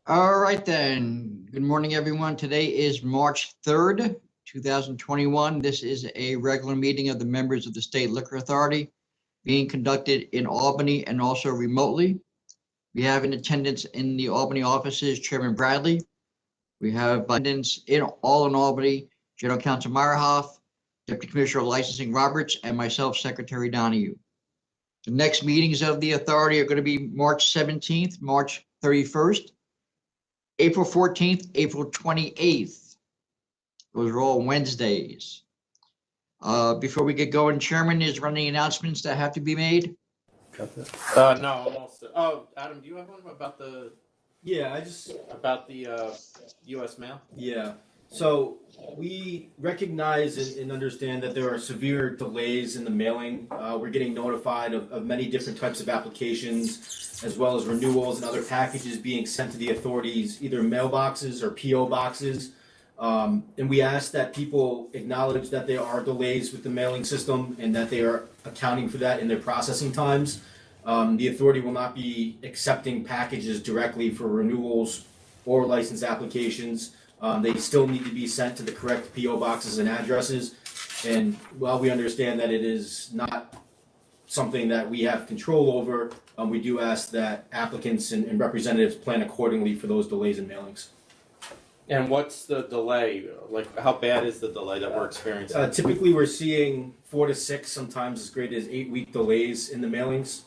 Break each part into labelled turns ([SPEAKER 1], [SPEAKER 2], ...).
[SPEAKER 1] All right then. Good morning, everyone. Today is March 3rd, 2021. This is a regular meeting of the members of the State Liquor Authority being conducted in Albany and also remotely. We have in attendance in the Albany offices Chairman Bradley. We have attendance in Albany, General Counsel Meyerhoff, Deputy Commissioner of Licensing Roberts, and myself, Secretary Donahue. The next meetings of the authority are going to be March 17th, March 31st, April 14th, April 28th. Those are all Wednesdays. Before we get going, Chairman, is there any announcements that have to be made?
[SPEAKER 2] No, almost. Oh, Adam, do you have one about the?
[SPEAKER 3] Yeah,
[SPEAKER 2] about the U.S. mail.
[SPEAKER 3] Yeah. So we recognize and understand that there are severe delays in the mailing. We're getting notified of many different types of applications, as well as renewals and other packages being sent to the authorities, either mailboxes or PO boxes. And we ask that people acknowledge that there are delays with the mailing system and that they are accounting for that in their processing times. The authority will not be accepting packages directly for renewals or license applications. They still need to be sent to the correct PO boxes and addresses. And while we understand that it is not something that we have control over, we do ask that applicants and representatives plan accordingly for those delays in mailings.
[SPEAKER 2] And what's the delay? Like, how bad is the delay that we're experiencing?
[SPEAKER 3] Typically, we're seeing 4 to 6, sometimes as great as 8-week delays in the mailings.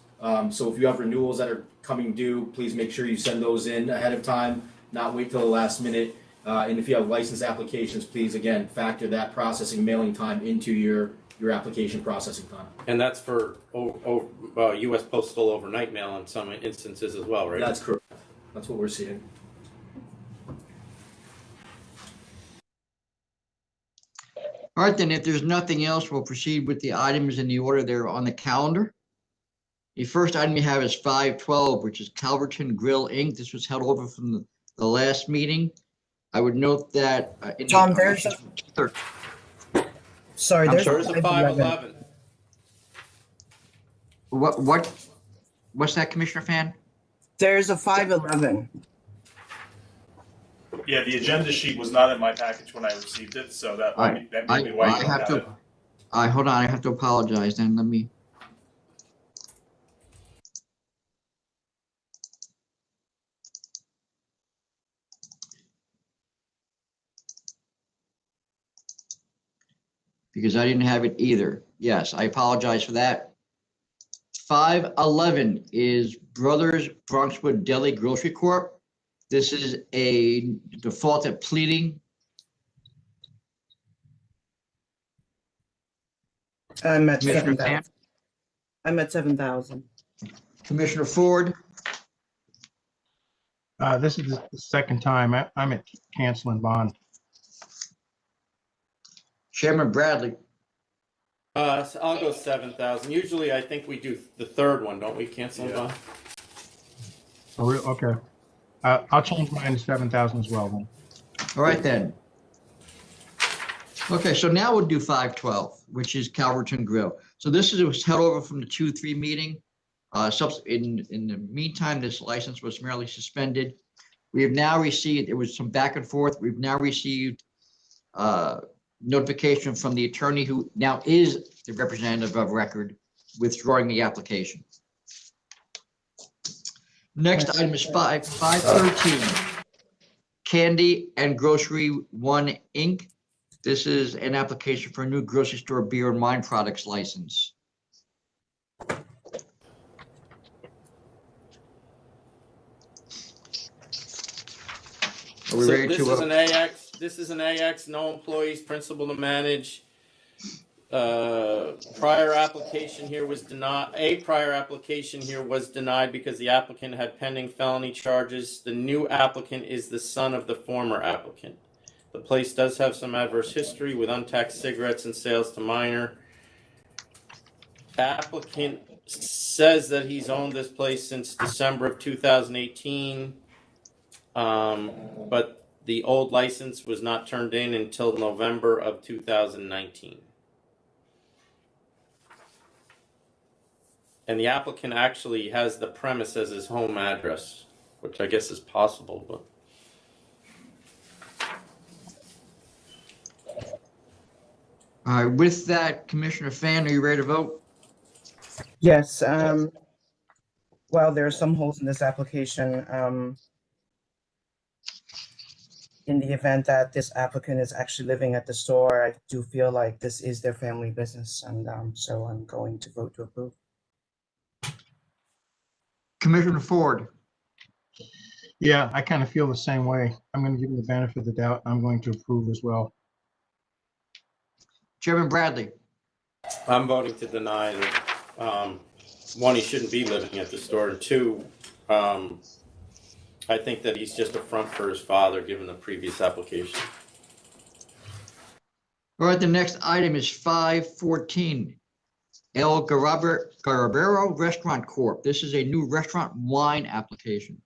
[SPEAKER 3] So if you have renewals that are coming due, please make sure you send those in ahead of time, not wait till the last minute. And if you have license applications, please, again, factor that processing mailing time into your application processing time.
[SPEAKER 2] And that's for U.S. Postal overnight mail in some instances as well, right?
[SPEAKER 3] That's correct. That's what we're seeing.
[SPEAKER 1] All right, then, if there's nothing else, we'll proceed with the items in the order they're on the calendar. The first item we have is 512, which is CALVERTON GRILLE Inc. This was held over from the last meeting. I would note that
[SPEAKER 4] Tom, there's a sorry, there's
[SPEAKER 2] a 511.
[SPEAKER 1] What's that, Commissioner Fan?
[SPEAKER 4] There's a 511.
[SPEAKER 5] Yeah, the agenda sheet was not in my package when I received it, so that may be why you don't have it.
[SPEAKER 1] Hold on, I have to apologize then. Let me. Because I didn't have it either. Yes, I apologize for that. 511 is Brothers BRONXWOOD Deli Grocery Corp. This is a defaulted pleading.
[SPEAKER 4] I'm at 7,000. I'm at 7,000.
[SPEAKER 1] Commissioner Ford.
[SPEAKER 6] This is the second time I'm at canceling bond.
[SPEAKER 1] Chairman Bradley.
[SPEAKER 2] So I'll go 7,000. Usually, I think we do the third one, don't we? Cancel bond.
[SPEAKER 6] Oh, okay. I'll change mine to 7,000 as well then.
[SPEAKER 1] All right then. Okay, so now we'll do 512, which is CALVERTON Grill. So this was held over from the 2-3 meeting. In the meantime, this license was merely suspended. We have now received, there was some back and forth. We've now received notification from the attorney who now is the representative of record withdrawing the application. Next item is 513, Candy and Grocery One Inc. This is an application for a new grocery store beer and wine products license. Are we ready
[SPEAKER 2] this
[SPEAKER 1] to?
[SPEAKER 2] Is an AX. This is an AX. No employees, principal to manage. Prior application here was denied. A prior application here was denied because the applicant had pending felony charges. The new applicant is the son of the former applicant. The place does have some adverse history with untaxed cigarettes and sales to minor. Applicant says that he's owned this place since December of 2018, but the old license was not turned in until November of 2019. And the applicant actually has the premise as his home address. which I guess is possible, but.
[SPEAKER 1] All right, with that, Commissioner Fan, are you ready to vote?
[SPEAKER 4] Yes, well, there are some holes in this application. In the event that this applicant is actually living at the store, I do feel like this is their family business, and so I'm going to vote to approve.
[SPEAKER 1] Commissioner Ford,
[SPEAKER 6] Yeah, I kind of feel the same way. I'm going to give him the benefit of the doubt. I'm going to approve as well.
[SPEAKER 1] Chairman Bradley,
[SPEAKER 2] I'm voting to deny that, one, he shouldn't be living at the store, and two, I think that he's just a front for his father, given the previous application.
[SPEAKER 1] all right, the next item is 514. El Garrobero Restaurant Corp. This is a new restaurant wine application.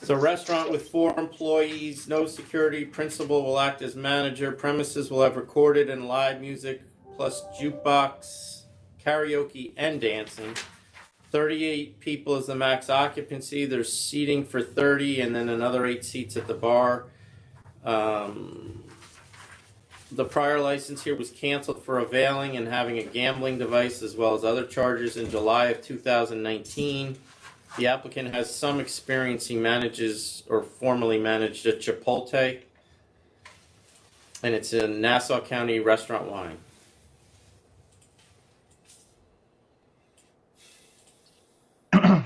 [SPEAKER 2] It's a restaurant with 4 employees, no security, principal will act as manager, premises will have recorded and live music, plus jukebox, karaoke, and dancing. 38 people is the max occupancy. There's seating for 30 and then another 8 seats at the bar. The prior license here was canceled for availing and having a gambling device as well as other charges in July of 2019. The applicant has some experience. He manages or formerly managed a Chipotle, and it's a Nassau County restaurant wine.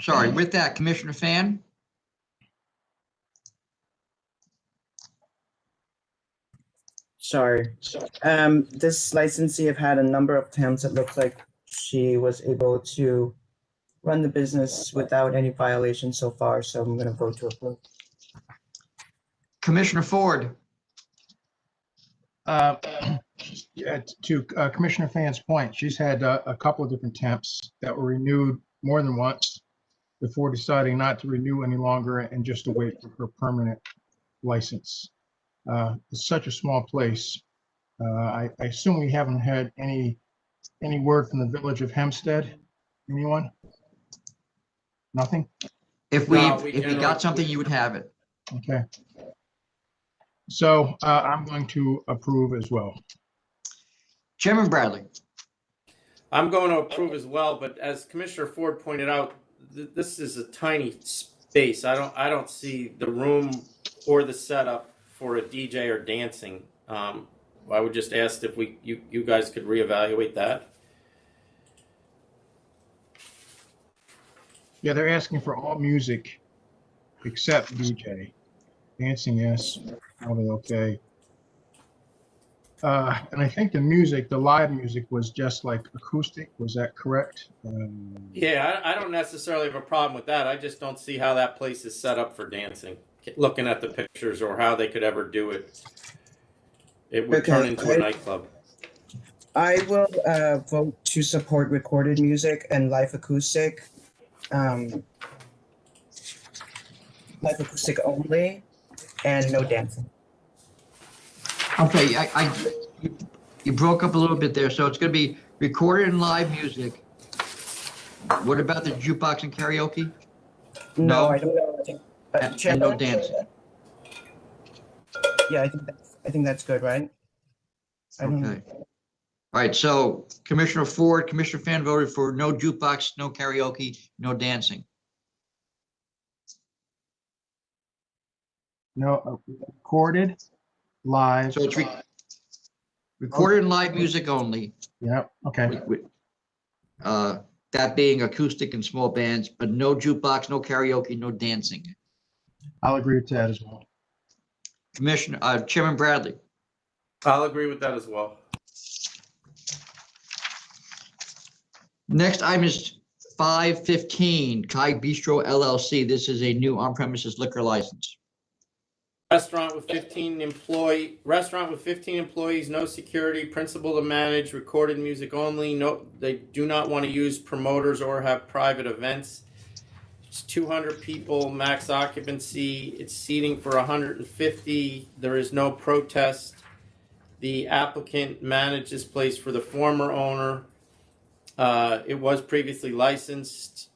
[SPEAKER 1] Sorry, with that, Commissioner Fan,
[SPEAKER 4] Sorry. This licensee have had a number of attempts. It looks like she was able to run the business without any violations so far, so I'm going to vote to approve.
[SPEAKER 1] Commissioner Ford,
[SPEAKER 6] Yeah, to Commissioner Fan's point, she's had a couple of different attempts that were renewed more than once before deciding not to renew any longer and just to wait for her permanent license. It's such a small place. I assume we haven't had any word from the village of Hempstead. Anyone? Nothing?
[SPEAKER 1] if we got something, you would have it.
[SPEAKER 6] Okay. So I'm going to approve as well.
[SPEAKER 1] Chairman Bradley,
[SPEAKER 2] I'm going to approve as well, but as Commissioner Ford pointed out, this is a tiny space. I don't see the room or the setup for a DJ or dancing. I would just ask if you guys could reevaluate that.
[SPEAKER 6] Yeah, they're asking for all music except DJ. Dancing, yes, probably okay. And I think the music, the live music was just like acoustic. Was that correct?
[SPEAKER 2] Yeah, I don't necessarily have a problem with that. I just don't see how that place is set up for dancing. Looking at the pictures or how they could ever do it. It would turn into a nightclub.
[SPEAKER 4] I will vote to support recorded music and live acoustic. Live acoustic only and no dancing.
[SPEAKER 1] okay, you broke up a little bit there, so it's going to be recorded and live music. What about the jukebox and karaoke?
[SPEAKER 4] No, I don't know.
[SPEAKER 1] And no dancing.
[SPEAKER 4] Yeah, I think that's good, right?
[SPEAKER 1] Okay. All right, so Commissioner Ford, Commissioner Fan voted for no jukebox, no karaoke, no dancing.
[SPEAKER 6] No, recorded, live.
[SPEAKER 1] So it's recorded and live music only.
[SPEAKER 6] Yep, okay.
[SPEAKER 1] That being acoustic and small bands, but no jukebox, no karaoke, no dancing.
[SPEAKER 6] I'll agree with that as well.
[SPEAKER 1] Chairman Bradley.
[SPEAKER 2] I'll agree with that as well.
[SPEAKER 1] Next item is 515, Kai Bistro LLC. This is a new on-premises liquor license.
[SPEAKER 2] Restaurant with 15 employees, no security, principal to manage, recorded music only. No, they do not want to use promoters or have private events. It's 200 people, max occupancy. It's seating for 150. There is no protest. The applicant managed this place for the former owner. It was previously licensed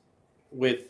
[SPEAKER 2] with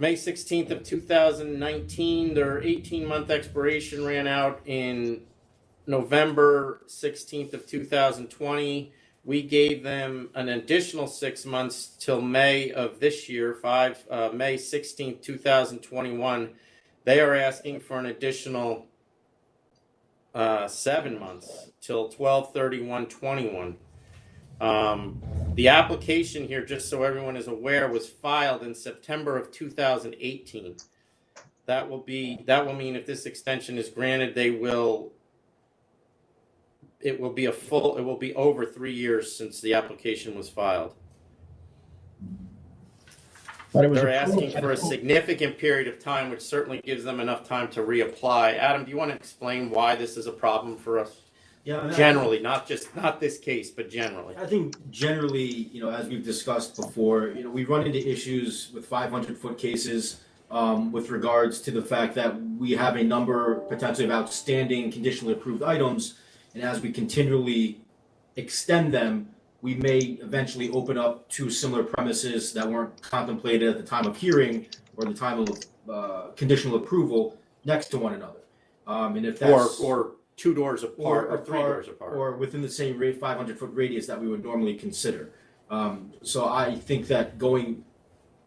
[SPEAKER 2] May 16th of 2019, their 18-month expiration ran out in November 16th of 2020. We gave them an additional 6 months till May of this year, May 16th, 2021. They are asking for an additional 7 months till 12/31/21. The application here, just so everyone is aware, was filed in September of 2018. That will mean if this extension is granted, it will be over 3 years since the application was filed.
[SPEAKER 6] But it was
[SPEAKER 2] They're
[SPEAKER 6] approved.
[SPEAKER 2] asking for a significant period of time, which certainly gives them enough time to reapply. Adam, do you want to explain why this is a problem for us?
[SPEAKER 3] Yeah, and
[SPEAKER 2] Generally, not this case, but generally.
[SPEAKER 3] I think generally, as we've discussed before, we run into issues with 500-foot cases with regards to the fact that we have a number potentially of outstanding conditionally approved items, and as we continually extend them, we may eventually open up two similar premises that weren't contemplated at the time of hearing or the time of conditional approval next to one another. And if that's
[SPEAKER 2] Or 2 doors apart or 3 doors apart.
[SPEAKER 3] or within the same 500-foot radius that we would normally consider. So I think that going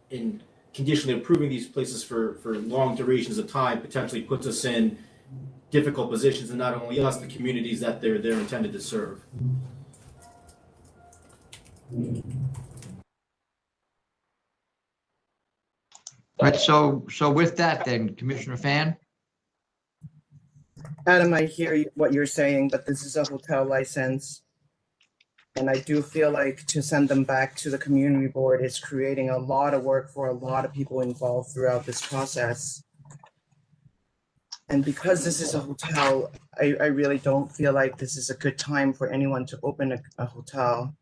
[SPEAKER 3] in conditionally approving these places for long durations of time potentially puts us in difficult positions, and not only us, the communities that they're intended to serve.
[SPEAKER 1] Right, so with that then, Commissioner Fan?
[SPEAKER 4] Adam, I hear what you're saying, but this is a hotel license. And I do feel like to send them back to the community board is creating a lot of work for a lot of people involved throughout this process. And because this is a hotel, I really don't feel like this is a good time for anyone to open a hotel.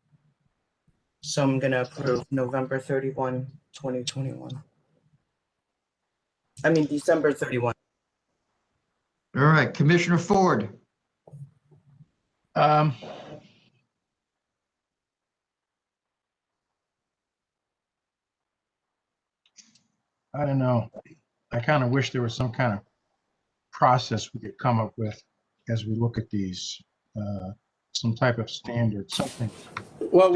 [SPEAKER 4] So I'm gonna approve November 31, 2021. I mean, December 31.
[SPEAKER 1] All right, Commissioner Ford.
[SPEAKER 6] I don't know. I kind of wish there was some kind of process we could come up with as we look at these, some type of standard, something.
[SPEAKER 2] Well,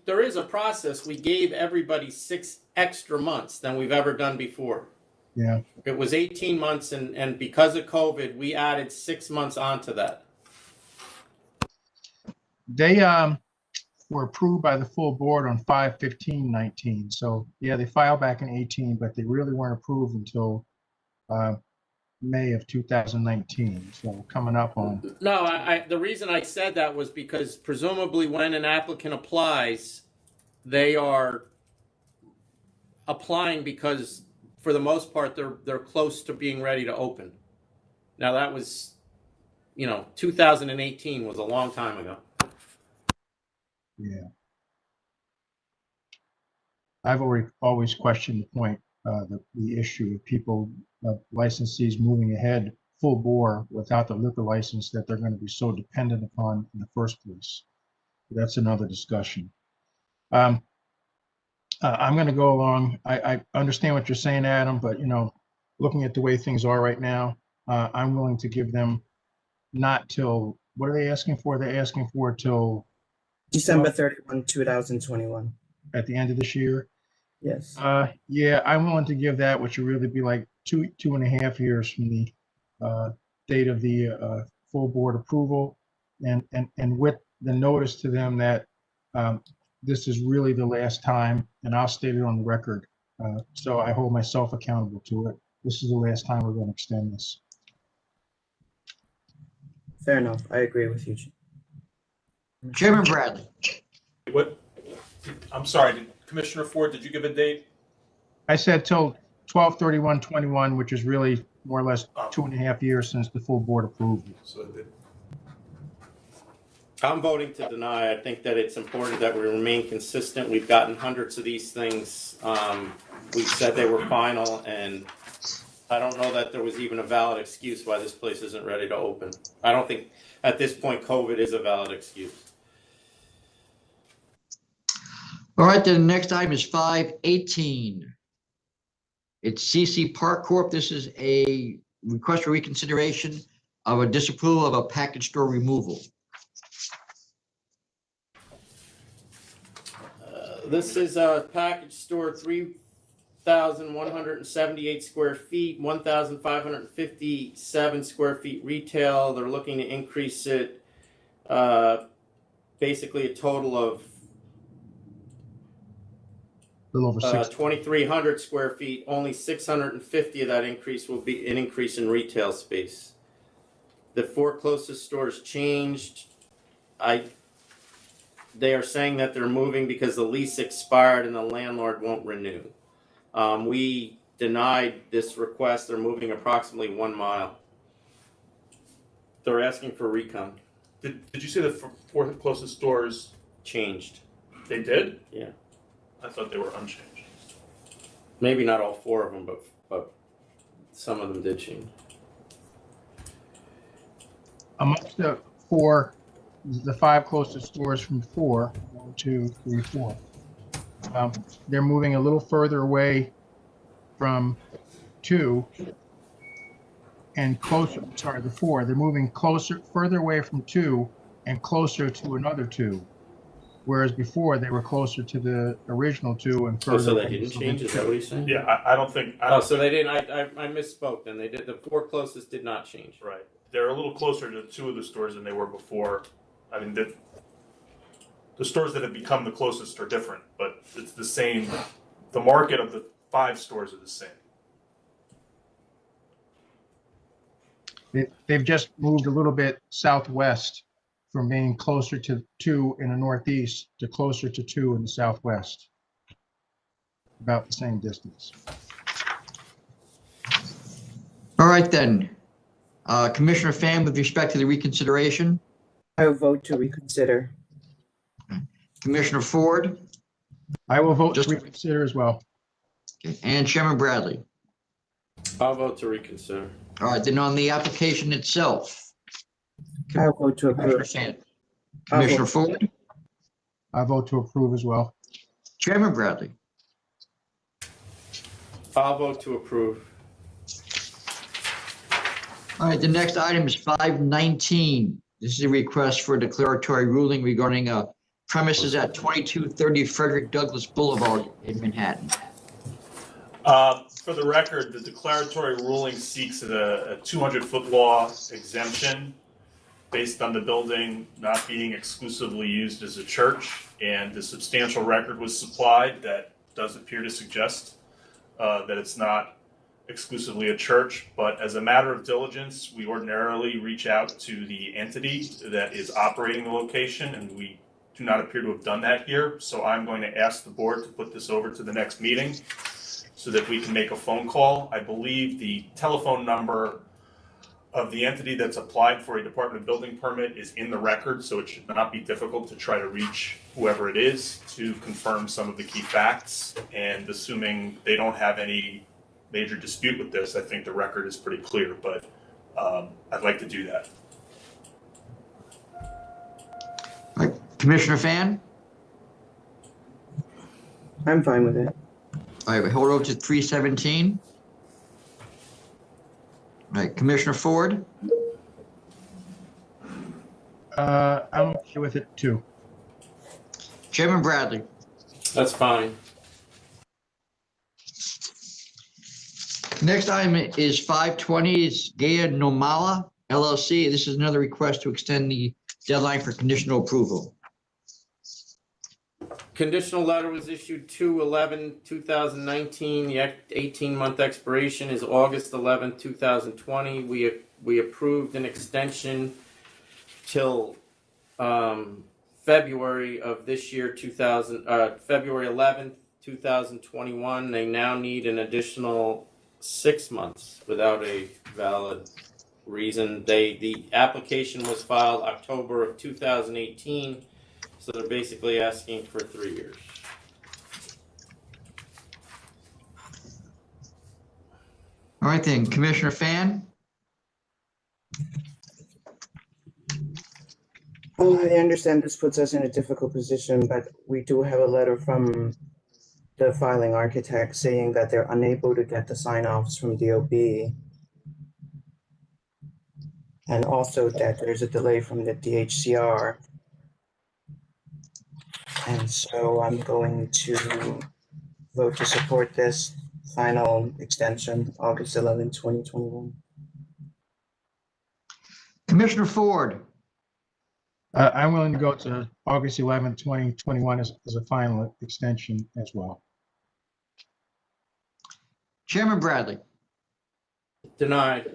[SPEAKER 2] there is a process. We gave everybody 6 extra months than we've ever done before.
[SPEAKER 6] Yeah.
[SPEAKER 2] It was 18 months, and because of COVID, we added 6 months onto that.
[SPEAKER 6] They were approved by the full board on 5/15/19. So yeah, they filed back in 18, but they really weren't approved until May of 2019. So coming up on.
[SPEAKER 2] No, the reason I said that was because presumably when an applicant applies, they are applying because for the most part they're close to being ready to open. Now that was, 2018 was a long time ago.
[SPEAKER 6] Yeah. I've always questioned the point, the issue of people, licensees moving ahead full bore without the liquor license that they're going to be so dependent upon in the first place. That's another discussion. I'm going to go along. I understand what you're saying, Adam, but looking at the way things are right now, I'm willing to give them not till, what are they asking for? They're asking for till
[SPEAKER 4] December 31, 2021.
[SPEAKER 6] at the end of this year.
[SPEAKER 4] Yes.
[SPEAKER 6] Yeah, I'm willing to give that, which would really be like 2.5 years from the date of the full board approval, and with the notice to them that this is really the last time, and I'll state it on the record. So I hold myself accountable to it. This is the last time we're going to extend this.
[SPEAKER 4] Fair enough. I agree with you.
[SPEAKER 1] Chairman Bradley.
[SPEAKER 5] What? I'm sorry, Commissioner Ford, did you give a date?
[SPEAKER 6] I said till 12/31/21, which is really more or less 2.5 years since the full board approval.
[SPEAKER 5] So
[SPEAKER 2] I'm voting to deny. I think that it's important that we remain consistent. We've gotten hundreds of these things. We said they were final, and I don't know that there was even a valid excuse why this place isn't ready to open. I don't think at this point COVID is a valid excuse.
[SPEAKER 1] All right, then the next item is 5/18. It's CC Park Corp. This is a request for reconsideration of a disapproval of a package store removal.
[SPEAKER 2] This is a package store, 3,178 square feet, 1,557 square feet retail. They're looking to increase it, basically a total of
[SPEAKER 6] A little over 6.
[SPEAKER 2] 2,300 square feet. Only 650 of that increase will be an increase in retail space. The 4 closest stores changed. They are saying that they're moving because the lease expired and the landlord won't renew. We denied this request. They're moving approximately 1 mile. They're asking for recon.
[SPEAKER 5] Did you say the 4 closest stores
[SPEAKER 2] Changed.
[SPEAKER 5] they did?
[SPEAKER 2] Yeah.
[SPEAKER 5] I thought they were unchanged.
[SPEAKER 2] Maybe not all 4 of them, but some of them did change.
[SPEAKER 6] Amongst the 5 closest stores from 4, 1, 2, 3, 4. They're moving a little further away from 2 and closer. Sorry, the 4. They're moving further away from 2 and closer to another 2. Whereas before they were closer to the original 2 and further.
[SPEAKER 2] Oh, so they didn't change? Is that what he's saying?
[SPEAKER 5] Yeah, I don't think.
[SPEAKER 2] Oh, so they didn't. I misspoke. Then they did. The 4 closest did not change.
[SPEAKER 5] Right. They're a little closer to 2 of the stores than they were before. I mean, the stores that have become the closest are different, but it's the same. The market of the 5 stores are the same.
[SPEAKER 6] They've just moved a little bit southwest from being closer to 2 in the northeast to closer to 2 in the southwest. About the same distance.
[SPEAKER 1] All right, then. Commissioner Fan, with respect to the reconsideration.
[SPEAKER 4] I will vote to reconsider.
[SPEAKER 1] Commissioner Ford.
[SPEAKER 6] I will vote
[SPEAKER 1] Just-
[SPEAKER 6] to reconsider as well.
[SPEAKER 1] Okay, and Chairman Bradley.
[SPEAKER 2] I'll vote to reconsider.
[SPEAKER 1] All right, then on the application itself.
[SPEAKER 4] I'll vote to
[SPEAKER 1] Commissioner
[SPEAKER 4] approve.
[SPEAKER 1] Fan.
[SPEAKER 4] I'll
[SPEAKER 1] Commissioner
[SPEAKER 4] vote-
[SPEAKER 1] Ford.
[SPEAKER 6] I vote to approve as well.
[SPEAKER 1] Chairman Bradley.
[SPEAKER 2] I'll vote to approve.
[SPEAKER 1] All right, the next item is 519. This is a request for a declaratory ruling regarding premises at 2230 Frederick Douglass Boulevard in Manhattan.
[SPEAKER 5] For the record, the declaratory ruling seeks a 200-foot law exemption based on the building not being exclusively used as a church, and the substantial record was supplied that does appear to suggest that it's not exclusively a church, but as a matter of diligence, we ordinarily reach out to the entity that is operating the location, and we do not appear to have done that here. So I'm going to ask the board to put this over to the next meeting so that we can make a phone call. I believe the telephone number of the entity that's applied for a Department of Building permit is in the record, so it should not be difficult to try to reach whoever it is to confirm some of the key facts. And assuming they don't have any major dispute with this, I think the record is pretty clear, but I'd like to do that.
[SPEAKER 1] All right, Commissioner Fan.
[SPEAKER 4] I'm fine with it.
[SPEAKER 1] All right, we hold over to 317. All right, Commissioner Ford.
[SPEAKER 6] I'm okay with it too.
[SPEAKER 1] Chairman Bradley.
[SPEAKER 2] That's fine.
[SPEAKER 1] Next item is 520. It's GAIA NOMAYA LLC. This is another request to extend the deadline for conditional approval.
[SPEAKER 2] Conditional letter was issued 2/11/2019. The 18-month expiration is August 11, 2020. We approved an extension till February of this year, February 11th, 2021. They now need an additional 6 months without a valid reason. The application was filed October of 2018. So they're basically asking for 3 years.
[SPEAKER 1] All right then, Commissioner Fan.
[SPEAKER 4] Well, I understand this puts us in a difficult position, but we do have a letter from the filing architect saying that they're unable to get the sign-offs from DOB. And also that there's a delay from the DHCR. And so I'm going to vote to support this final extension, August 11, 2021.
[SPEAKER 1] Commissioner Ford,
[SPEAKER 6] I'm willing to go to August 11th, 2021 as a final extension as well.
[SPEAKER 1] Chairman Bradley,
[SPEAKER 2] Denied.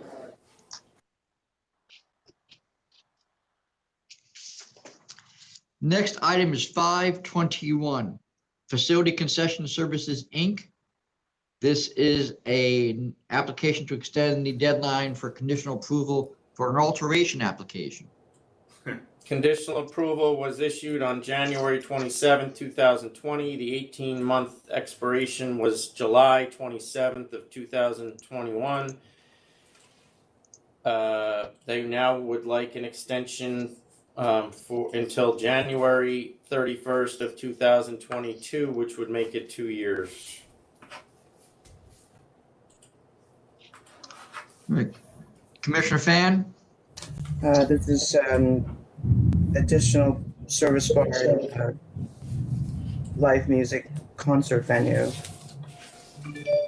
[SPEAKER 1] next item is 521, Facility Concession Services, Inc. This is an application to extend the deadline for conditional approval for an alteration application.
[SPEAKER 2] Conditional approval was issued on January 27, 2020. The 18-month expiration was July 27th of 2021. They now would like an extension for until January 31st of 2022, which would make it 2 years.
[SPEAKER 1] Commissioner Fan,
[SPEAKER 4] This is additional service bar, live music concert venue,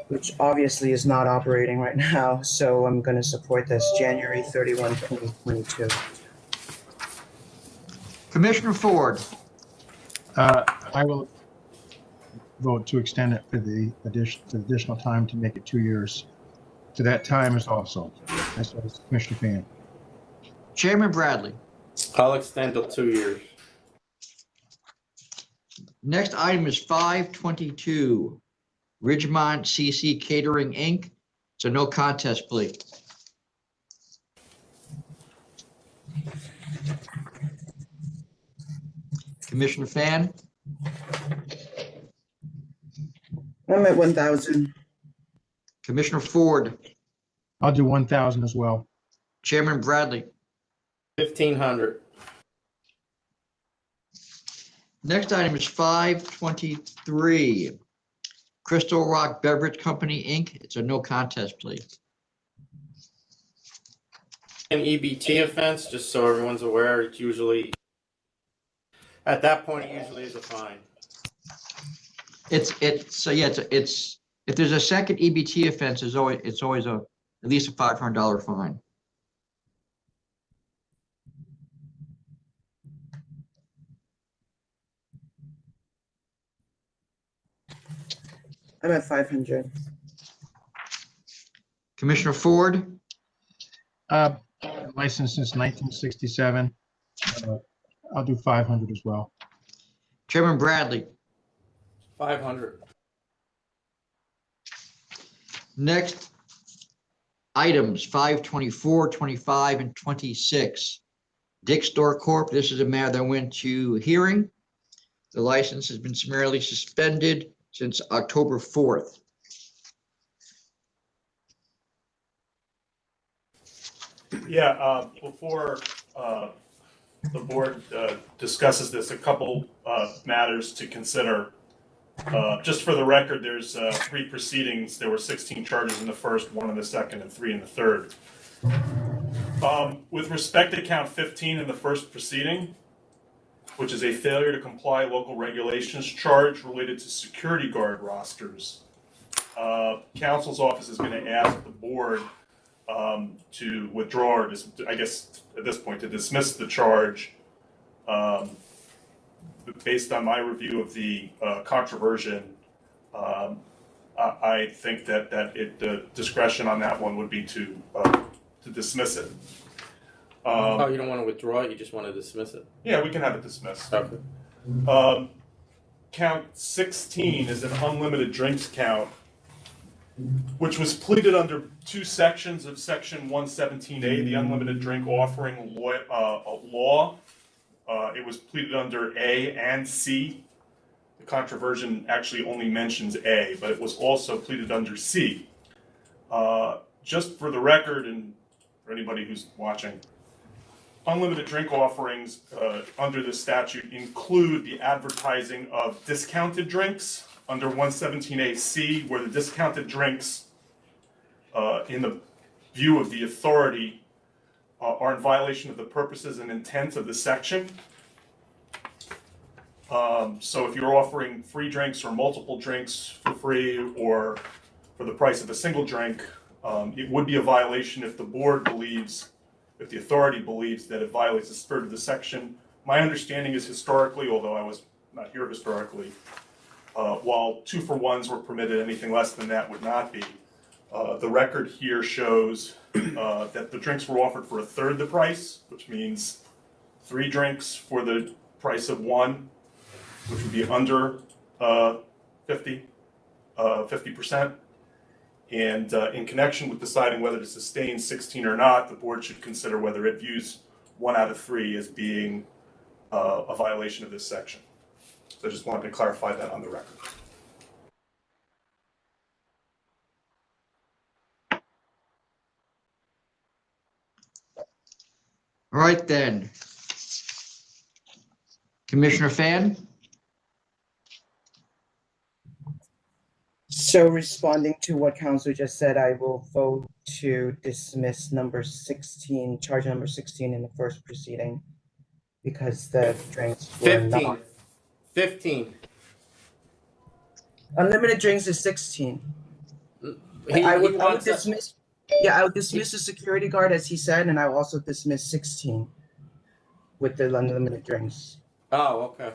[SPEAKER 4] which obviously is not operating right now. So I'm going to support this January 31, 2022.
[SPEAKER 1] Commissioner Ford,
[SPEAKER 6] I will vote to extend it for the additional time to make it 2 years. To that time is also, as Commissioner Fan.
[SPEAKER 1] Chairman Bradley.
[SPEAKER 2] I'll extend till 2 years.
[SPEAKER 1] Next item is 522, Ridgemont CC Catering, Inc. It's a no contest plea. Commissioner Fan,
[SPEAKER 4] I'm at 1,000.
[SPEAKER 1] Commissioner Ford,
[SPEAKER 6] I'll do 1,000 as well.
[SPEAKER 1] Chairman Bradley.
[SPEAKER 2] 1,500.
[SPEAKER 1] Next item is 523, Crystal Rock Beverage Company, Inc. It's a no contest plea.
[SPEAKER 2] An EBT offense, just so everyone's aware, it's usually, at that point, it usually is a fine.
[SPEAKER 1] It's if there's a second EBT offense, it's always at least a $500 fine.
[SPEAKER 4] I'm at 500.
[SPEAKER 1] Commissioner Ford,
[SPEAKER 6] Licensed since 1967. I'll do 500 as well.
[SPEAKER 1] Chairman Bradley.
[SPEAKER 2] 500.
[SPEAKER 1] Next items 524, 25, and 26. DIXDAW Corp. This is a matter that went to hearing. The license has been summarily suspended since October 4th.
[SPEAKER 5] Yeah, before the board discusses this, a couple matters to consider. Just for the record, there's 3 proceedings. There were 16 charges in the first, 1 in the second, and 3 in the third. With respect to count 15 in the first proceeding, which is a failure to comply local regulations charge related to security guard rosters, counsel's office is going to ask the board to withdraw, or I guess at this point to dismiss the charge based on my review of the controversion. I think that the discretion on that one would be to dismiss it.
[SPEAKER 2] Oh, you don't want to withdraw it, you just want to dismiss it?
[SPEAKER 5] Yeah, we can have it dismissed.
[SPEAKER 2] Okay.
[SPEAKER 5] Count 16 is an unlimited drinks count, which was pleaded under 2 sections of Section 117A, the unlimited drink offering law. It was pleaded under A and C. The controversion actually only mentions A, but it was also pleaded under C. Just for the record and for anybody who's watching, unlimited drink offerings under this statute include the advertising of discounted drinks under 117A-C, where the discounted drinks, in the view of the authority, are in violation of the purposes and intent of the section. So if you're offering free drinks or multiple drinks for free or for the price of a single drink, it would be a violation if the board believes, if the authority believes that it violates the spirit of the section. My understanding is historically, although I was not here historically, while 2-for-1s were permitted, anything less than that would not be. The record here shows that the drinks were offered for a third the price, which means 3 drinks for the price of 1, which would be under 50%. And in connection with deciding whether to sustain 16 or not, the board should consider whether it views 1 out of 3 as being a violation of this section. So I just wanted to clarify that on the record.
[SPEAKER 1] All right then. Commissioner Fan?
[SPEAKER 4] So responding to what Council just said, I will vote to dismiss number 16, charge number 16 in the first proceeding because the drinks were
[SPEAKER 2] 15.
[SPEAKER 4] not.
[SPEAKER 2] 15.
[SPEAKER 4] Unlimited drinks is 16. I would dismiss. Yeah, I would dismiss the security guard as he said, and I will also dismiss 16 with the unlimited drinks.
[SPEAKER 2] Oh, okay.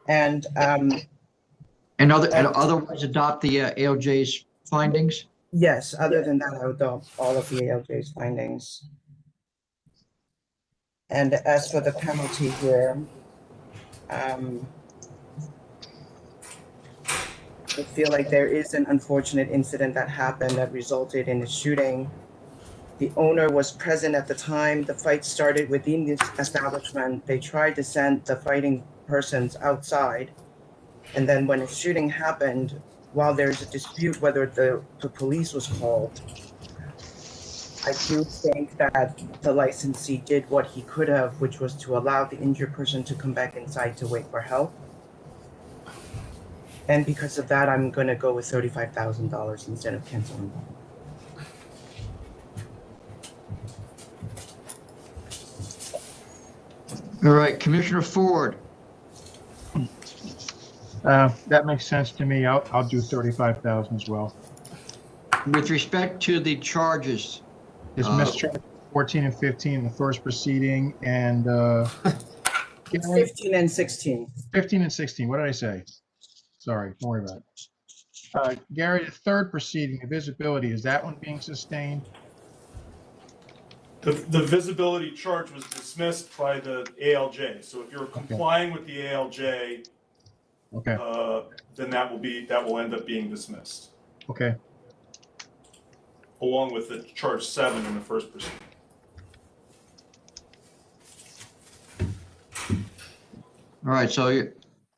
[SPEAKER 4] And
[SPEAKER 1] otherwise adopt the ALJ's findings?
[SPEAKER 4] yes, other than that, I would adopt all of the ALJ's findings. And as for the penalty here, I feel like there is an unfortunate incident that happened that resulted in a shooting. The owner was present at the time the fight started within this establishment. They tried to send the fighting persons outside. And then when a shooting happened, while there's a dispute whether the police was called, I do think that the licensee did what he could have, which was to allow the injured person to come back inside to wait for help. And because of that, I'm going to go with $35,000 instead of canceling.
[SPEAKER 1] All right, Commissioner Ford.
[SPEAKER 6] That makes sense to me. I'll do 35,000 as well.
[SPEAKER 1] With respect to the charges,
[SPEAKER 6] Dismiss charge 14 and 15 in the first proceeding, and
[SPEAKER 4] 15 and 16.
[SPEAKER 6] 15 and 16. What did I say? Sorry, don't worry about it. Gary, the third proceeding, the visibility, is that one being sustained?
[SPEAKER 5] The visibility charge was dismissed by the ALJ. So if you're complying with the ALJ,
[SPEAKER 6] Okay.
[SPEAKER 5] then that will end up being dismissed,
[SPEAKER 6] Okay.
[SPEAKER 5] along with the charge 7 in the first proceeding.
[SPEAKER 1] all right, so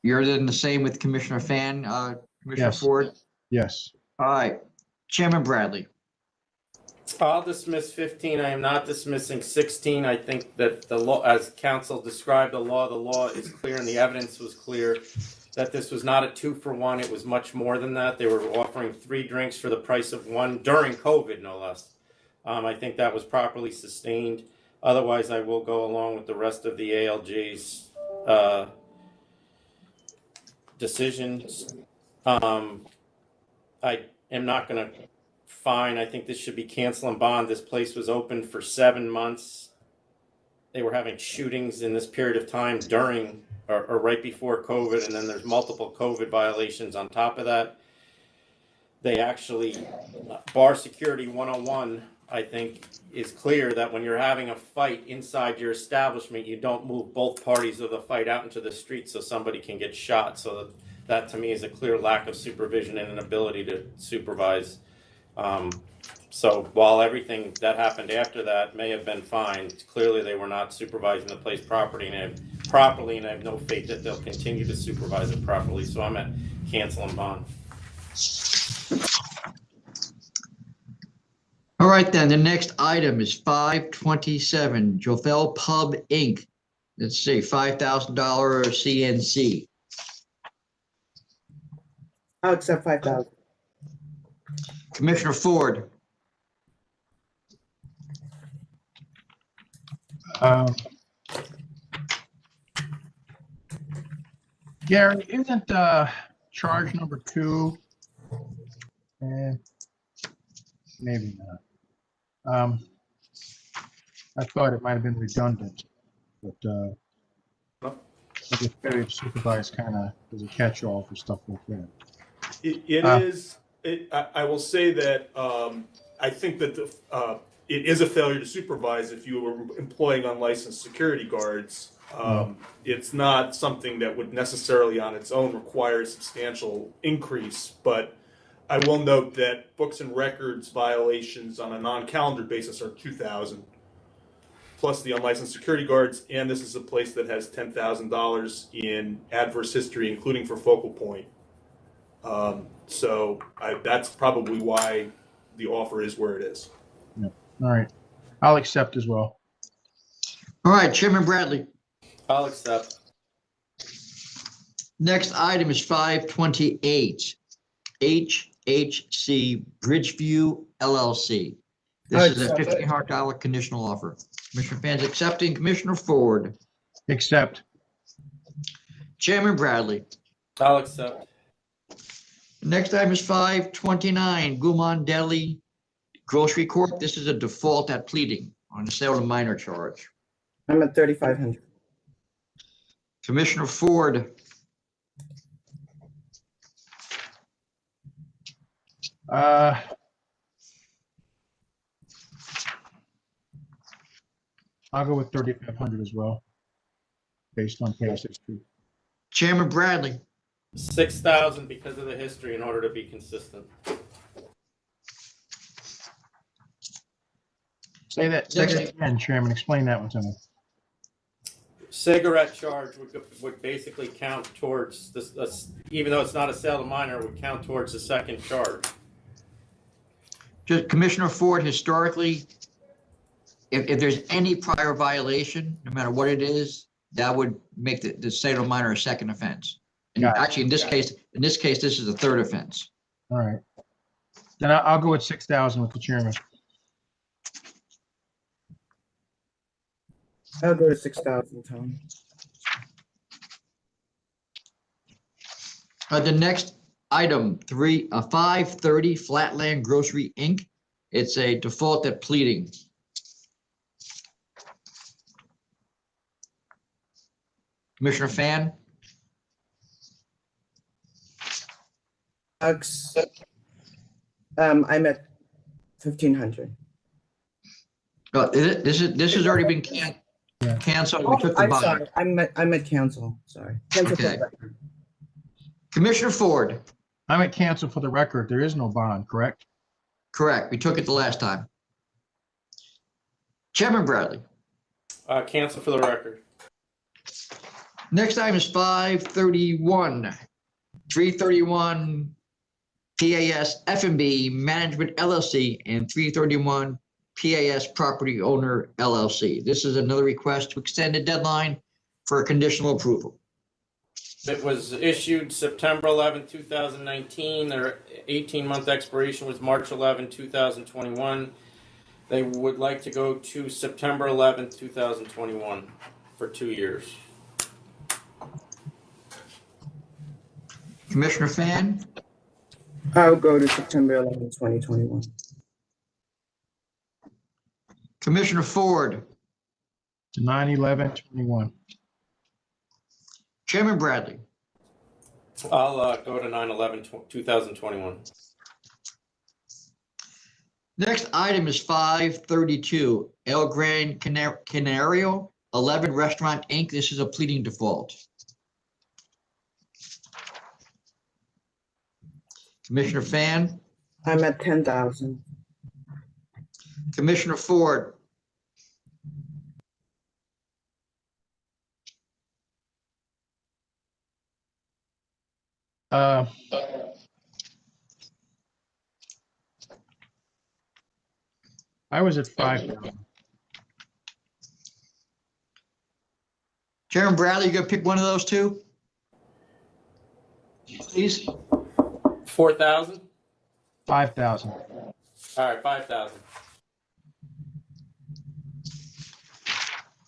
[SPEAKER 1] you're then the same with Commissioner Fan, Commissioner
[SPEAKER 6] Yes.
[SPEAKER 1] Ford?
[SPEAKER 6] Yes.
[SPEAKER 1] All right, Chairman Bradley.
[SPEAKER 2] I'll dismiss 15. I am not dismissing 16. I think that the law, as counsel described the law is clear and the evidence was clear that this was not a 2-for-1. It was much more than that. They were offering 3 drinks for the price of 1 during COVID, no less. I think that was properly sustained. Otherwise, I will go along with the rest of the ALJ's decisions. I am not going to fine. I think this should be cancel and bond. This place was open for 7 months. They were having shootings in this period of time during or right before COVID, and then there's multiple COVID violations on top of that. They actually, bar security 101, I think, is clear that when you're having a fight inside your establishment, you don't move both parties of the fight out into the street so somebody can get shot. So that to me is a clear lack of supervision and an ability to supervise. So while everything that happened after that may have been fine, clearly they were not supervising the place properly, and I have no faith that they'll continue to supervise it properly. So I'm at cancel and bond.
[SPEAKER 1] All right, then, the next item is 527, JOFEL Pub, Inc., let's see, $5,000 CNC.
[SPEAKER 4] I'll accept 5,000.
[SPEAKER 1] Commissioner Ford,
[SPEAKER 6] Gary, isn't charge number 2? Maybe not. I thought it might have been redundant, but I guess failure to supervise kind of is a catch-all for stuff like that.
[SPEAKER 5] It is. I will say that I think that it is a failure to supervise if you were employing unlicensed security guards. It's not something that would necessarily on its own require a substantial increase, but I will note that books and records violations on a non-calendar basis are 2,000, plus the unlicensed security guards, and this is a place that has $10,000 in adverse history, including for focal point. So that's probably why the offer is where it is.
[SPEAKER 6] Yeah. All right. I'll accept as well.
[SPEAKER 1] all right, Chairman Bradley.
[SPEAKER 2] I'll accept.
[SPEAKER 1] Next item is 528, HHC Bridgeview LLC. This is a $1,500 conditional offer. Commissioner Fans accepting. Commissioner Ford.
[SPEAKER 6] Accept.
[SPEAKER 1] Chairman Bradley.
[SPEAKER 2] I'll accept.
[SPEAKER 1] Next item is 529, GUMAN DELI Grocery Corp. This is a default at pleading on the sale of minor charge.
[SPEAKER 4] I'm at 3,500.
[SPEAKER 1] Commissioner Ford.
[SPEAKER 6] I'll go with 3,500 as well, based on past history.
[SPEAKER 1] Chairman Bradley.
[SPEAKER 2] 6,000 because of the history in order to be consistent.
[SPEAKER 6] Say that again, Chairman. Explain that one to me.
[SPEAKER 2] Cigarette charge would basically count towards this, even though it's not a sale to minor, it would count towards the second charge.
[SPEAKER 1] Just Commissioner Ford, historically, if there's any prior violation, no matter what it is, that would make the sale of minor a second offense. And
[SPEAKER 6] Got it.
[SPEAKER 1] actually, in this case, this is a third offense.
[SPEAKER 6] All right. Then I'll go with 6,000 with the chairman.
[SPEAKER 4] I'll go to 6,000, Tom.
[SPEAKER 1] The next item, 530 Flatland Grocery Inc. It's a default at pleading. Commissioner Fan.
[SPEAKER 4] I'm at 1,500.
[SPEAKER 1] This has already been canceled. We took the
[SPEAKER 4] I'm
[SPEAKER 1] bond.
[SPEAKER 4] sorry. I'm at cancel. Sorry. Cancel for the
[SPEAKER 1] Okay.
[SPEAKER 4] record.
[SPEAKER 1] Commissioner Ford.
[SPEAKER 6] I'm at cancel for the record. There is no bond, correct?
[SPEAKER 1] Correct. We took it the last time. Chairman Bradley.
[SPEAKER 2] Cancel for the record.
[SPEAKER 1] Next item is 531, 331 PAS F&B Management LLC and 331 PAS Property Owner LLC. This is another request to extend the deadline for conditional approval.
[SPEAKER 2] It was issued September 11, 2019. Their 18-month expiration was March 11, 2021. They would like to go to September 11, 2021 for 2 years.
[SPEAKER 1] Commissioner Fan.
[SPEAKER 4] I'll go to September 11, 2021.
[SPEAKER 1] Commissioner Ford.
[SPEAKER 6] To 9/11/21.
[SPEAKER 1] Chairman Bradley.
[SPEAKER 2] I'll go to 9/11/2021.
[SPEAKER 1] Next item is 532 El Gran Canario 11 Restaurant Inc. This is a pleading default. Commissioner Fan.
[SPEAKER 4] I'm at 10,000.
[SPEAKER 1] Commissioner Ford.
[SPEAKER 6] I was at 5,000.
[SPEAKER 1] Chairman Bradley, you gonna pick one of those two? Please.
[SPEAKER 2] 4,000.
[SPEAKER 6] 5,000.
[SPEAKER 2] All right, 5,000.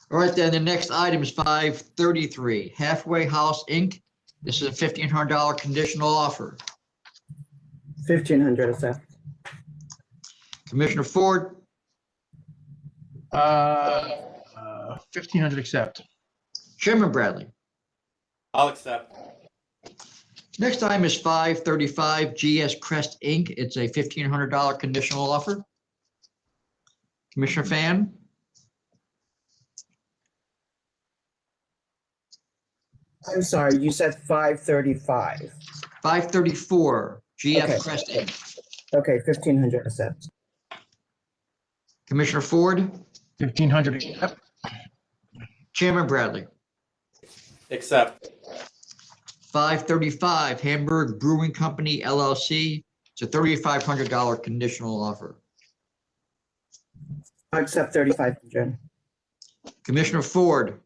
[SPEAKER 1] All right, then the next item is 533, Halfway House Inc. This is a $1,500 conditional offer.
[SPEAKER 4] 1,500 accept.
[SPEAKER 1] Commissioner Ford,
[SPEAKER 6] 1,500 accept.
[SPEAKER 1] Chairman Bradley.
[SPEAKER 2] I'll accept.
[SPEAKER 1] Next item is 535, GFCREST Inc. It's a $1,500 conditional offer. Commissioner Fan,
[SPEAKER 4] I'm sorry, you said 535.
[SPEAKER 1] 534, GFCREST Inc.
[SPEAKER 4] Okay, 1,500 accept.
[SPEAKER 1] Commissioner Ford,
[SPEAKER 6] 1,500 accept.
[SPEAKER 1] Chairman Bradley.
[SPEAKER 2] Accept.
[SPEAKER 1] 535, Hamburg Brewing Company LLC. It's a $3,500 conditional offer.
[SPEAKER 4] I accept 3,500.
[SPEAKER 1] Commissioner Ford,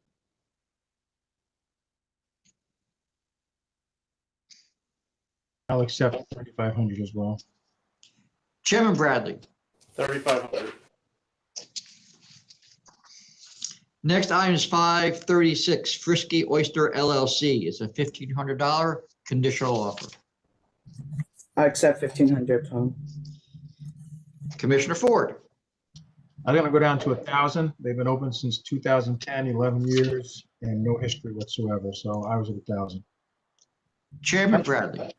[SPEAKER 6] I'll accept 3,500 as well.
[SPEAKER 1] Chairman Bradley.
[SPEAKER 2] 3,500.
[SPEAKER 1] Next item is 536, Frisky Oyster LLC. It's a $1,500 conditional offer.
[SPEAKER 4] I accept 1,500, Tom.
[SPEAKER 1] Commissioner Ford,
[SPEAKER 6] I'm gonna go down to 1,000. They've been open since 2010, 11 years, and no history whatsoever, so I was at 1,000.
[SPEAKER 1] Chairman Bradley.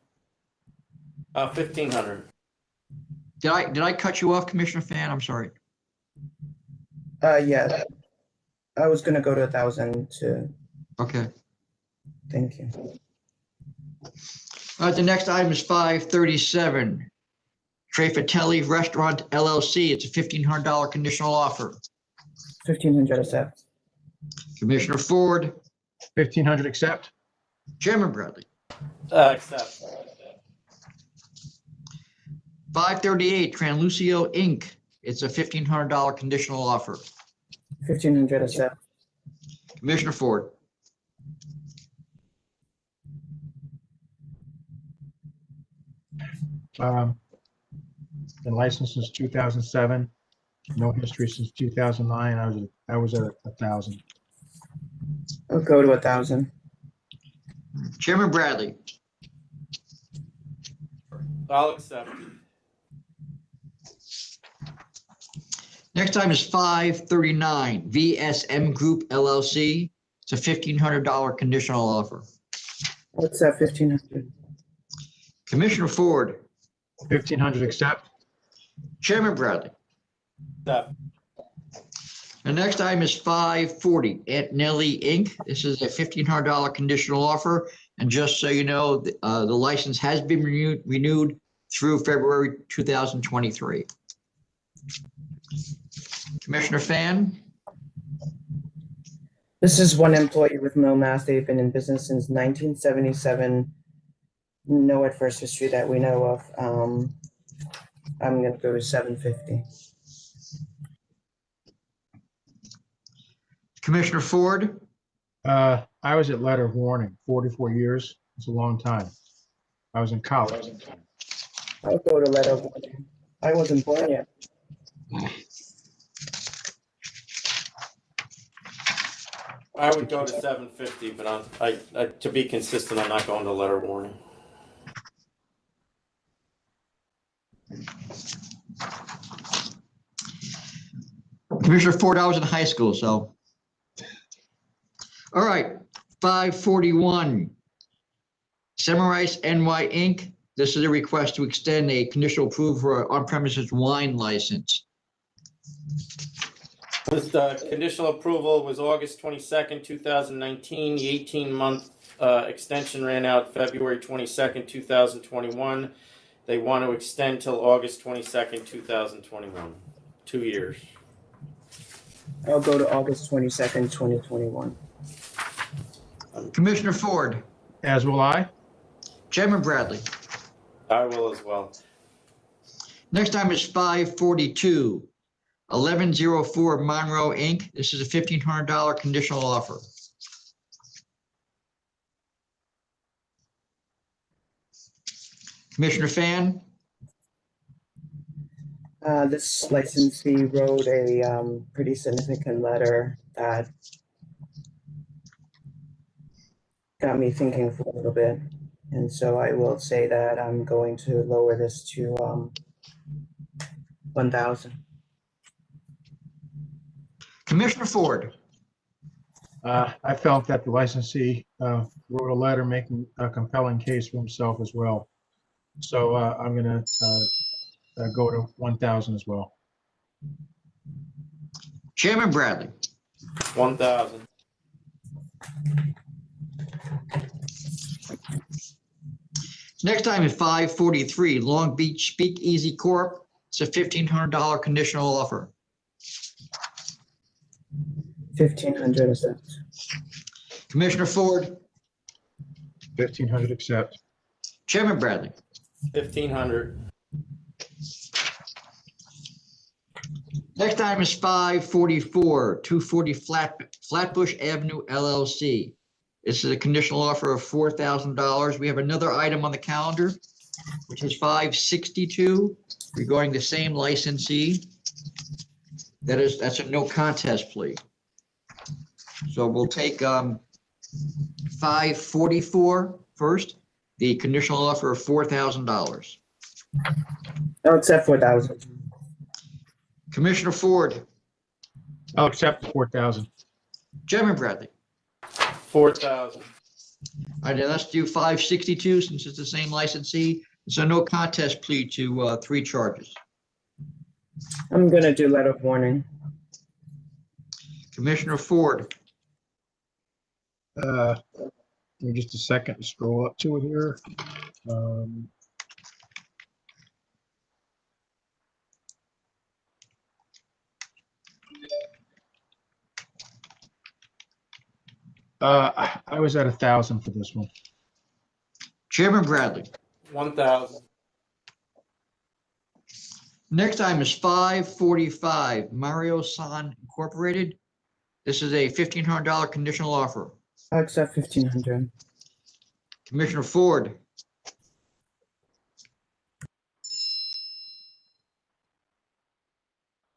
[SPEAKER 2] 1,500.
[SPEAKER 1] Did I cut you off, Commissioner Fan? I'm sorry.
[SPEAKER 4] Yeah. I was gonna go to 1,000 too.
[SPEAKER 1] Okay.
[SPEAKER 4] Thank you.
[SPEAKER 1] All right, the next item is 537, Trefatelli Restaurant LLC. It's a $1,500 conditional offer.
[SPEAKER 4] 1,500 accept.
[SPEAKER 1] Commissioner Ford,
[SPEAKER 6] 1,500 accept.
[SPEAKER 1] Chairman Bradley.
[SPEAKER 2] Accept.
[SPEAKER 1] 538, Translucio Inc. It's a $1,500 conditional offer.
[SPEAKER 4] 1,500 accept.
[SPEAKER 1] Commissioner Ford,
[SPEAKER 6] Been licensed since 2007, no history since 2009. I was at 1,000.
[SPEAKER 4] I'll go to 1,000.
[SPEAKER 1] Chairman Bradley.
[SPEAKER 2] I'll accept.
[SPEAKER 1] Next item is 539, VSM Group LLC. It's a $1,500 conditional offer.
[SPEAKER 4] I'll accept 1,500.
[SPEAKER 1] Commissioner Ford,
[SPEAKER 6] 1,500 accept.
[SPEAKER 1] Chairman Bradley.
[SPEAKER 2] Accept.
[SPEAKER 1] The next item is 540, Antonelli Inc. This is a $1,500 conditional offer. And just so you know, the license has been renewed through February 2023. Commissioner Fan,
[SPEAKER 4] This is one employee with no mass. They've been in business since 1977. No adverse history that we know of. I'm gonna go to 750.
[SPEAKER 1] Commissioner Ford,
[SPEAKER 6] I was at letter of warning, 44 years. It's a long time. I was in college.
[SPEAKER 4] I'll go to letter of warning. I wasn't born yet.
[SPEAKER 2] I would go to 750, but to be consistent, I'm not going to letter warning.
[SPEAKER 1] Commissioner Ford, I was in high school, so. All right, 541, Semirice NY Inc. This is a request to extend a conditional approval for an on-premises wine license.
[SPEAKER 2] This conditional approval was August 22nd, 2019. The 18-month extension ran out February 22nd, 2021. They want to extend till August 22nd, 2021. 2 years.
[SPEAKER 4] I'll go to August 22nd, 2021.
[SPEAKER 1] Commissioner Ford,
[SPEAKER 6] As will I.
[SPEAKER 1] Chairman Bradley.
[SPEAKER 2] I will as well.
[SPEAKER 1] Next time is 542, 1104 Monroe Inc. This is a $1,500 conditional offer. Commissioner Fan,
[SPEAKER 4] This licensee wrote a pretty significant letter that got me thinking for a little bit. And so I will say that I'm going to lower this to 1,000.
[SPEAKER 1] Commissioner Ford,
[SPEAKER 6] I felt that the licensee wrote a letter making a compelling case for himself as well. So I'm going to go to 1,000 as well.
[SPEAKER 1] Chairman Bradley.
[SPEAKER 2] 1,000.
[SPEAKER 1] Next item is 543 Long Beach Speakeasy Corp. It's a $1,500 conditional offer.
[SPEAKER 4] 1,500 accept.
[SPEAKER 1] Commissioner Ford,
[SPEAKER 6] 1,500 accept.
[SPEAKER 1] Chairman Bradley.
[SPEAKER 2] 1,500.
[SPEAKER 1] Next item is 544 240 Flatbush Avenue LLC. This is a conditional offer of $4,000. We have another item on the calendar, which is 562 regarding the same licensee. That's a no contest plea. So we'll take 544 first, the conditional offer of $4,000.
[SPEAKER 4] I'll accept 4,000.
[SPEAKER 1] Commissioner Ford,
[SPEAKER 6] I'll accept the 4,000.
[SPEAKER 1] Chairman Bradley.
[SPEAKER 2] 4,000.
[SPEAKER 1] All right, then let's do 562 since it's the same licensee. It's a no contest plea to 3 charges.
[SPEAKER 4] I'm going to do letter of warning.
[SPEAKER 1] Commissioner Ford,
[SPEAKER 6] Give me just a second to scroll up to it here. I was at 1,000 for this one.
[SPEAKER 1] Chairman Bradley.
[SPEAKER 2] 1,000.
[SPEAKER 1] Next item is 545 Mario San Incorporated. This is a $1,500 conditional offer.
[SPEAKER 4] I'll accept 1,500.
[SPEAKER 1] Commissioner Ford,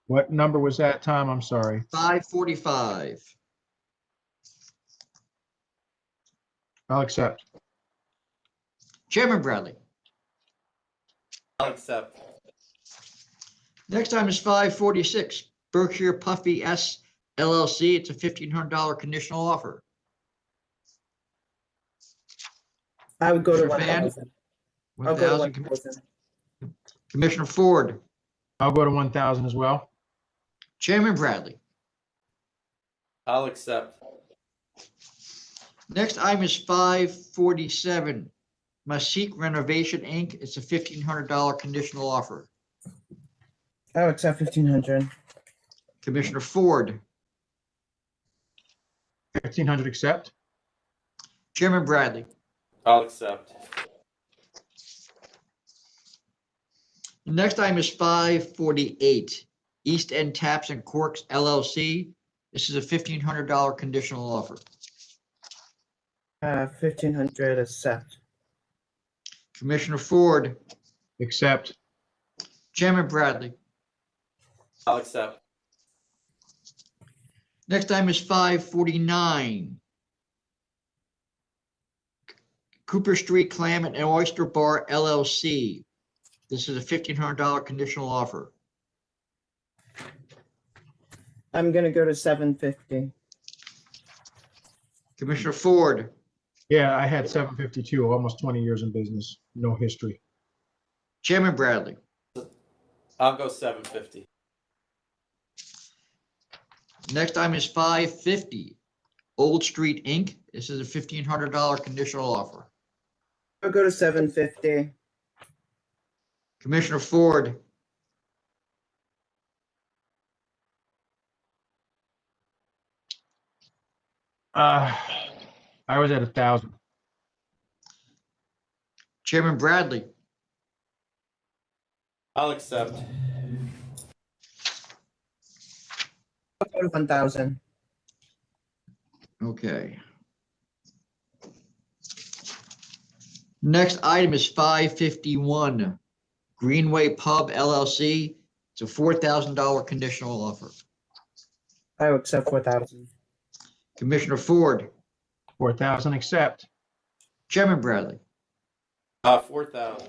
[SPEAKER 6] What number was that, Tom? I'm sorry.
[SPEAKER 1] 545.
[SPEAKER 6] I'll accept.
[SPEAKER 1] Chairman Bradley.
[SPEAKER 2] I'll accept.
[SPEAKER 1] Next item is 546 Berkshire Puffy S LLC. It's a $1,500 conditional offer.
[SPEAKER 4] I would go to
[SPEAKER 1] Commissioner Fan?
[SPEAKER 4] 1,000. I'll go to
[SPEAKER 1] 1,000.
[SPEAKER 4] 1,000.
[SPEAKER 1] Commissioner Ford,
[SPEAKER 6] I'll go to 1,000 as well.
[SPEAKER 1] Chairman Bradley.
[SPEAKER 2] I'll accept.
[SPEAKER 1] Next item is 547 Masik Renovation Inc. It's a $1,500 conditional offer.
[SPEAKER 4] I'll accept 1,500.
[SPEAKER 1] Commissioner Ford,
[SPEAKER 6] 1,500 accept.
[SPEAKER 1] Chairman Bradley.
[SPEAKER 2] I'll accept.
[SPEAKER 1] The next item is 548 East End Taps and Corks LLC. This is a $1,500 conditional offer.
[SPEAKER 4] 1,500 accept.
[SPEAKER 1] Commissioner Ford,
[SPEAKER 6] Accept.
[SPEAKER 1] Chairman Bradley.
[SPEAKER 2] I'll accept.
[SPEAKER 1] Next item is 549 Cooper Street Clam and Oyster Bar LLC. This is a $1,500 conditional offer.
[SPEAKER 4] I'm going to go to 750.
[SPEAKER 1] Commissioner Ford,
[SPEAKER 6] Yeah, I had 752, almost 20 years in business, no history.
[SPEAKER 1] Chairman Bradley.
[SPEAKER 2] I'll go 750.
[SPEAKER 1] Next item is 550 Old Street Inc. This is a $1,500 conditional offer.
[SPEAKER 4] I'll go to 750.
[SPEAKER 1] Commissioner Ford,
[SPEAKER 6] I was at 1,000.
[SPEAKER 1] Chairman Bradley.
[SPEAKER 2] I'll accept.
[SPEAKER 4] I'll go to 1,000.
[SPEAKER 1] Okay. Next item is 551 Greenway Pub LLC. It's a $4,000 conditional offer.
[SPEAKER 4] I will accept 4,000.
[SPEAKER 1] Commissioner Ford,
[SPEAKER 6] 4,000 accept.
[SPEAKER 1] Chairman Bradley.
[SPEAKER 2] 4,000.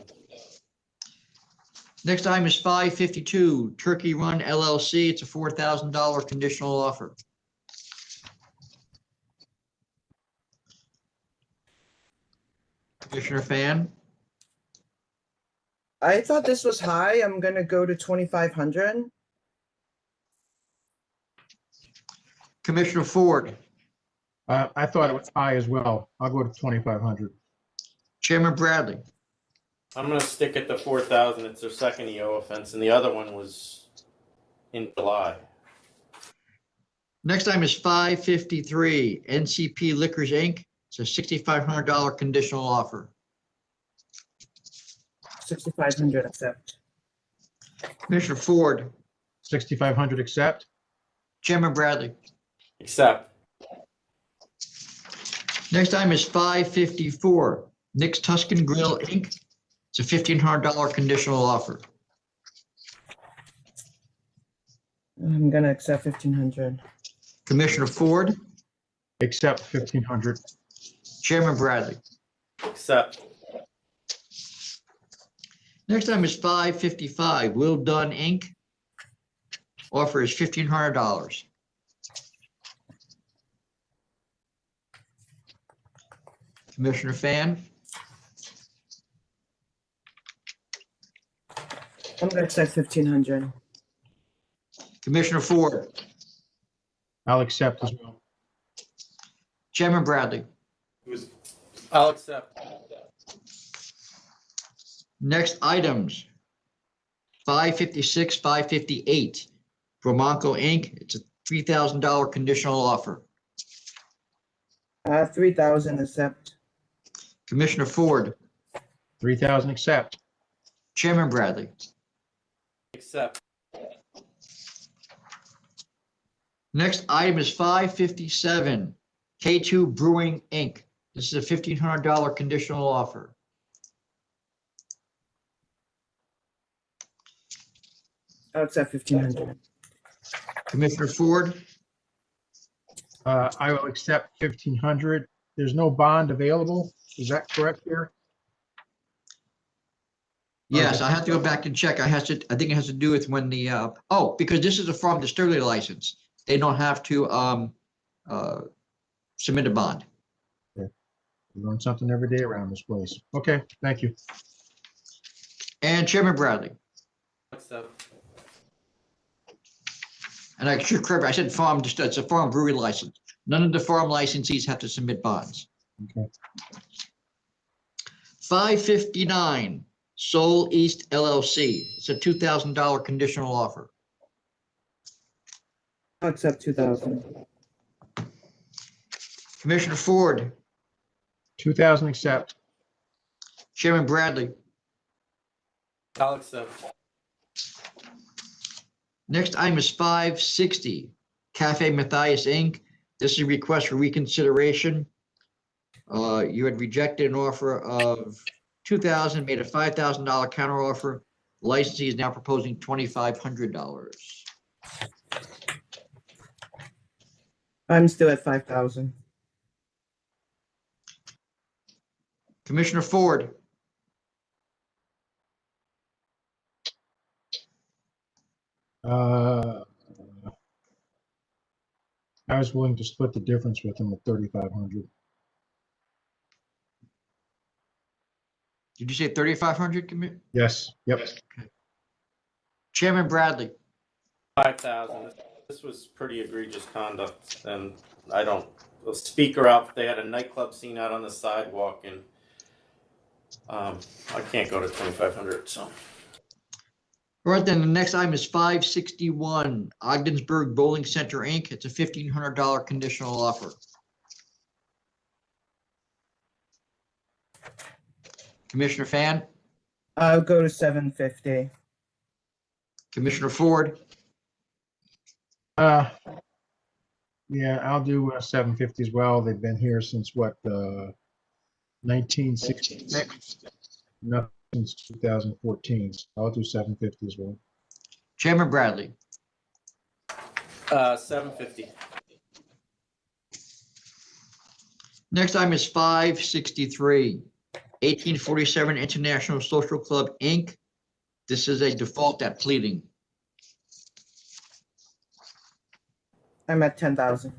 [SPEAKER 1] Next item is 552 Turkey Run LLC. It's a $4,000 conditional offer. Commissioner Fan,
[SPEAKER 4] I thought this was high. I'm gonna go to 2,500.
[SPEAKER 1] Commissioner Ford,
[SPEAKER 6] I thought it was high as well. I'll go to 2,500.
[SPEAKER 1] Chairman Bradley.
[SPEAKER 2] I'm gonna stick at the 4,000. It's their second EO offense, and the other one was in July.
[SPEAKER 1] Next item is 553 NCP Liquors Inc. It's a $6,500 conditional offer.
[SPEAKER 4] 6,500 accept.
[SPEAKER 1] Commissioner Ford,
[SPEAKER 6] 6,500 accept.
[SPEAKER 1] Chairman Bradley.
[SPEAKER 2] Accept.
[SPEAKER 1] Next item is 554 Nick's Tuscan Grill Inc. It's a $1,500 conditional offer.
[SPEAKER 4] I'm gonna accept 1,500.
[SPEAKER 1] Commissioner Ford,
[SPEAKER 6] Accept 1,500.
[SPEAKER 1] Chairman Bradley.
[SPEAKER 2] Accept.
[SPEAKER 1] Next item is 555 Will Dunn Inc. Offer is $1,500. Commissioner Fan,
[SPEAKER 4] I'm gonna accept 1,500.
[SPEAKER 1] Commissioner Ford,
[SPEAKER 6] I'll accept as well.
[SPEAKER 1] Chairman Bradley.
[SPEAKER 2] I'll accept.
[SPEAKER 1] Next items, 556, 558 Bromonco Inc. It's a $3,000 conditional offer.
[SPEAKER 4] 3,000 accept.
[SPEAKER 1] Commissioner Ford,
[SPEAKER 6] 3,000 accept.
[SPEAKER 1] Chairman Bradley.
[SPEAKER 2] Accept.
[SPEAKER 1] Next item is 557 K2 Brewing Inc. This is a $1,500 conditional offer.
[SPEAKER 4] I'll accept 1,500.
[SPEAKER 1] Commissioner Ford,
[SPEAKER 6] I will accept 1,500. There's no bond available. Is that correct here?
[SPEAKER 1] yes,
[SPEAKER 6] Okay.
[SPEAKER 1] I have to go back and check. I think it has to do with when the, because this is a farm distillery license. They don't have to submit a bond.
[SPEAKER 6] We learn something every day around this place. Okay, thank you.
[SPEAKER 1] And Chairman Bradley,
[SPEAKER 2] Accept.
[SPEAKER 1] and I should correct, I said farm, just it's a farm brewery license. None of the farm licensees have to submit bonds.
[SPEAKER 6] Okay.
[SPEAKER 1] 559 Soul East LLC. It's a $2,000 conditional offer.
[SPEAKER 4] I'll accept 2,000.
[SPEAKER 1] Commissioner Ford,
[SPEAKER 6] 2,000 accept.
[SPEAKER 1] Chairman Bradley.
[SPEAKER 2] I'll accept.
[SPEAKER 1] Next item is 560 Cafe Matthias Inc. This is a request for reconsideration. You had rejected an offer of $2,000, made a $5,000 counteroffer. Licensee is now proposing $2,500.
[SPEAKER 4] I'm still at 5,000.
[SPEAKER 1] Commissioner Ford,
[SPEAKER 6] I was willing to split the difference with him at 3,500.
[SPEAKER 1] did you say 3,500?
[SPEAKER 6] Yes, yep.
[SPEAKER 1] Chairman Bradley.
[SPEAKER 2] 5,000. This was pretty egregious conduct, and I don't. The speaker out. They had a nightclub scene out on the sidewalk, and I can't go to 2,500. So.
[SPEAKER 1] All right, then the next item is 561 Ogdensburg Bowling Center Inc. It's a $1,500 conditional offer. Commissioner Fan,
[SPEAKER 4] I'll go to 750.
[SPEAKER 1] Commissioner Ford,
[SPEAKER 6] Yeah, I'll do 750 as well. They've been here since what, 1966. Nothing since 2014. So I'll do 750 as well.
[SPEAKER 1] Chairman Bradley.
[SPEAKER 2] 750.
[SPEAKER 1] Next item is 563, 1847 International Social Club, Inc. This is a default at pleading.
[SPEAKER 4] I'm at 10,000.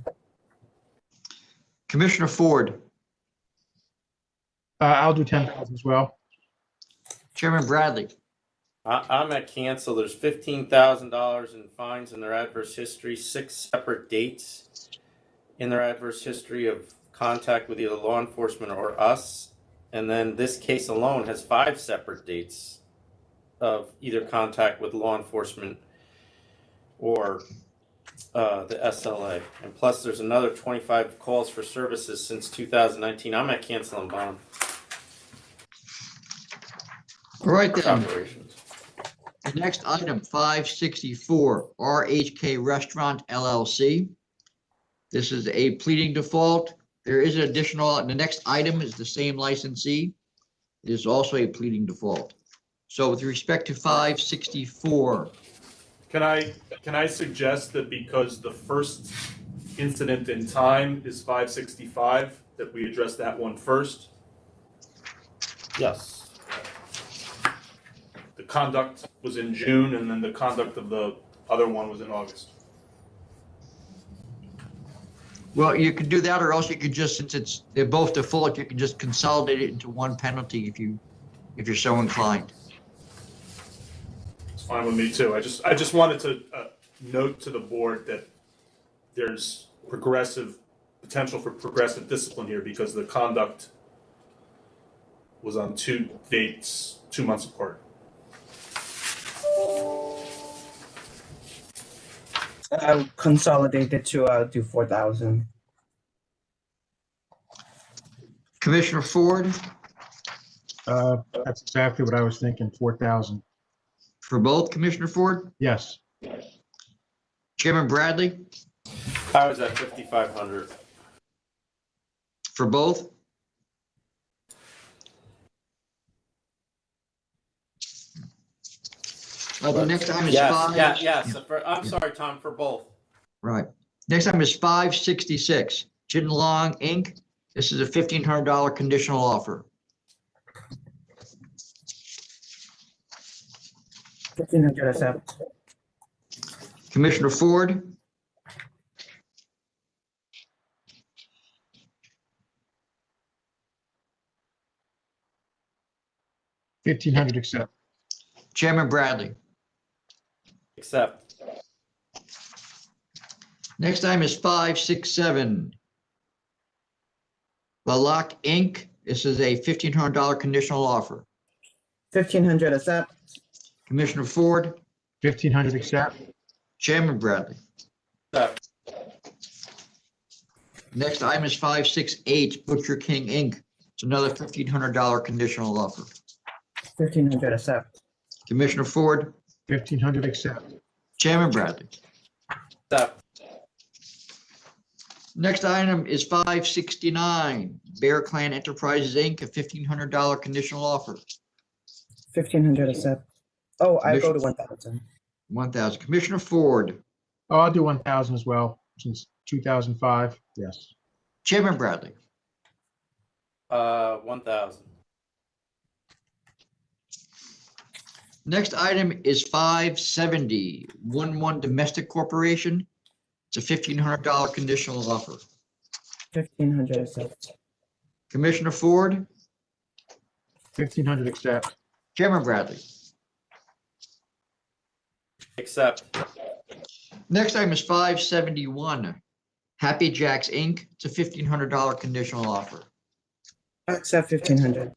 [SPEAKER 1] Commissioner Ford.
[SPEAKER 6] I'll do 10,000 as well.
[SPEAKER 1] Chairman Bradley.
[SPEAKER 2] I'm at cancel. There's $15,000 in fines in their adverse history, 6 separate dates in their adverse history of contact with either law enforcement or us. And then this case alone has 5 separate dates of either contact with law enforcement or the SLA. And plus there's another 25 calls for services since 2019. I'm at cancel and bond.
[SPEAKER 1] All right then.
[SPEAKER 2] Operations.
[SPEAKER 1] The next item, 564, RHK Restaurant LLC. This is a pleading default. There is an additional, and the next item is the same licensee. It is also a pleading default. So with respect to 564,
[SPEAKER 5] Can I suggest that because the first incident in time is 565, that we address that one first?
[SPEAKER 2] Yes.
[SPEAKER 5] The conduct was in June, and then the conduct of the other one was in August.
[SPEAKER 1] well, you could do that, or else you could just, since they're both default, you can just consolidate it into one penalty if you're so inclined.
[SPEAKER 5] It's fine with me too. I just wanted to note to the board that there's potential for progressive discipline here because the conduct was on 2 dates, 2 months apart.
[SPEAKER 4] I'll consolidate it to do 4,000.
[SPEAKER 1] Commissioner Ford,
[SPEAKER 6] That's exactly what I was thinking, 4,000.
[SPEAKER 1] for both, Commissioner Ford?
[SPEAKER 6] Yes.
[SPEAKER 1] Chairman Bradley,
[SPEAKER 2] I was at 5,500.
[SPEAKER 1] for both? The next item is
[SPEAKER 2] Yes. I'm sorry, Tom, for both.
[SPEAKER 1] Right. Next item is 566, Jin Long, Inc. This is a $1,500 conditional offer.
[SPEAKER 4] 1,500 accept.
[SPEAKER 1] Commissioner Ford,
[SPEAKER 6] 1,500 accept.
[SPEAKER 1] Chairman Bradley.
[SPEAKER 2] Accept.
[SPEAKER 1] Next item is 567, Balak, Inc. This is a $1,500 conditional offer.
[SPEAKER 4] 1,500 accept.
[SPEAKER 1] Commissioner Ford,
[SPEAKER 6] 1,500 accept.
[SPEAKER 1] Chairman Bradley.
[SPEAKER 2] Accept.
[SPEAKER 1] Next item is 568, Butcher King, Inc. It's another $1,500 conditional offer.
[SPEAKER 4] 1,500 accept.
[SPEAKER 1] Commissioner Ford,
[SPEAKER 6] 1,500 accept.
[SPEAKER 1] Chairman Bradley.
[SPEAKER 2] Accept.
[SPEAKER 1] Next item is 569, Bear Clan Enterprises, Inc., a $1,500 conditional offer.
[SPEAKER 4] 1,500 accept. Oh, I go to 1,000.
[SPEAKER 1] 1,000. Commissioner Ford,
[SPEAKER 6] Oh, I'll do 1,000 as well, since 2005. Yes.
[SPEAKER 1] Chairman Bradley.
[SPEAKER 2] 1,000.
[SPEAKER 1] Next item is 570, 11 Domestic Corporation. It's a $1,500 conditional offer.
[SPEAKER 4] 1,500 accept.
[SPEAKER 1] Commissioner Ford,
[SPEAKER 6] 1,500 accept.
[SPEAKER 1] Chairman Bradley.
[SPEAKER 2] Accept.
[SPEAKER 1] Next item is 571, Happy Jacks, Inc. It's a $1,500 conditional offer.
[SPEAKER 4] Accept 1,500.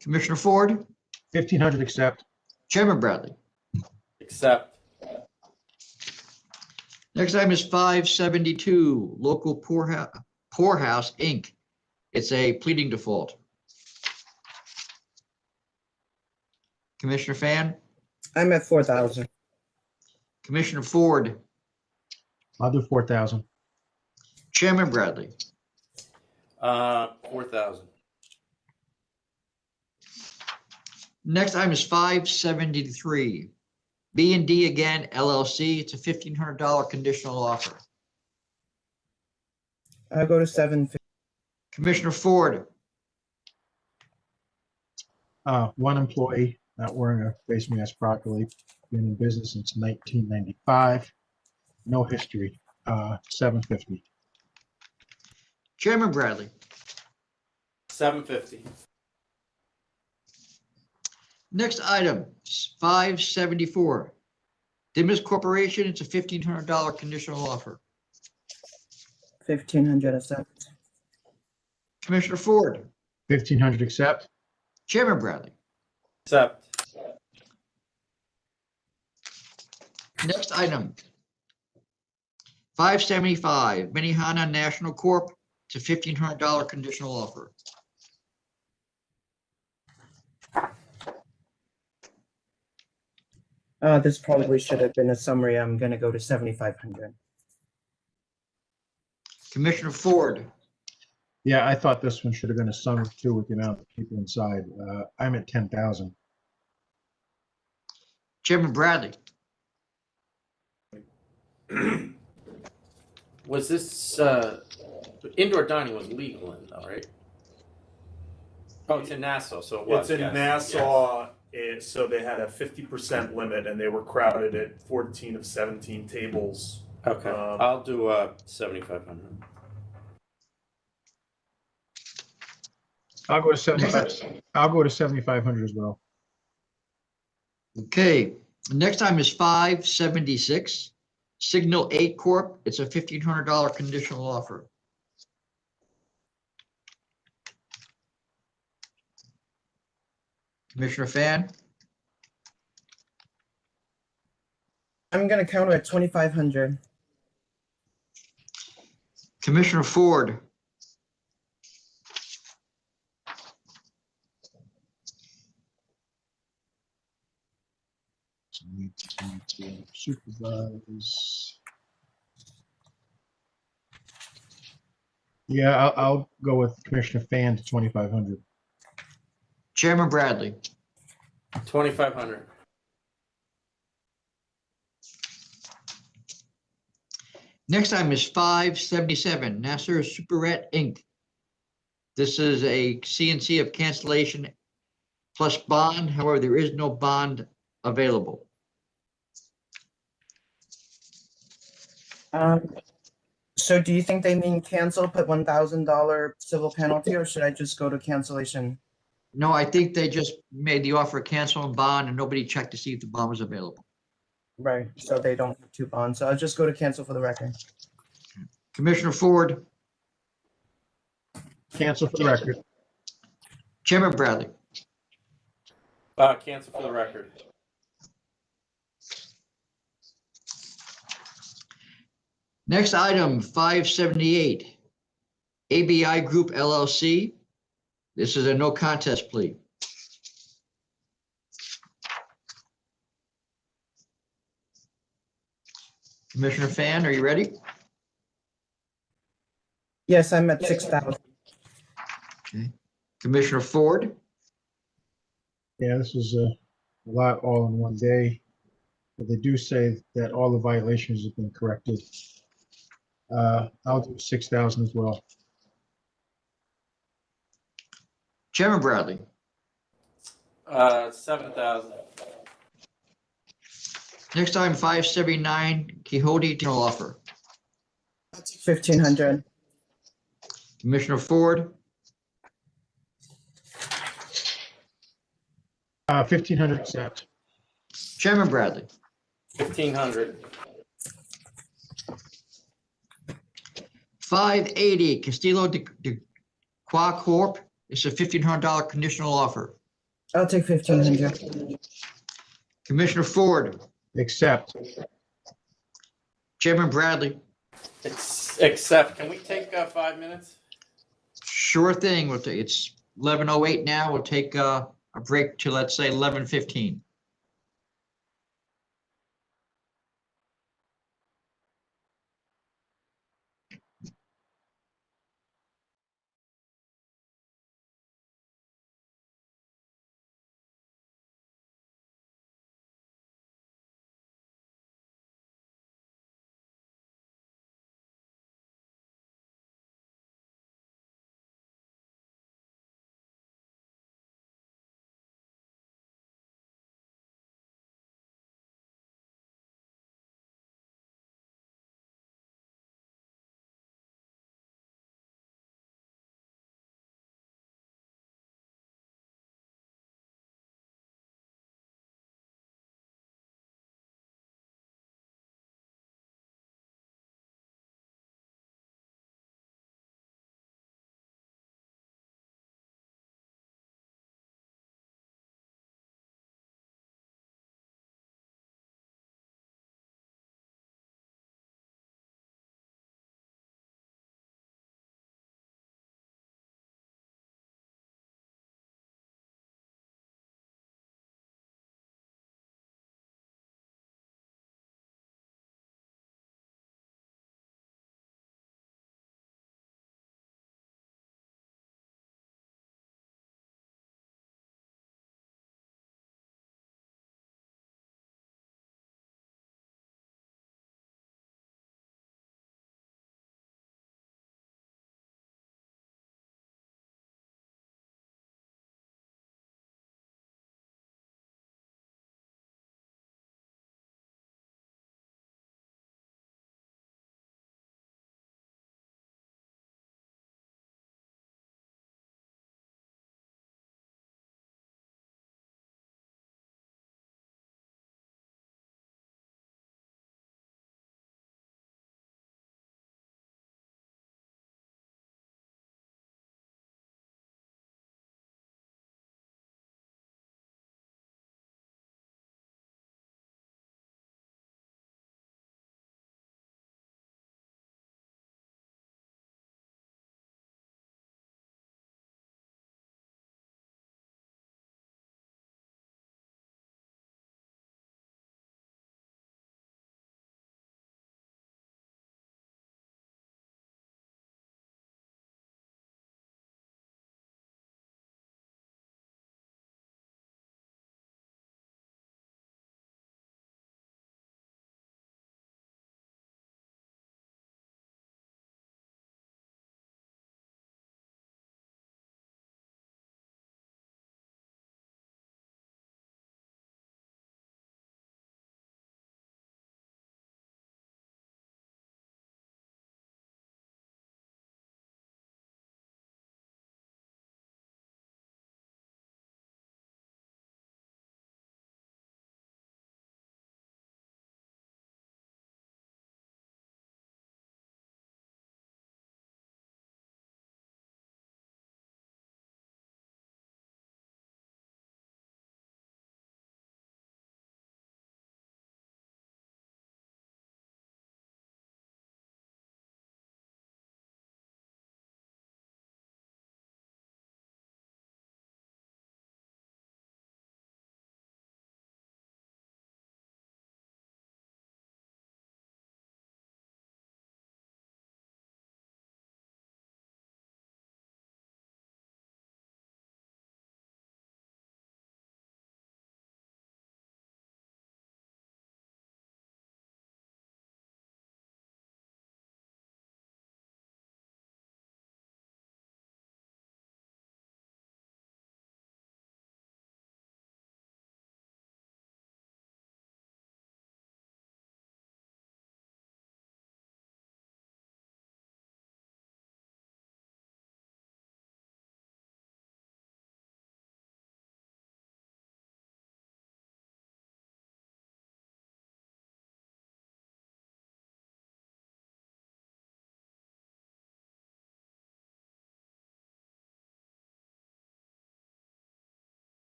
[SPEAKER 1] Commissioner Ford,
[SPEAKER 6] 1,500 accept.
[SPEAKER 1] Chairman Bradley.
[SPEAKER 2] Accept.
[SPEAKER 1] Next item is 572, Local Poorhouse, Inc. It's a pleading default. Commissioner Fan,
[SPEAKER 4] I'm at 4,000.
[SPEAKER 1] Commissioner Ford,
[SPEAKER 6] I'll do 4,000.
[SPEAKER 1] Chairman Bradley.
[SPEAKER 2] 4,000.
[SPEAKER 1] Next item is 573. B&D again, LLC. It's a $1,500 conditional offer.
[SPEAKER 4] I'll go to 750.
[SPEAKER 1] Commissioner Ford,
[SPEAKER 6] One employee not wearing a face mask properly, been in business since 1995. No history, 750.
[SPEAKER 1] Chairman Bradley,
[SPEAKER 2] 750.
[SPEAKER 1] next item, 574. Dimas Corporation, it's a $1,500 conditional offer.
[SPEAKER 4] 1,500 accept.
[SPEAKER 1] Commissioner Ford,
[SPEAKER 6] 1,500 accept.
[SPEAKER 1] Chairman Bradley.
[SPEAKER 2] Accept.
[SPEAKER 1] Next item, 575, Minnehaha National Corp. It's a $1,500 conditional offer.
[SPEAKER 4] This probably should have been a summary. I'm gonna go to 7,500.
[SPEAKER 1] Commissioner Ford,
[SPEAKER 6] Yeah, I thought this one should have been a summary too with the amount of people inside. I'm at 10,000.
[SPEAKER 1] Chairman Bradley.
[SPEAKER 2] Was this indoor dining was legal in though, right? Oh, it's in Nassau, so it was.
[SPEAKER 5] It's in
[SPEAKER 2] yes,
[SPEAKER 5] Nassau, so they had a 50% limit and they were crowded at 14 of 17 tables.
[SPEAKER 2] yes. Okay, I'll do 7,500.
[SPEAKER 6] I'll go to 75. I'll go to 7,500 as well.
[SPEAKER 1] Okay, next item is 576, Signal 8 Corp. It's a $1,500 conditional offer. Commissioner Fan,
[SPEAKER 4] I'm gonna counter at 2,500.
[SPEAKER 1] Commissioner Ford,
[SPEAKER 6] Supervise. Yeah, I'll go with Commissioner Fan to 2,500.
[SPEAKER 1] Chairman Bradley.
[SPEAKER 2] 2,500.
[SPEAKER 1] Next item is 577, Nasser Superette Inc. This is a CNC of cancellation plus bond. However, there is no bond available.
[SPEAKER 4] So do you think they mean cancel, put $1,000 civil penalty, or should I just go to cancellation?
[SPEAKER 1] No, I think they just made the offer of cancel and bond and nobody checked to see if the bond was available.
[SPEAKER 4] Right, so they don't have two bonds, so I'll just go to cancel for the record.
[SPEAKER 1] Commissioner Ford,
[SPEAKER 6] Cancel for the record.
[SPEAKER 1] Chairman Bradley.
[SPEAKER 2] Cancel for the record.
[SPEAKER 1] Next item, 578, ABI Group LLC. This is a no contest plea. Commissioner Fan, are you ready?
[SPEAKER 4] Yes, I'm at 6,000.
[SPEAKER 1] Okay. Commissioner Ford,
[SPEAKER 6] Yeah, this was a lot all in one day. But they do say that all the violations have been corrected. I'll do 6,000 as well.
[SPEAKER 1] Chairman Bradley.
[SPEAKER 2] 7,000.
[SPEAKER 1] Next item, 579, Quixote to offer.
[SPEAKER 4] 1,500.
[SPEAKER 1] Commissioner Ford,
[SPEAKER 6] 1,500 accept.
[SPEAKER 1] Chairman Bradley.
[SPEAKER 2] 1,500.
[SPEAKER 1] 580, Castillo de Qua Corp. It's a $1,500 conditional offer.
[SPEAKER 4] I'll take 1,500.
[SPEAKER 1] Commissioner Ford,
[SPEAKER 6] Accept.
[SPEAKER 1] Chairman Bradley.
[SPEAKER 2] Except, can we take 5 minutes?
[SPEAKER 1] Sure thing. It's 11:08 now. We'll take a break to, let's say, 11:15.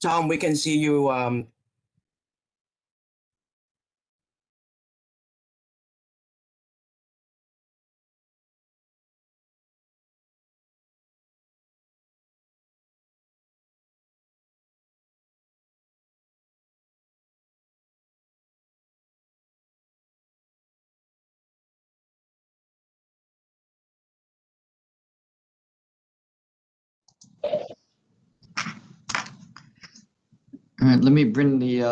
[SPEAKER 4] Tom, we can see you.
[SPEAKER 1] All right, let me bring the,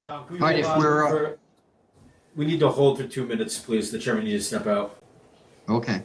[SPEAKER 3] Can we
[SPEAKER 1] All right,
[SPEAKER 3] move
[SPEAKER 1] if
[SPEAKER 3] on
[SPEAKER 1] we're,
[SPEAKER 3] for- We need to hold for 2 minutes, please. The chairman needs to step out.
[SPEAKER 1] okay.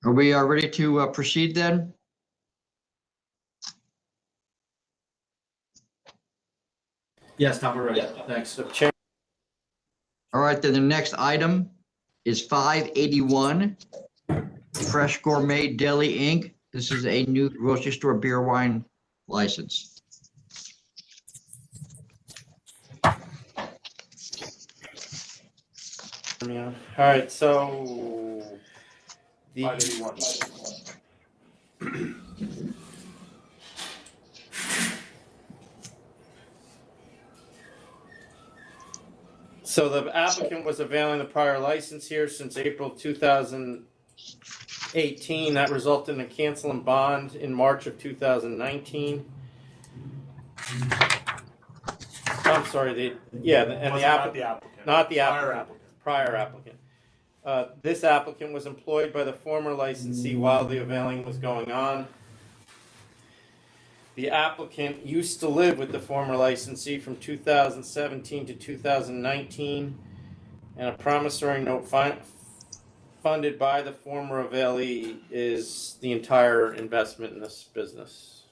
[SPEAKER 1] Are we ready to proceed then?
[SPEAKER 3] Yes, Tom, we're ready. Thanks.
[SPEAKER 2] So Chair,
[SPEAKER 1] All right, then the next item is 581 Fresh Gourmet Deli Inc. This is a new grocery store beer wine license.
[SPEAKER 2] all right, so the
[SPEAKER 5] 581.
[SPEAKER 2] So the applicant was availing the prior license here since April 2018. That resulted in a cancel and bond in March of 2019. I'm sorry, and the
[SPEAKER 5] Not
[SPEAKER 2] applicant,
[SPEAKER 5] the applicant.
[SPEAKER 2] not the
[SPEAKER 5] Prior
[SPEAKER 2] applicant, prior applicant. This applicant was employed by the former licensee while the availing was going on. The applicant used to live with the former licensee from 2017 to 2019, and a promissory note funded by the former availee is the entire investment in this business.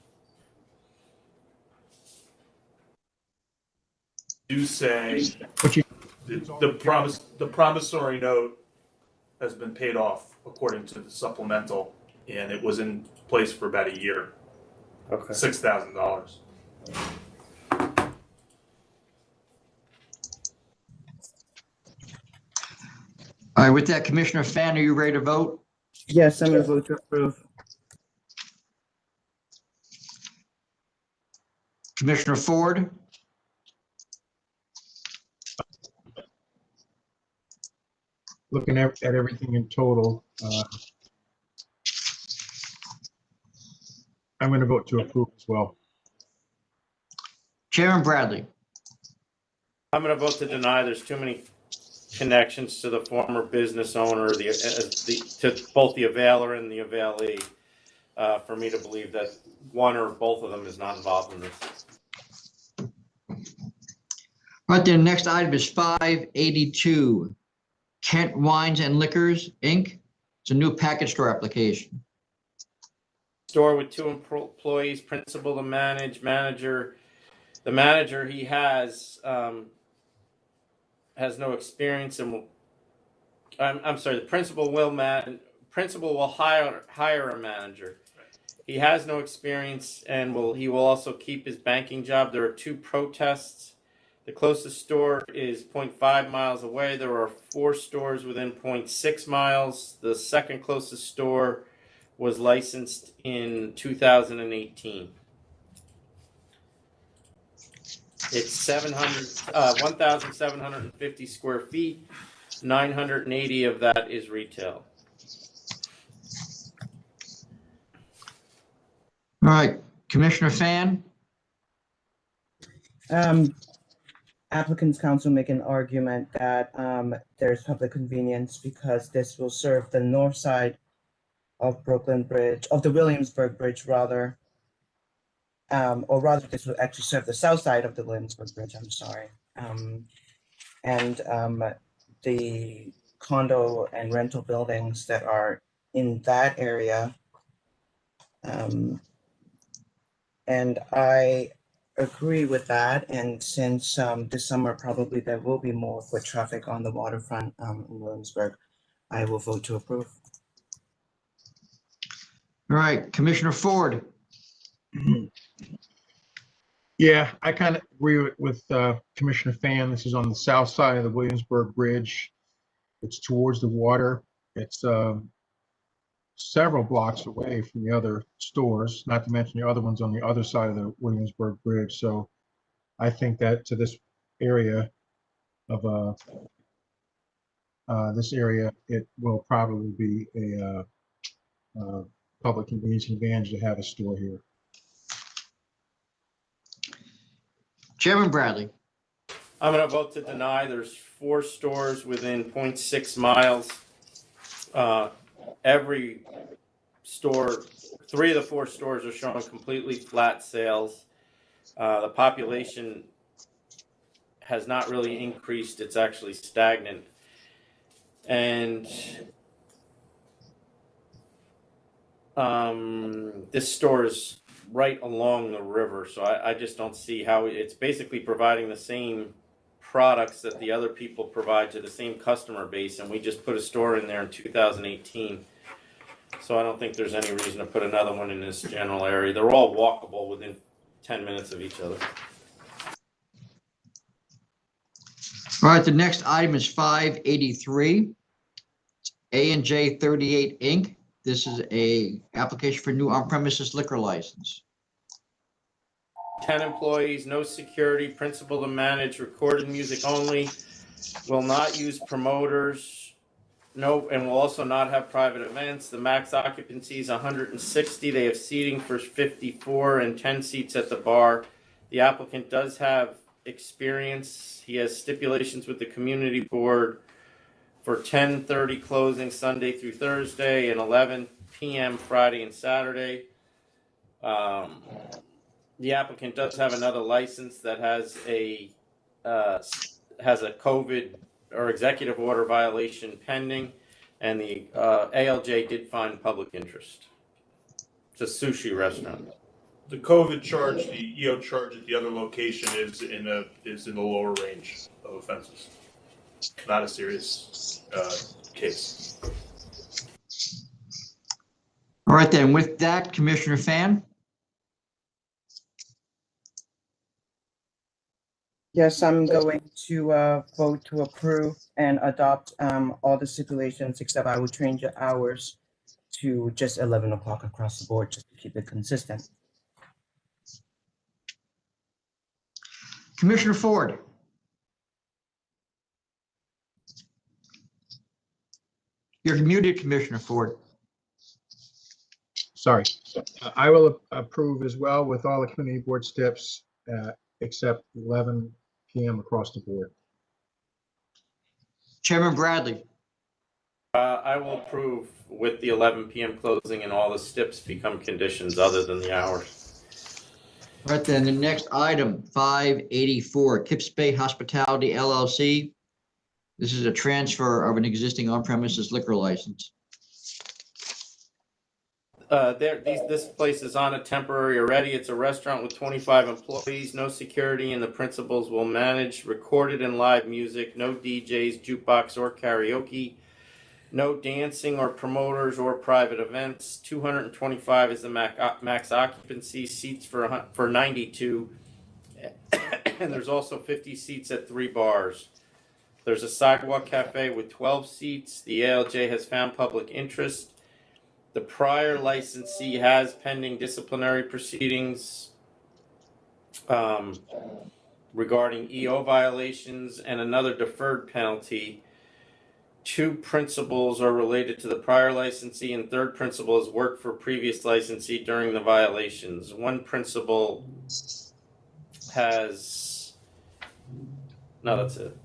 [SPEAKER 5] Do say
[SPEAKER 6] But you-
[SPEAKER 5] the promissory note has been paid off according to the supplemental, and it was in place for about a year.
[SPEAKER 2] Okay.
[SPEAKER 5] $6,000.
[SPEAKER 1] All right, with that, Commissioner Fan, are you ready to vote?
[SPEAKER 4] Yes, I'm going to vote to approve.
[SPEAKER 1] Commissioner Ford,
[SPEAKER 6] Looking at everything in total, I'm going to vote to approve as well.
[SPEAKER 1] Chairman Bradley.
[SPEAKER 2] I'm going to vote to deny. There's too many connections to the former business owner, to both the availer and the availee. for me to believe that one or both of them is not involved in this.
[SPEAKER 1] Right then, next item is 582, Kent Wines and Liquors, Inc. It's a new package store application.
[SPEAKER 2] Store with 2 employees, principal to manager. The manager he has no experience and will. I'm sorry. The principal will hire a manager. He has no experience and he will also keep his banking job. There are 2 protests. The closest store is 0.5 miles away. There are 4 stores within 0.6 miles. The second closest store was licensed in 2018. It's 1,750 square feet. 980 of that is retail.
[SPEAKER 1] All right, Commissioner Fan.
[SPEAKER 4] Applicant's counsel make an argument that there's public convenience because this will serve the north side of Brooklyn Bridge, of the Williamsburg Bridge rather. Or rather, this will actually serve the south side of the Williamsburg Bridge, I'm sorry. The condo and rental buildings that are in that area. And I agree with that. And since this summer, probably there will be more foot traffic on the waterfront in Williamsburg, I will vote to approve.
[SPEAKER 1] All right, Commissioner Ford.
[SPEAKER 6] Yeah, I kind of agree with Commissioner Fan. This is on the south side of the Williamsburg Bridge. It's towards the water. It's several blocks away from the other stores, not to mention the other ones on the other side of the Williamsburg Bridge. So I think that to this area of it will probably be a public convenience advantage to have a store here.
[SPEAKER 1] Chairman Bradley.
[SPEAKER 2] I'm going to vote to deny. There's 4 stores within 0.6 miles. Every store, 3 of the 4 stores are showing completely flat sales. The population has not really increased. It's actually stagnant. And this store is right along the river, so I just don't see how it's basically providing the same products that the other people provide to the same customer base, and we just put a store in there in 2018. So I don't think there's any reason to put another one in this general area. They're all walkable within 10 minutes of each other.
[SPEAKER 1] All right, the next item is 583, A&J 38 Inc. This is a application for new on-premises liquor license.
[SPEAKER 2] 10 employees, no security, principal to manage, recorded music only, will not use promoters, no, and will also not have private events. The max occupancy is 160. They have seating for 54 and 10 seats at the bar. The applicant does have experience. He has stipulations with the community board for 10:30 closing Sunday through Thursday and 11 p.m. Friday and Saturday. The applicant does have another license that has a COVID or executive order violation pending, and the ALJ did find public interest. It's a sushi restaurant.
[SPEAKER 5] The COVID charge, the EO charge at the other location is in the lower range of offenses. Not a serious case.
[SPEAKER 1] All right, then, with that, Commissioner Fan.
[SPEAKER 4] Yes, I'm going to vote to approve and adopt all the stipulations, except I will change the hours to just 11 o'clock across the board, just to keep it consistent.
[SPEAKER 1] Commissioner Ford. You're muted, Commissioner Ford.
[SPEAKER 6] Sorry. I will approve as well with all the community board steps except 11 p.m. across the board.
[SPEAKER 1] Chairman Bradley.
[SPEAKER 2] I will approve with the 11 p.m. closing and all the steps become conditions other than the hours.
[SPEAKER 1] All right, then the next item, 584, Kips Bay Hospitality LLC. This is a transfer of an existing on-premises liquor license.
[SPEAKER 2] This place is on a temporary already. It's a restaurant with 25 employees, no security, and the principals will manage recorded and live music, no DJs, jukebox, or karaoke, no dancing or promoters or private events. 225 is the max occupancy, seats for 92, and there's also 50 seats at 3 bars. There's a sidewalk cafe with 12 seats. The ALJ has found public interest. The prior licensee has pending disciplinary proceedings regarding EO violations and another deferred penalty. 2 principals are related to the prior licensee, and 3rd principal has worked for previous licensee during the violations. 1 principal has... No, that's it.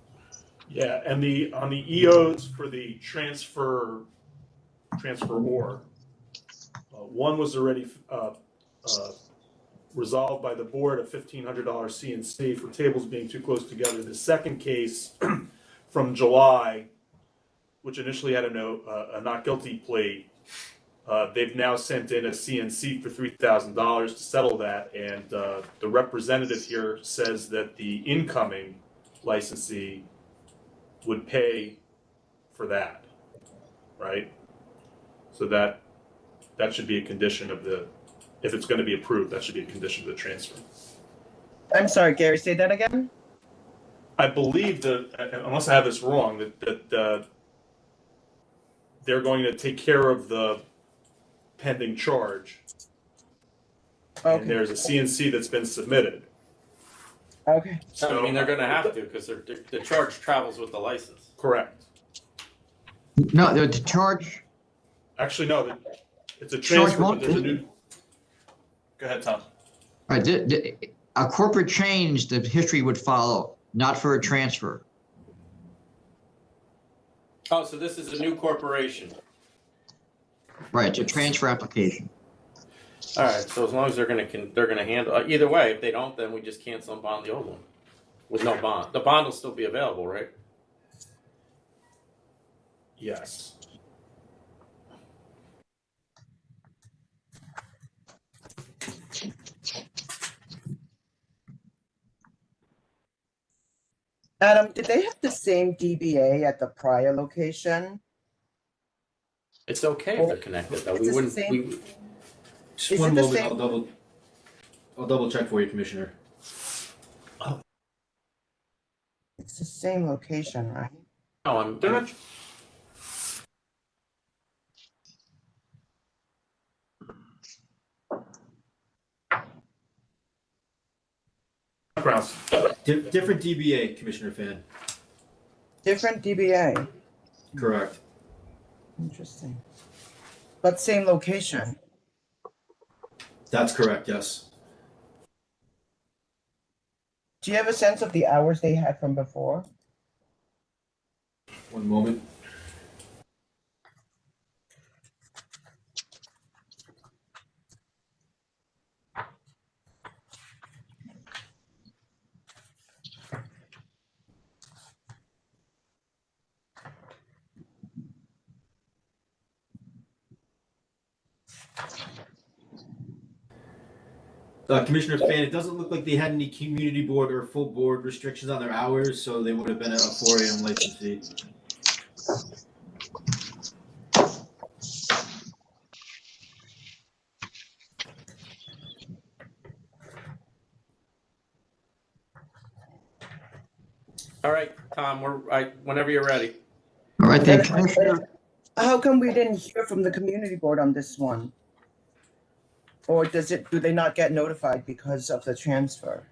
[SPEAKER 5] Yeah, and on the EOs for the transfer or 1 was already resolved by the board, a $1,500 C&C for tables being too close together. The second case from July, which initially had a not guilty plea, they've now sent in a C&C for $3,000 to settle that, and the representative here says that the incoming licensee would pay for that, right? So that should be a condition of the, if it's going to be approved, that should be a condition of the transfer.
[SPEAKER 4] I'm sorry, Gary, say that again?
[SPEAKER 5] I believe that, unless I have this wrong, that they're going to take care of the pending charge.
[SPEAKER 4] Okay.
[SPEAKER 5] And there's a C&C that's been submitted.
[SPEAKER 4] Okay.
[SPEAKER 2] I mean, they're going to have to because the charge travels with the license.
[SPEAKER 5] Correct.
[SPEAKER 1] No, the charge,
[SPEAKER 5] Actually, no, it's a
[SPEAKER 1] Charge
[SPEAKER 5] transfer,
[SPEAKER 1] won't
[SPEAKER 5] but there's a
[SPEAKER 1] be-
[SPEAKER 5] new... Go ahead, Tom.
[SPEAKER 1] all right, a corporate change, the history would follow, not for a transfer.
[SPEAKER 2] Oh, so this is a new corporation.
[SPEAKER 1] Right, it's a transfer application.
[SPEAKER 2] All right, so as long as they're going to handle either way. If they don't, then we just cancel and bond the old one with no bond. The bond will still be available, right?
[SPEAKER 5] Yes.
[SPEAKER 4] Adam, did they have the same DBA at the prior location?
[SPEAKER 2] It's okay if they're connected, though.
[SPEAKER 4] It's
[SPEAKER 2] We
[SPEAKER 4] the
[SPEAKER 2] wouldn't.
[SPEAKER 4] same-
[SPEAKER 3] Just
[SPEAKER 4] Is
[SPEAKER 3] one
[SPEAKER 4] it the
[SPEAKER 3] moment,
[SPEAKER 4] same-
[SPEAKER 3] I'll double check for you, Commissioner.
[SPEAKER 4] It's the same location, right?
[SPEAKER 2] No,
[SPEAKER 5] They're not... Grounds.
[SPEAKER 3] Different DBA, Commissioner Fan.
[SPEAKER 4] Different DBA.
[SPEAKER 3] Correct.
[SPEAKER 4] Interesting. But same location.
[SPEAKER 3] That's correct, yes.
[SPEAKER 4] Do you have a sense of the hours they had from before?
[SPEAKER 3] One moment. Commissioner Fan, it doesn't look like they had any community board or full board restrictions on their hours, so they would have been a 4 a.m. licensee.
[SPEAKER 2] all right, Tom. Whenever you're ready.
[SPEAKER 1] All right, then, Commissioner,
[SPEAKER 4] How come we didn't hear from the community board on this one? Or do they not get notified because of the transfer?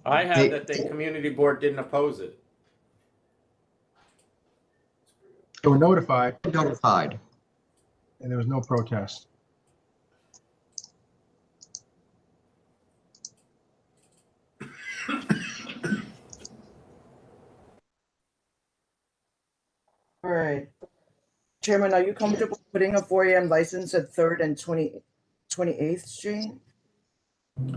[SPEAKER 2] I had that the community board didn't oppose it.
[SPEAKER 6] They were notified
[SPEAKER 1] notified.
[SPEAKER 6] and there was no protest.
[SPEAKER 4] All right. Chairman, are you comfortable putting a 4 a.m. license at 3rd and 28th Street?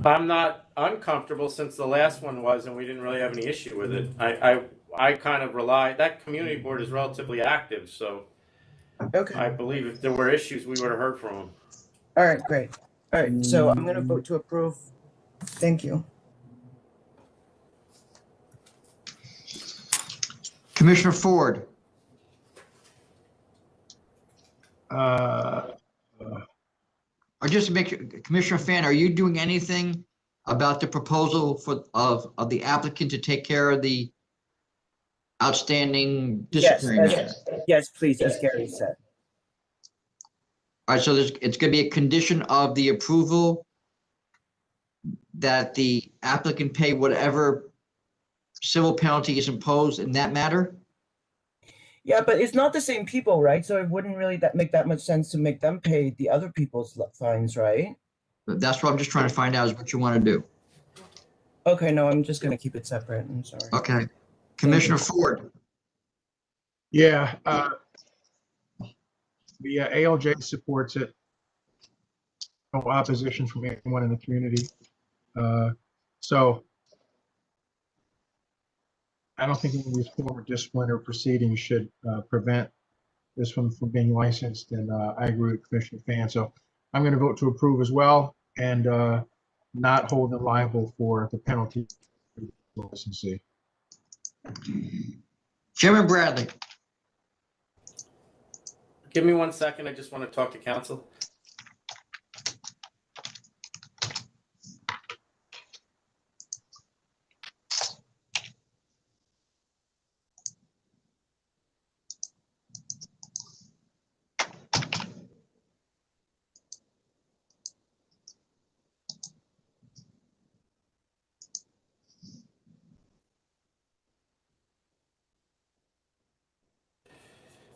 [SPEAKER 2] I'm not uncomfortable since the last one was, and we didn't really have any issue with it. I kind of rely, that community board is relatively active, so
[SPEAKER 4] Okay.
[SPEAKER 2] I believe if there were issues, we would have heard from them.
[SPEAKER 4] All right, great. All right, so I'm going to vote to approve. Thank you.
[SPEAKER 1] Commissioner Ford,
[SPEAKER 6] Uh,
[SPEAKER 1] or just to make sure, Commissioner Fan, are you doing anything about the proposal of the applicant to take care of the outstanding disciplinary matters?
[SPEAKER 4] Yes, please, as Gary said.
[SPEAKER 1] All right, so it's going to be a condition of the approval that the applicant pay whatever civil penalty is imposed in that matter?
[SPEAKER 4] Yeah, but it's not the same people, right? So it wouldn't really make that much sense to make them pay the other people's fines, right?
[SPEAKER 1] That's what I'm just trying to find out is what you want to do.
[SPEAKER 4] Okay, no, I'm just going to keep it separate. I'm sorry.
[SPEAKER 1] Okay. Commissioner Ford,
[SPEAKER 6] yeah, the ALJ supports it. No opposition from anyone in the community. So I don't think any of these former disciplinary proceedings should prevent this one from being licensed, and I agree with Commissioner Fan. So I'm going to vote to approve as well, and not hold them liable for the penalty for licensee.
[SPEAKER 1] Chairman Bradley.
[SPEAKER 2] Give me 1 second. I just want to talk to council.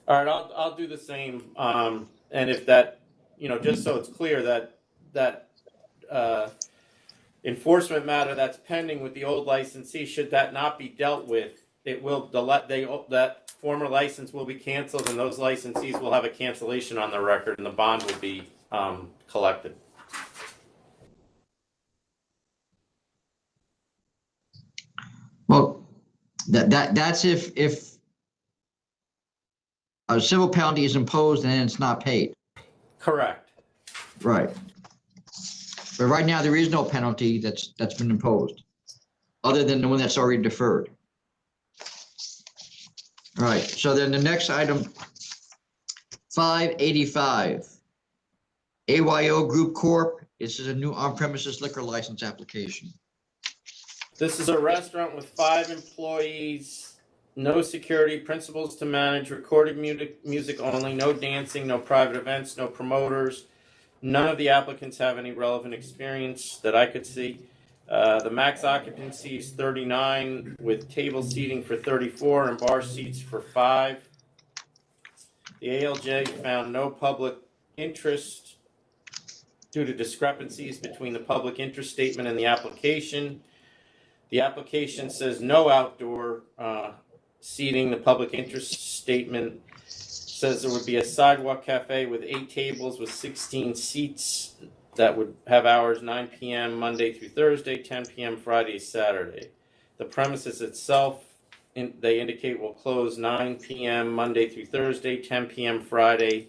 [SPEAKER 2] All right, I'll do the same. And if that, just so it's clear that enforcement matter that's pending with the old licensee, should that not be dealt with, it will that former license will be canceled, and those licensees will have a cancellation on their record, and the bond will be collected.
[SPEAKER 1] Well, that's if a civil penalty is imposed and then it's not paid.
[SPEAKER 2] Correct.
[SPEAKER 1] Right. But right now, there is no penalty that's been imposed, other than the one that's already deferred. All right, so then the next item, 585. AYO Group Corp. This is a new on-premises liquor license application.
[SPEAKER 2] This is a restaurant with 5 employees, no security, principals to manage, recorded music only, no dancing, no private events, no promoters. None of the applicants have any relevant experience that I could see. The max occupancy is 39 with table seating for 34 and bar seats for 5. The ALJ found no public interest due to discrepancies between the public interest statement and the application. The application says no outdoor seating. The public interest statement says there would be a sidewalk cafe with 8 tables with 16 seats that would have hours 9 p.m. Monday through Thursday, 10 p.m. Friday, Saturday. The premises itself, they indicate, will close 9 p.m. Monday through Thursday, 10 p.m. Friday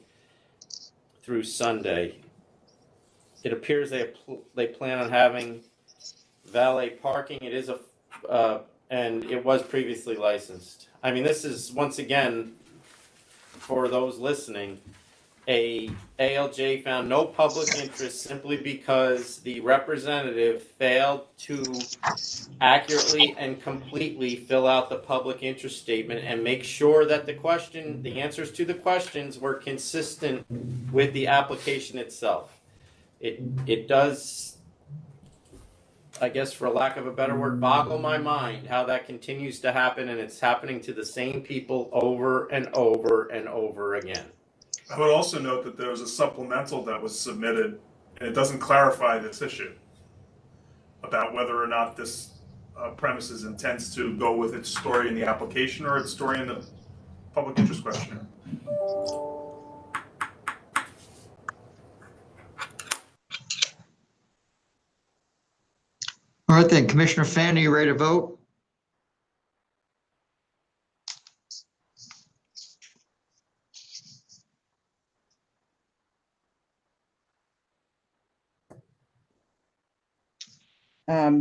[SPEAKER 2] through Sunday. It appears they plan on having valet parking. It is and it was previously licensed. I mean, this is, once again, for those listening, a ALJ found no public interest simply because the representative failed to accurately and completely fill out the public interest statement and make sure that the answers to the questions were consistent with the application itself. It does, I guess, for lack of a better word, boggle my mind how that continues to happen, and it's happening to the same people over and over and over again.
[SPEAKER 5] I would also note that there was a supplemental that was submitted, and it doesn't clarify this issue about whether or not this premises intends to go with its story in the application or its story in Public interest question.
[SPEAKER 1] All right then, Commissioner Fan, are you ready to vote?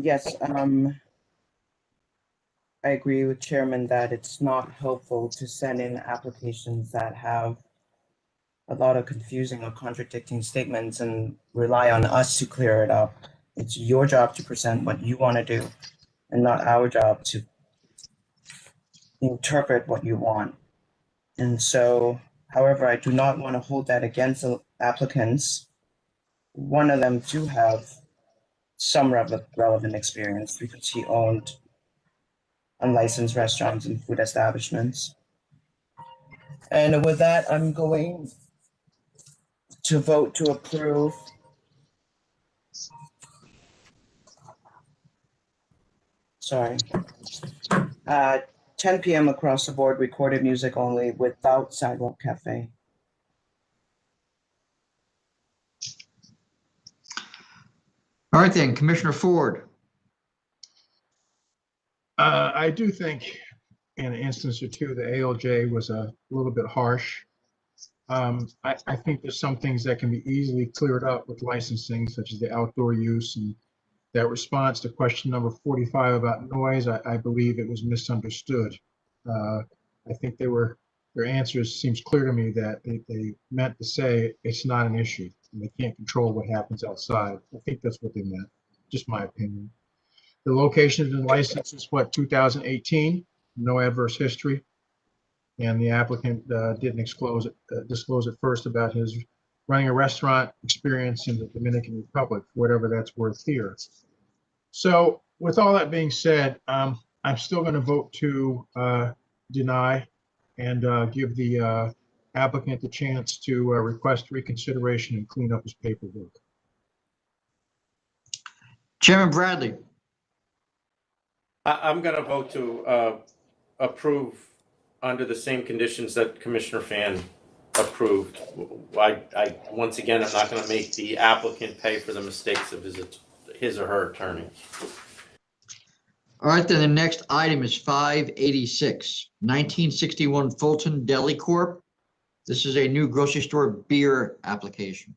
[SPEAKER 4] Yes, I agree with Chairman that it's not helpful to send in applications that have a lot of confusing or contradicting statements and rely on us to clear it up. It's your job to present what you want to do and not our job to interpret what you want. And so, however, I do not want to hold that against the applicants. One of them do have some relevant experience because he owned unlicensed restaurants and food establishments. And with that, I'm going to vote to approve. Sorry. 10 p.m. across the board, recorded music only without sidewalk cafe.
[SPEAKER 1] All right then, Commissioner Ford.
[SPEAKER 6] I do think in an instance or two, the ALJ was a little bit harsh. I think there's some things that can be easily cleared up with licensing, such as the outdoor use, and that response to question number 45 about noise, I believe it was misunderstood. I think their answers seems clear to me that they meant to say it's not an issue and they can't control what happens outside. I think that's what they meant, just my opinion. The location of the license is what, 2018, no adverse history. And the applicant didn't disclose it first about his running a restaurant experience in the Dominican Republic, whatever that's worth here. So with all that being said, I'm still going to vote to deny and give the applicant the chance to request reconsideration and clean up his paperwork.
[SPEAKER 1] Chairman Bradley.
[SPEAKER 2] I'm going to vote to approve under the same conditions that Commissioner Fan approved. Once again, I'm not going to make the applicant pay for the mistakes of his or her attorney.
[SPEAKER 1] All right, then the next item is 586, 1961 Fulton Deli Corp. This is a new grocery store beer application.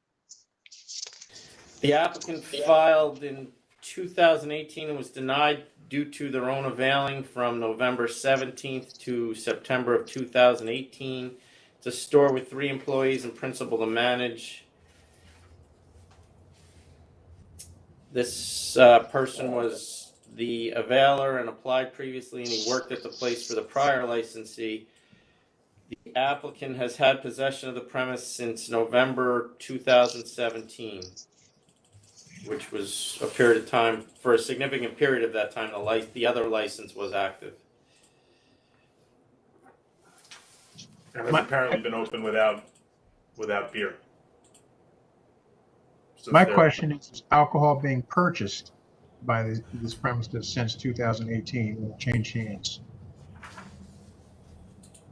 [SPEAKER 2] The applicant filed in 2018 and was denied due to their own availing from November 17th to September of 2018. It's a store with 3 employees and principal to manage. This person was the availer and applied previously, and he worked at the place for the prior licensee. The applicant has had possession of the premise since November 2017. Which was a period of time, for a significant period of that time, the other license was active.
[SPEAKER 5] And it's apparently been open without beer. So
[SPEAKER 6] My question is alcohol being purchased by this premises since 2018 when it changed hands?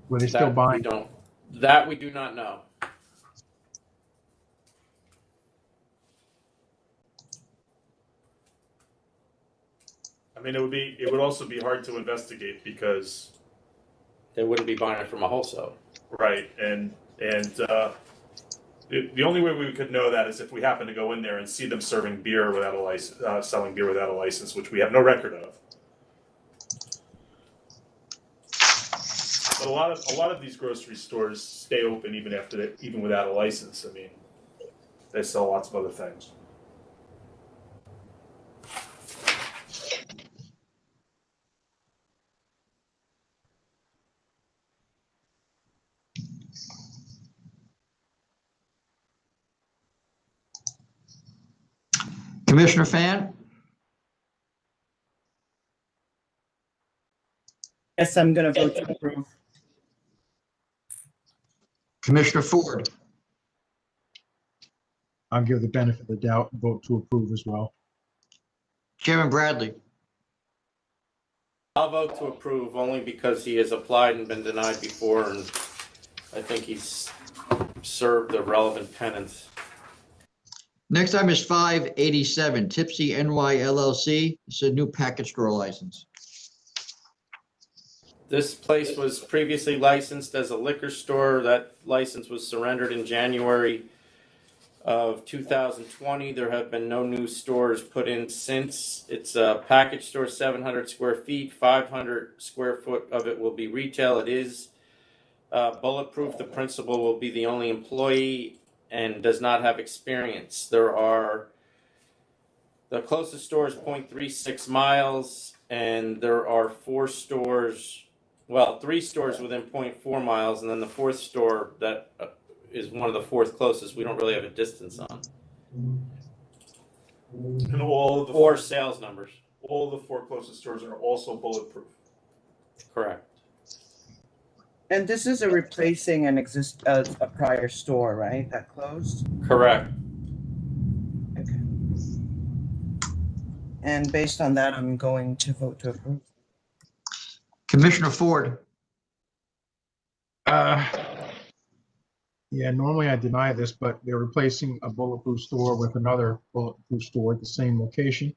[SPEAKER 6] Were they still buying?
[SPEAKER 2] That we do not know.
[SPEAKER 5] I mean, it would also be hard to investigate because
[SPEAKER 2] they wouldn't be buying it from a wholesale.
[SPEAKER 5] Right, and the only way we could know that is if we happen to go in there and see them serving beer without a license, selling beer without a license, which we have no record of. But a lot of these grocery stores stay open even without a license. I mean, they sell lots of other things.
[SPEAKER 1] Commissioner Fan?
[SPEAKER 4] Yes, I'm going to vote to approve.
[SPEAKER 1] Commissioner Ford?
[SPEAKER 6] I'll give the benefit of the doubt and vote to approve as well.
[SPEAKER 1] Chairman Bradley?
[SPEAKER 2] I'll vote to approve only because he has applied and been denied before, and I think he's served the relevant penance.
[SPEAKER 1] Next item is 587, Tipsy NY LLC. It's a new package store license.
[SPEAKER 2] This place was previously licensed as a liquor store. That license was surrendered in January of 2020. There have been no new stores put in since. It's a package store, 700 square feet, 500 square foot of it will be retail. It is bulletproof. The principal will be the only employee and does not have experience. The closest store is 0.36 miles, and there are 3 stores within 0.4 miles, and then the 4th store that is one of the 4th closest. We don't really have a distance on.
[SPEAKER 5] And all of the
[SPEAKER 2] Or sales numbers.
[SPEAKER 5] all the 4 closest stores are also bulletproof.
[SPEAKER 2] Correct.
[SPEAKER 4] And this is a replacing a prior store, right, that closed?
[SPEAKER 2] Correct.
[SPEAKER 4] Okay. And based on that, I'm going to vote to approve.
[SPEAKER 1] Commissioner Ford.
[SPEAKER 6] Yeah, normally I deny this, but they're replacing a bulletproof store with another bulletproof store at the same location.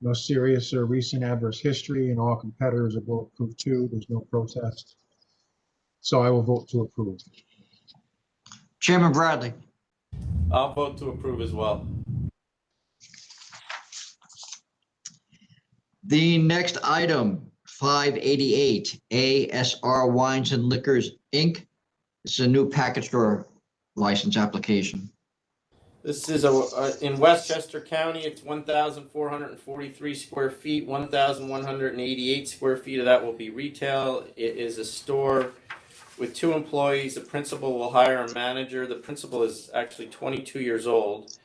[SPEAKER 6] No serious or recent adverse history, and all competitors are bulletproof too. There's no protest. So I will vote to approve.
[SPEAKER 1] Chairman Bradley.
[SPEAKER 2] I'll vote to approve as well.
[SPEAKER 1] The next item, 588, ASR Wines and Liquors, Inc. It's a new package store license application.
[SPEAKER 2] This is in Westchester County. It's 1,443 square feet. 1,188 square feet of that will be retail. It is a store with 2 employees. The principal will hire a manager. The principal is actually 22 years old.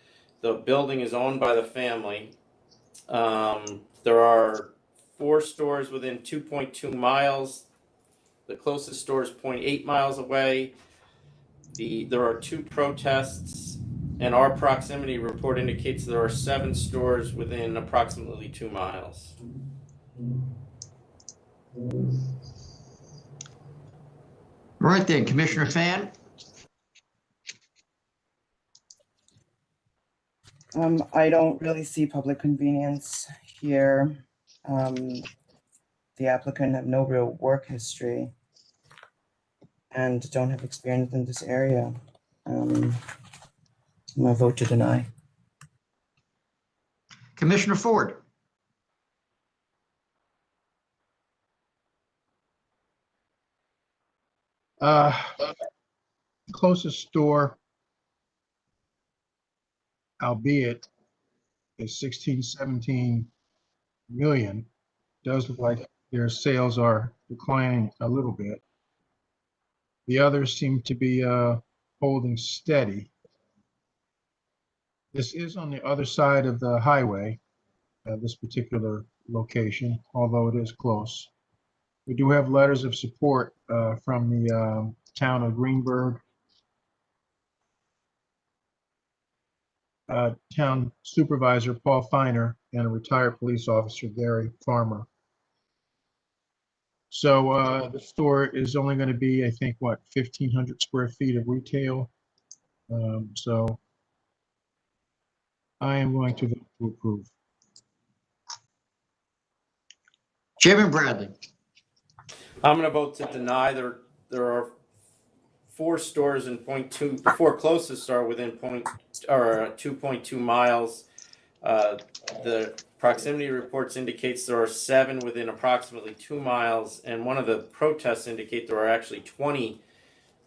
[SPEAKER 2] The building is owned by the family. There are 4 stores within 2.2 miles. The closest store is 0.8 miles away. There are 2 protests, and our proximity report indicates there are 7 stores within approximately 2 miles.
[SPEAKER 1] All right then, Commissioner Fan.
[SPEAKER 4] I don't really see public convenience here. The applicant have no real work history and don't have experience in this area. I'm gonna vote to deny.
[SPEAKER 1] Commissioner Ford.
[SPEAKER 6] Closest store, albeit is 16, 17 million, does look like their sales are declining a little bit. The others seem to be holding steady. This is on the other side of the highway, this particular location, although it is close. We do have letters of support from the town of Greenberg, town supervisor Paul Feiner, and a retired police officer Gary Farmer. So the store is only going to be, I think, what, 1,500 square feet of retail. So I am going to vote to approve.
[SPEAKER 1] Chairman Bradley.
[SPEAKER 2] I'm going to vote to deny. There are 4 stores in 0.2. The 4 closest are within 2.2 miles. The proximity reports indicates there are 7 within approximately 2 miles, and one of the protests indicate there are actually 20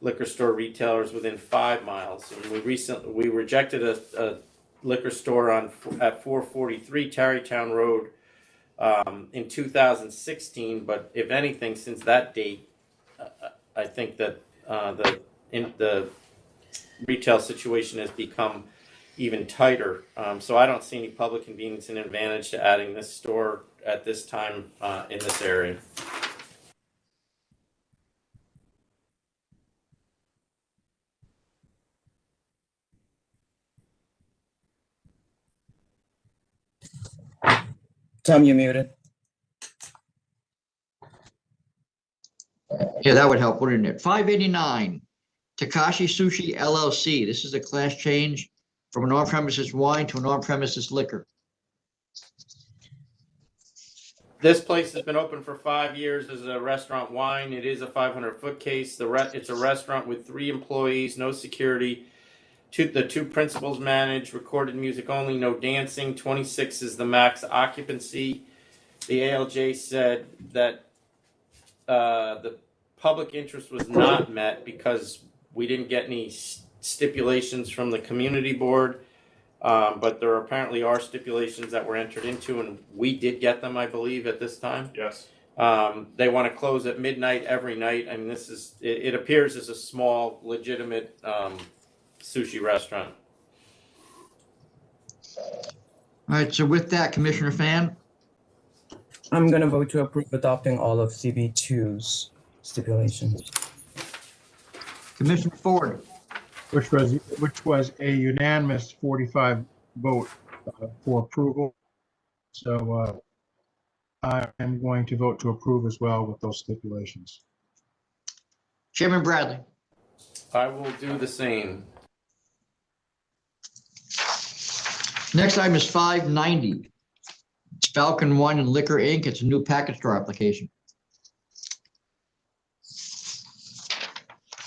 [SPEAKER 2] liquor store retailers within 5 miles. And we rejected a liquor store at 443 Tarrytown Road in 2016, but if anything, since that date, I think that the retail situation has become even tighter. So I don't see any public convenience and advantage to adding this store at this time in this area.
[SPEAKER 4] Tom, you muted.
[SPEAKER 1] Yeah, that would help, wouldn't it? 589, Takashi Sushi LLC. This is a class change from an on-premises wine to an on-premises liquor.
[SPEAKER 2] This place has been open for 5 years as a restaurant wine. It is a 500-foot case. It's a restaurant with 3 employees, no security. The 2 principals manage, recorded music only, no dancing. 26 is the max occupancy. The ALJ said that the public interest was not met because we didn't get any stipulations from the community board. But there apparently are stipulations that were entered into, and we did get them, I believe, at this time.
[SPEAKER 5] Yes.
[SPEAKER 2] They want to close at midnight every night. I mean, it appears as a small, legitimate sushi restaurant.
[SPEAKER 1] All right, so with that, Commissioner Fan,
[SPEAKER 4] I'm gonna vote to approve adopting all of CB2's stipulations.
[SPEAKER 1] Commissioner Ford,
[SPEAKER 6] which was a unanimous 45 vote for approval. So I am going to vote to approve as well with those stipulations.
[SPEAKER 1] Chairman Bradley.
[SPEAKER 2] I will do the same.
[SPEAKER 1] Next item is 590. It's Falcon Wine and Liquor, Inc. It's a new package store application.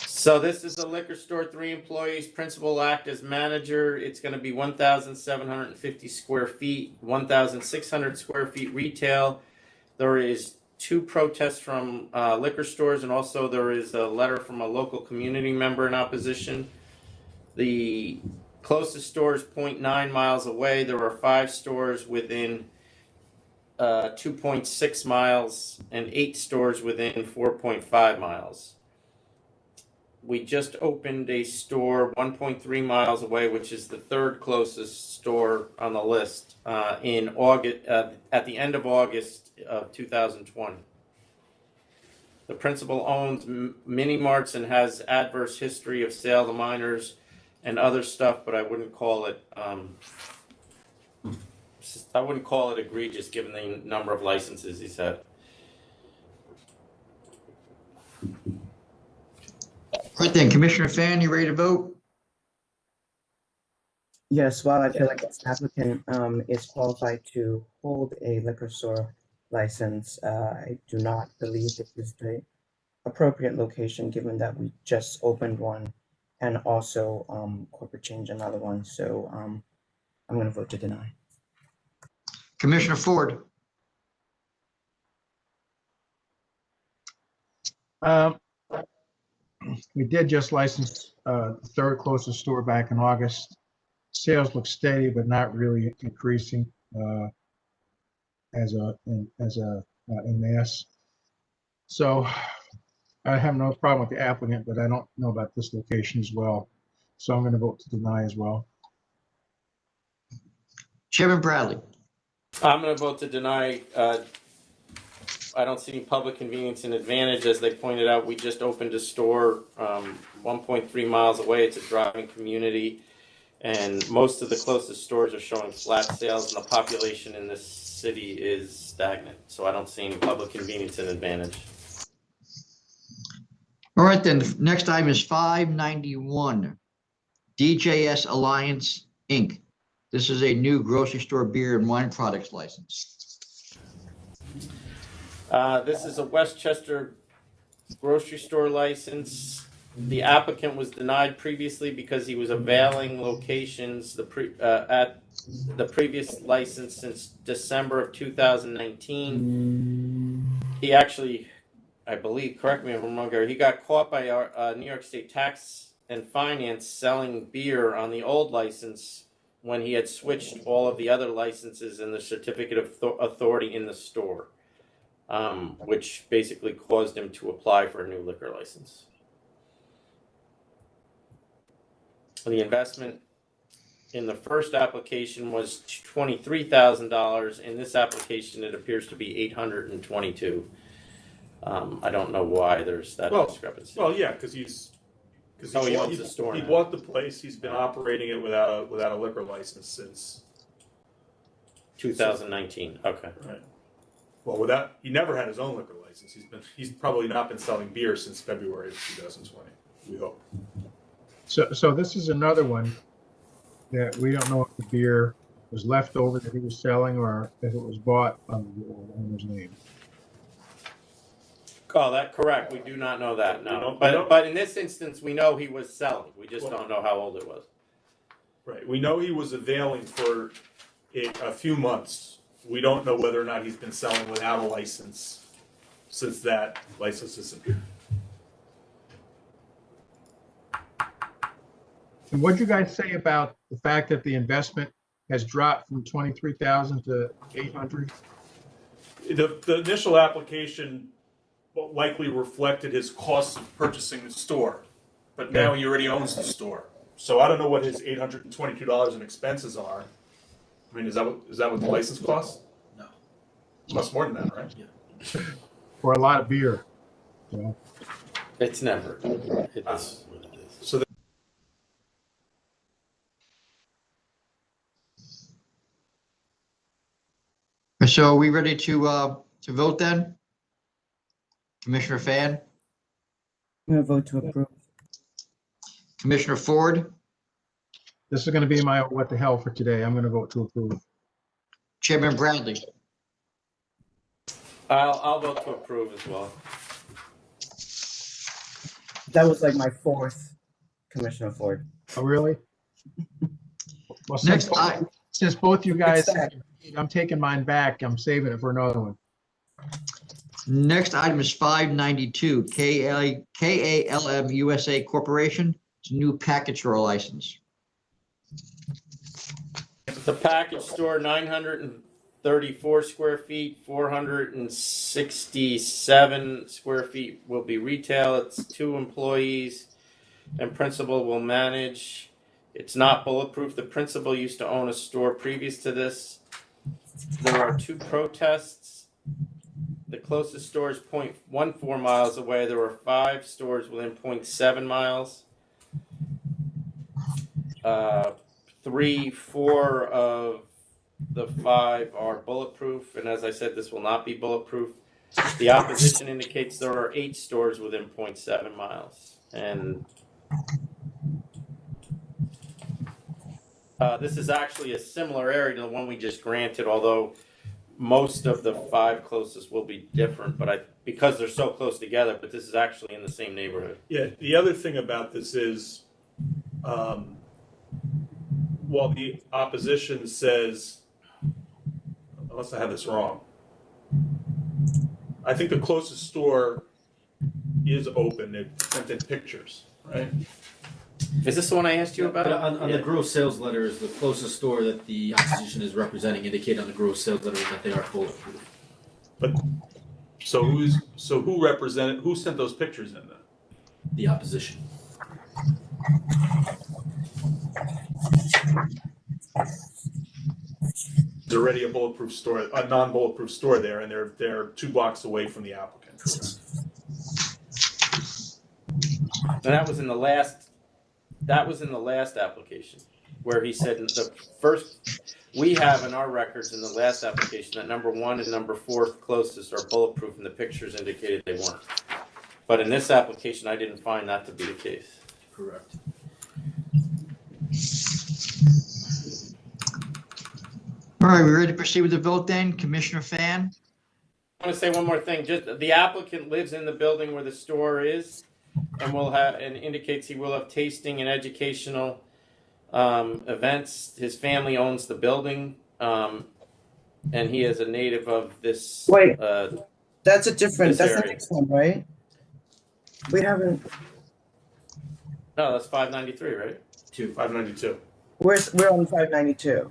[SPEAKER 2] So this is a liquor store, 3 employees, principal act as manager. It's going to be 1,750 square feet, 1,600 square feet retail. There is 2 protests from liquor stores, and also there is a letter from a local community member in opposition. The closest store is 0.9 miles away. There are 5 stores within 2.6 miles and 8 stores within 4.5 miles. We just opened a store 1.3 miles away, which is the 3rd closest store on the list, in August, at the end of August of 2020. The principal owns mini marts and has adverse history of sale to minors and other stuff, but I wouldn't call it egregious given the number of licenses he's had.
[SPEAKER 1] Right then, Commissioner Fan, you ready to vote?
[SPEAKER 4] Yes, while I feel like this applicant is qualified to hold a liquor store license, I do not believe this is the appropriate location, given that we just opened one and also corporate change another one. So I'm going to vote to deny.
[SPEAKER 1] Commissioner Ford.
[SPEAKER 6] We did just license the 3rd closest store back in August. Sales look steady, but not really increasing in mass. So I have no problem with the applicant, but I don't know about this location as well. So I'm going to vote to deny as well.
[SPEAKER 1] Chairman Bradley.
[SPEAKER 2] I'm going to vote to deny. I don't see any public convenience and advantage. As they pointed out, we just opened a store 1.3 miles away. It's a driving community, and most of the closest stores are showing flat sales, and the population in this city is stagnant. So I don't see any public convenience and advantage.
[SPEAKER 1] All right, then, the next item is 591, DJS Alliance, Inc. This is a new grocery store beer and wine products license.
[SPEAKER 2] This is a Westchester grocery store license. The applicant was denied previously because he was availing locations at the previous license since December of 2019. He actually, I believe, correct me if I'm wrong, Gary, he got caught by our New York State Tax and Finance selling beer on the old license when he had switched all of the other licenses and the certificate of authority in the store, which basically caused him to apply for a new liquor license. The investment in the first application was $23,000. In this application, it appears to be $822,000. I don't know why there's that discrepancy.
[SPEAKER 5] Well, yeah, because he
[SPEAKER 2] owns the store
[SPEAKER 5] He
[SPEAKER 2] now.
[SPEAKER 5] bought the place. He's been operating it without a liquor license since
[SPEAKER 2] 2019. Okay.
[SPEAKER 5] right. Well, he never had his own liquor license. license. He's probably not been selling beer since February of 2020. We hope.
[SPEAKER 6] So this is another one that we don't know if the beer was left over that he was selling or if it was bought under the old owner's name.
[SPEAKER 2] Oh, that correct. We do not know that, no.
[SPEAKER 5] We don't-
[SPEAKER 2] But in this instance, we know he was selling. We just don't know how old it was.
[SPEAKER 5] Right. We know he was availing for a few months. We don't know whether or not he's been selling without a license since that license disappeared.
[SPEAKER 6] And what'd you guys say about the fact that the investment has dropped from 23,000 to 800?
[SPEAKER 5] The initial application likely reflected his costs of purchasing the store, but now he already owns the store. So I don't know what his $822 in expenses are. I mean, is that what the license costs?
[SPEAKER 3] No.
[SPEAKER 5] Costs more than that, right?
[SPEAKER 3] Yeah.
[SPEAKER 6] For a lot of beer, you know?
[SPEAKER 2] It's never. It is what it is.
[SPEAKER 5] So
[SPEAKER 1] So are we ready to vote then? Commissioner Fan,
[SPEAKER 4] I'm gonna vote to approve.
[SPEAKER 1] Commissioner Ford,
[SPEAKER 6] This is going to be my what the hell for today. I'm going to vote to approve.
[SPEAKER 1] Chairman Bradley.
[SPEAKER 2] I'll vote to approve as well.
[SPEAKER 4] That was like my fourth, Commissioner Ford.
[SPEAKER 6] Oh, really? Well, since both you guys, I'm taking mine back. I'm saving it for another one.
[SPEAKER 1] Next item is 592, KALM USA Corporation. It's a new package store license.
[SPEAKER 2] The package store, 934 square feet, 467 square feet will be retail. It's 2 employees and principal will manage. It's not bulletproof. The principal used to own a store previous to this. There are 2 protests. The closest store is 0.14 miles away. There are 5 stores within 0.7 miles. 4 of the 5 are bulletproof, and as I said, this will not be bulletproof. The opposition indicates there are 8 stores within 0.7 miles, and this is actually a similar area to the one we just granted, although most of the 5 closest will be different, but because they're so close together, but this is actually in the same neighborhood.
[SPEAKER 5] yeah, the other thing about this is, while the opposition says, unless I have this wrong, I think the closest store is open. They've sent in pictures, right?
[SPEAKER 2] Is this the one I asked you about?
[SPEAKER 3] But on the gross sales letters, the closest store that the opposition is representing indicate on the gross sales letter that they are bulletproof.
[SPEAKER 5] But who sent those pictures in then?
[SPEAKER 3] The opposition.
[SPEAKER 5] There's already a bulletproof store, a non-bulletproof store there, and they're 2 blocks away from the applicant.
[SPEAKER 2] And that was in the last application where he said the first, we have in our records in the last application that number 1 and number 4 closest are bulletproof, and the pictures indicated they weren't. But in this application, I didn't find that to be the case.
[SPEAKER 3] Correct.
[SPEAKER 1] All right, we ready to proceed with the vote then? Commissioner Fan,
[SPEAKER 2] I want to say one more thing. Just the applicant lives in the building where the store is, and indicates he will have tasting and educational events. His family owns the building, and he is a native of this.
[SPEAKER 4] Wait. That's a different,
[SPEAKER 2] This
[SPEAKER 4] that's the
[SPEAKER 2] area.
[SPEAKER 4] next one, right? We haven't,
[SPEAKER 2] No, that's 593, right?
[SPEAKER 5] 592.
[SPEAKER 4] we're on 592.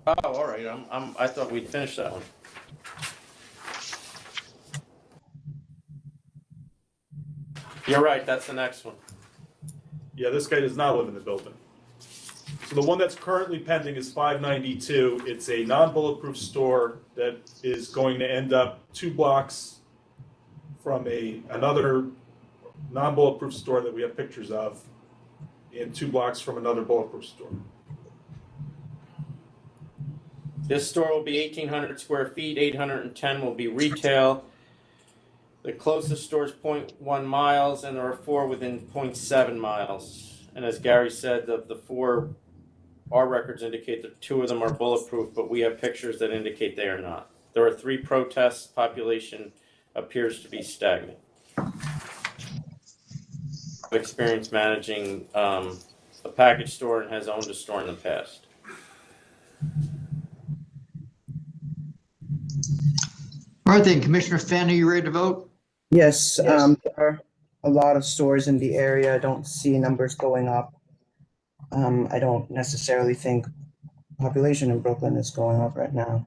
[SPEAKER 2] Oh, all right. I thought we'd finished that one. You're right. That's the next one.
[SPEAKER 5] Yeah, this guy does not live in the building. So the one that's currently pending is 592. It's a non-bulletproof store that is going to end up 2 blocks from another non-bulletproof store that we have pictures of, and 2 blocks from another bulletproof store.
[SPEAKER 2] This store will be 1,800 square feet. 810 will be retail. The closest store is 0.1 miles, and there are 4 within 0.7 miles. And as Gary said, the 4, our records indicate that 2 of them are bulletproof, but we have pictures that indicate they are not. There are 3 protests. Population appears to be stagnant. Experience managing a package store and has owned a store in the past.
[SPEAKER 1] All right then, Commissioner Fenn, are you ready to vote?
[SPEAKER 4] Yes,
[SPEAKER 2] Yes.
[SPEAKER 4] there are a lot of stores in the area. I don't see numbers going up. I don't necessarily think population in Brooklyn is going up right now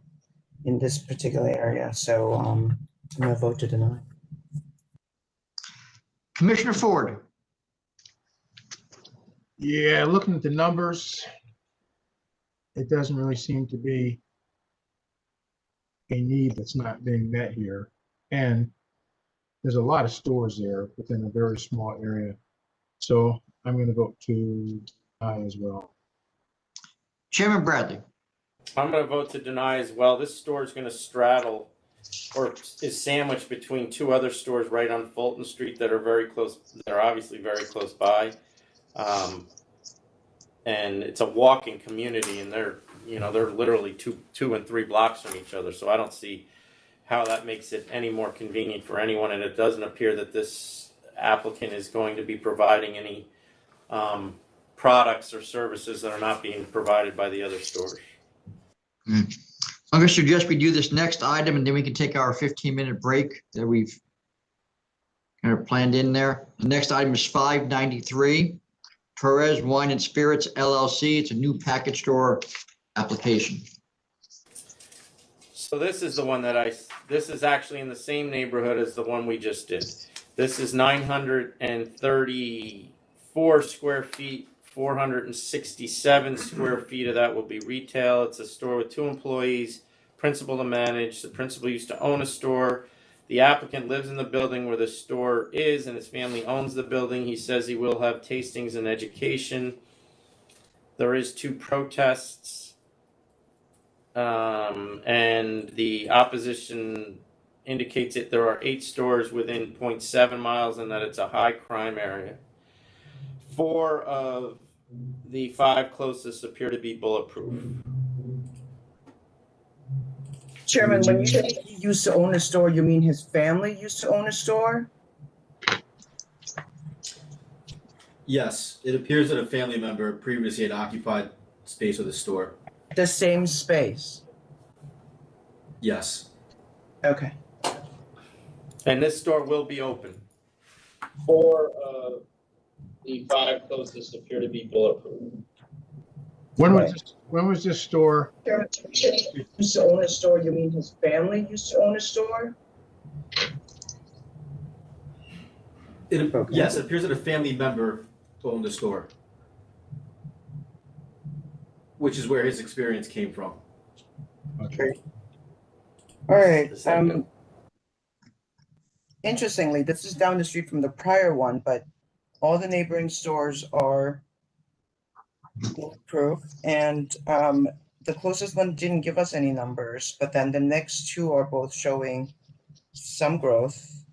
[SPEAKER 4] in this particular area. So I'm going to vote to deny.
[SPEAKER 1] Commissioner Ford?
[SPEAKER 6] Yeah, looking at the numbers, it doesn't really seem to be a need that's not being met here. And there's a lot of stores there within a very small area. So I'm going to vote to deny as well.
[SPEAKER 1] Chairman Bradley?
[SPEAKER 2] I'm going to vote to deny as well. This store is going to straddle or is sandwiched between 2 other stores right on Fulton Street that are very close. They're obviously very close by. And it's a walking community, and they're literally two and 3 blocks from each other. So I don't see how that makes it any more convenient for anyone. And it doesn't appear that this applicant is going to be providing any products or services that are not being provided by the other stores.
[SPEAKER 1] I'm going to suggest we do this next item, and then we can take our 15-minute break that we've kind of planned in there. The next item is 593, Torres Wine and Spirits LLC. It's a new package store application.
[SPEAKER 2] So this is the one that this is actually in the same neighborhood as the one we just did. This is 934 square feet, 467 square feet of that will be retail. It's a store with 2 employees, principal to manage. The principal used to own a store. The applicant lives in the building where the store is, and his family owns the building. He says he will have tastings and education. There is 2 protests, and the opposition indicates that there are 8 stores within 0.7 miles and that it's a high crime area. 4 of the 5 closest appear to be bulletproof.
[SPEAKER 4] Chairman, when you say he used to own a store, you mean his family used to own a store?
[SPEAKER 3] Yes, it appears that a family member previously had occupied space of the store.
[SPEAKER 4] The same space?
[SPEAKER 3] Yes.
[SPEAKER 4] Okay.
[SPEAKER 2] And this store will be open. 4 of the 5 closest appear to be bulletproof.
[SPEAKER 6] When was this store?
[SPEAKER 4] Chairman, he used to own a store, you mean his family used to own a store?
[SPEAKER 3] Yes, it appears that a family member owned the store, which is where his experience came from.
[SPEAKER 6] Okay.
[SPEAKER 4] All right. Interestingly, this is down the street from the prior one, but all the neighboring stores are bulletproof, and the closest one didn't give us any numbers, but then the next 2 are both showing some growth.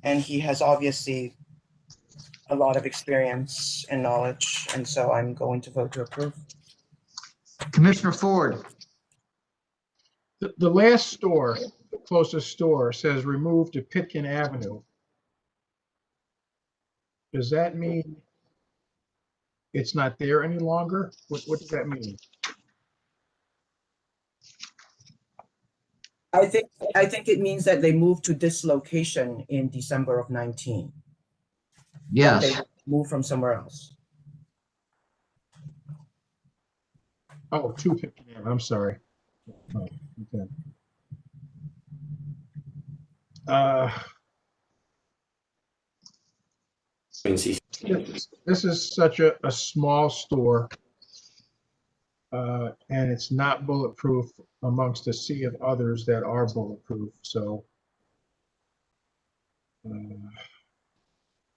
[SPEAKER 4] And he has obviously a lot of experience and knowledge, and so I'm going to vote to approve.
[SPEAKER 1] Commissioner Ford?
[SPEAKER 6] The last store, the closest store, says remove to Pitkin Avenue. Does that mean it's not there any longer? What does that mean?
[SPEAKER 4] I think it means that they moved to this location in December of 19.
[SPEAKER 1] Yes.
[SPEAKER 4] They moved from somewhere else.
[SPEAKER 6] Oh, 2 Pitkin Avenue, I'm sorry. Oh, okay. This is such a small store, and it's not bulletproof amongst a sea of others that are bulletproof. So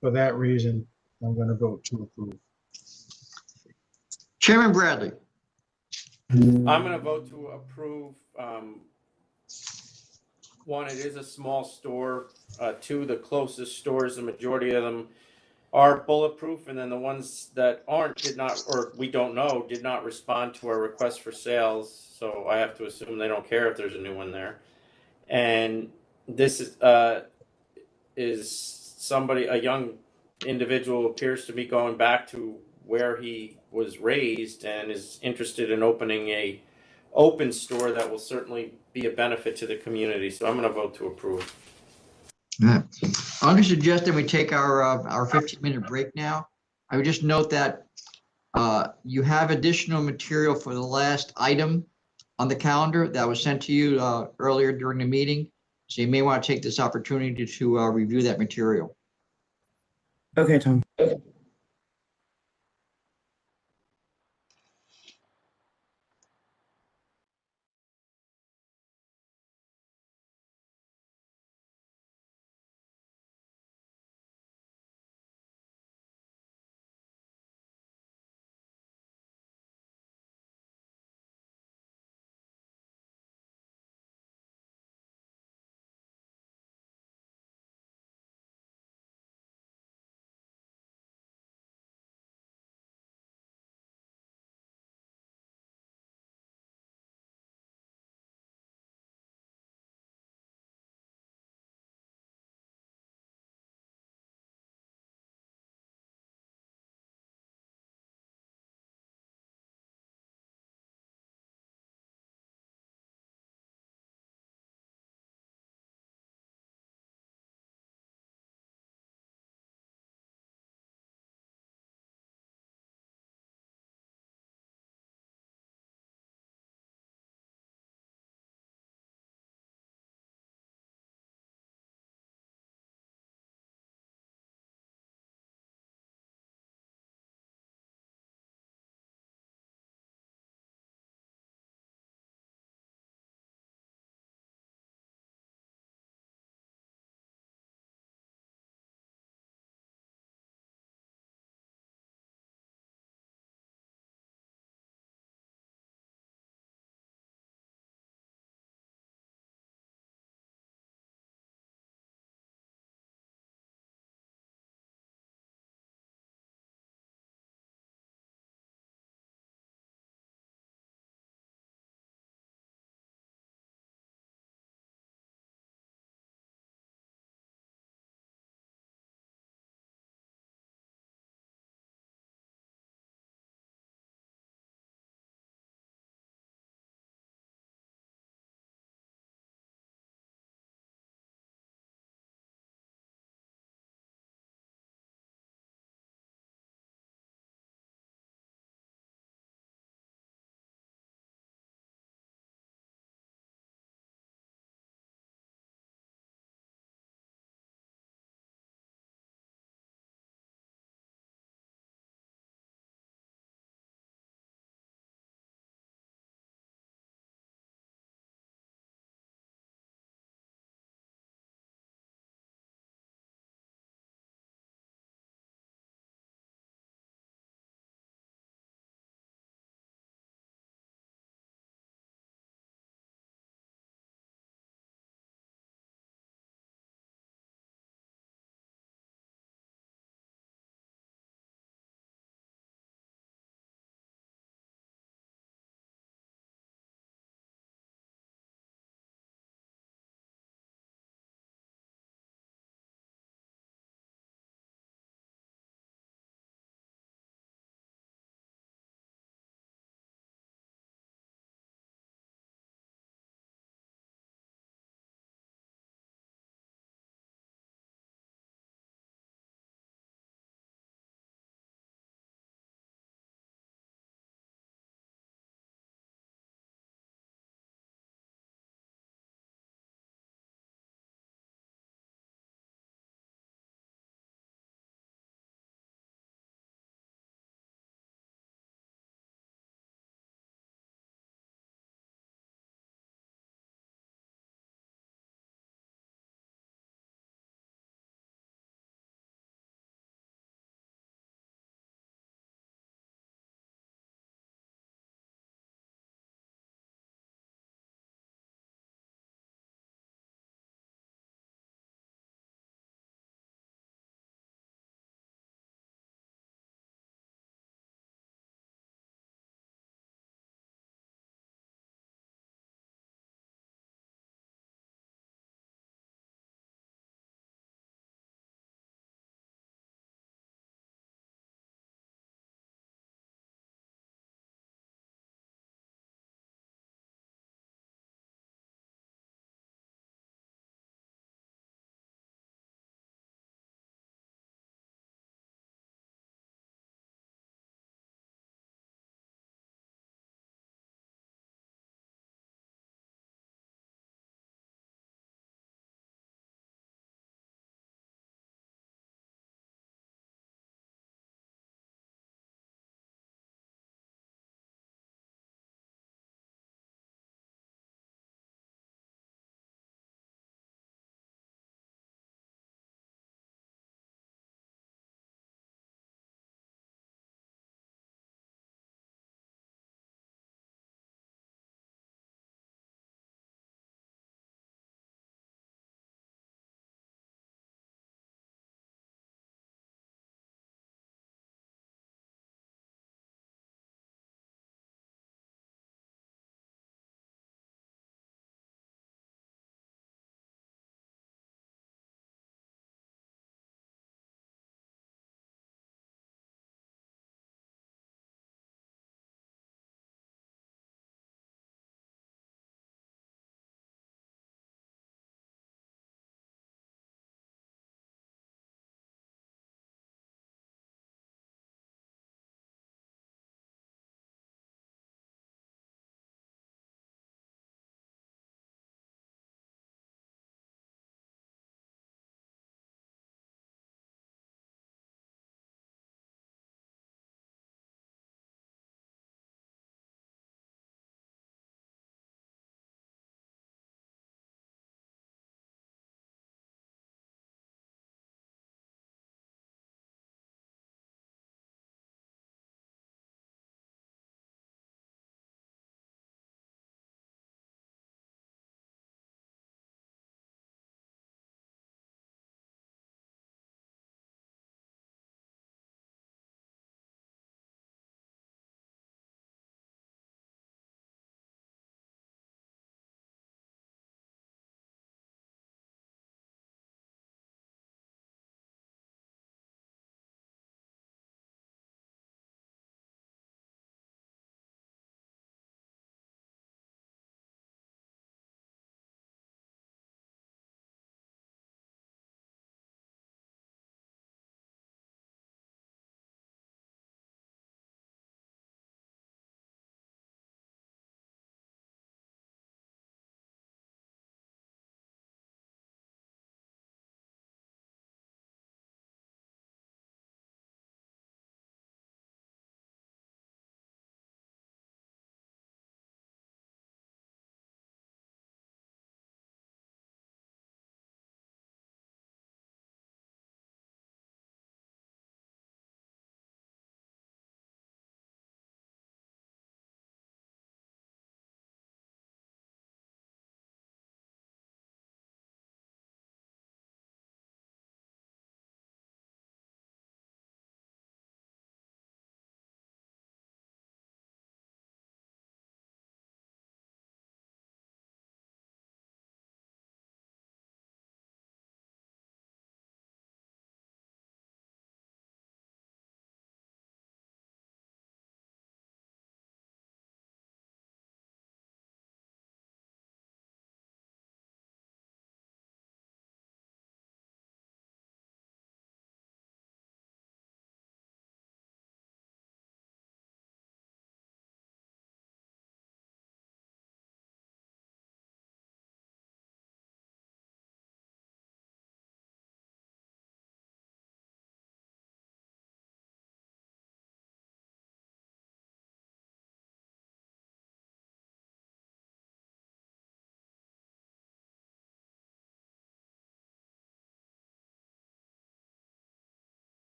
[SPEAKER 6] for that reason, I'm going to vote to approve.
[SPEAKER 1] Chairman Bradley?
[SPEAKER 2] I'm going to vote to approve. One, it is a small store. Two, the closest stores, the majority of them are bulletproof, and then the ones that aren't did not, or we don't know, did not respond to our request for sales. So I have to assume they don't care if there's a new one there. And this is somebody, a young individual, appears to be going back to where he was raised and is interested in opening a open store that will certainly be a benefit to the community. So I'm going to vote to approve.
[SPEAKER 1] Yeah. I'm going to suggest that we take our 15-minute break now. I would just note that you have additional material for the last item on the calendar that was sent to you earlier during the meeting. So you may want to take this opportunity to review that material.
[SPEAKER 4] Okay, Tom.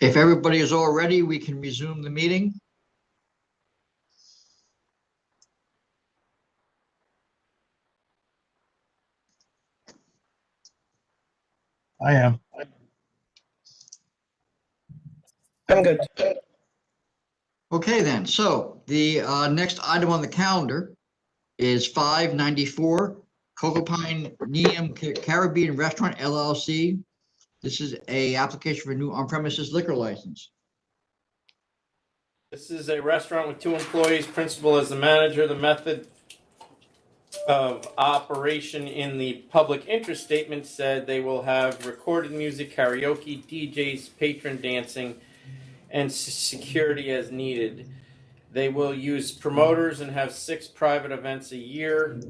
[SPEAKER 1] If everybody is all ready, we can resume the meeting.
[SPEAKER 6] I am.
[SPEAKER 4] I'm good.
[SPEAKER 1] Okay, then. So the next item on the calendar is 594 Cocoa Pine Neum Caribbean Restaurant LLC. This is a application for a new on-premises liquor license.
[SPEAKER 2] This is a restaurant with 2 employees, principal as the manager. The method of operation in the public interest statement said they will have recorded music, karaoke, DJs, patron dancing, and security as needed. They will use promoters and have 6 private events a year.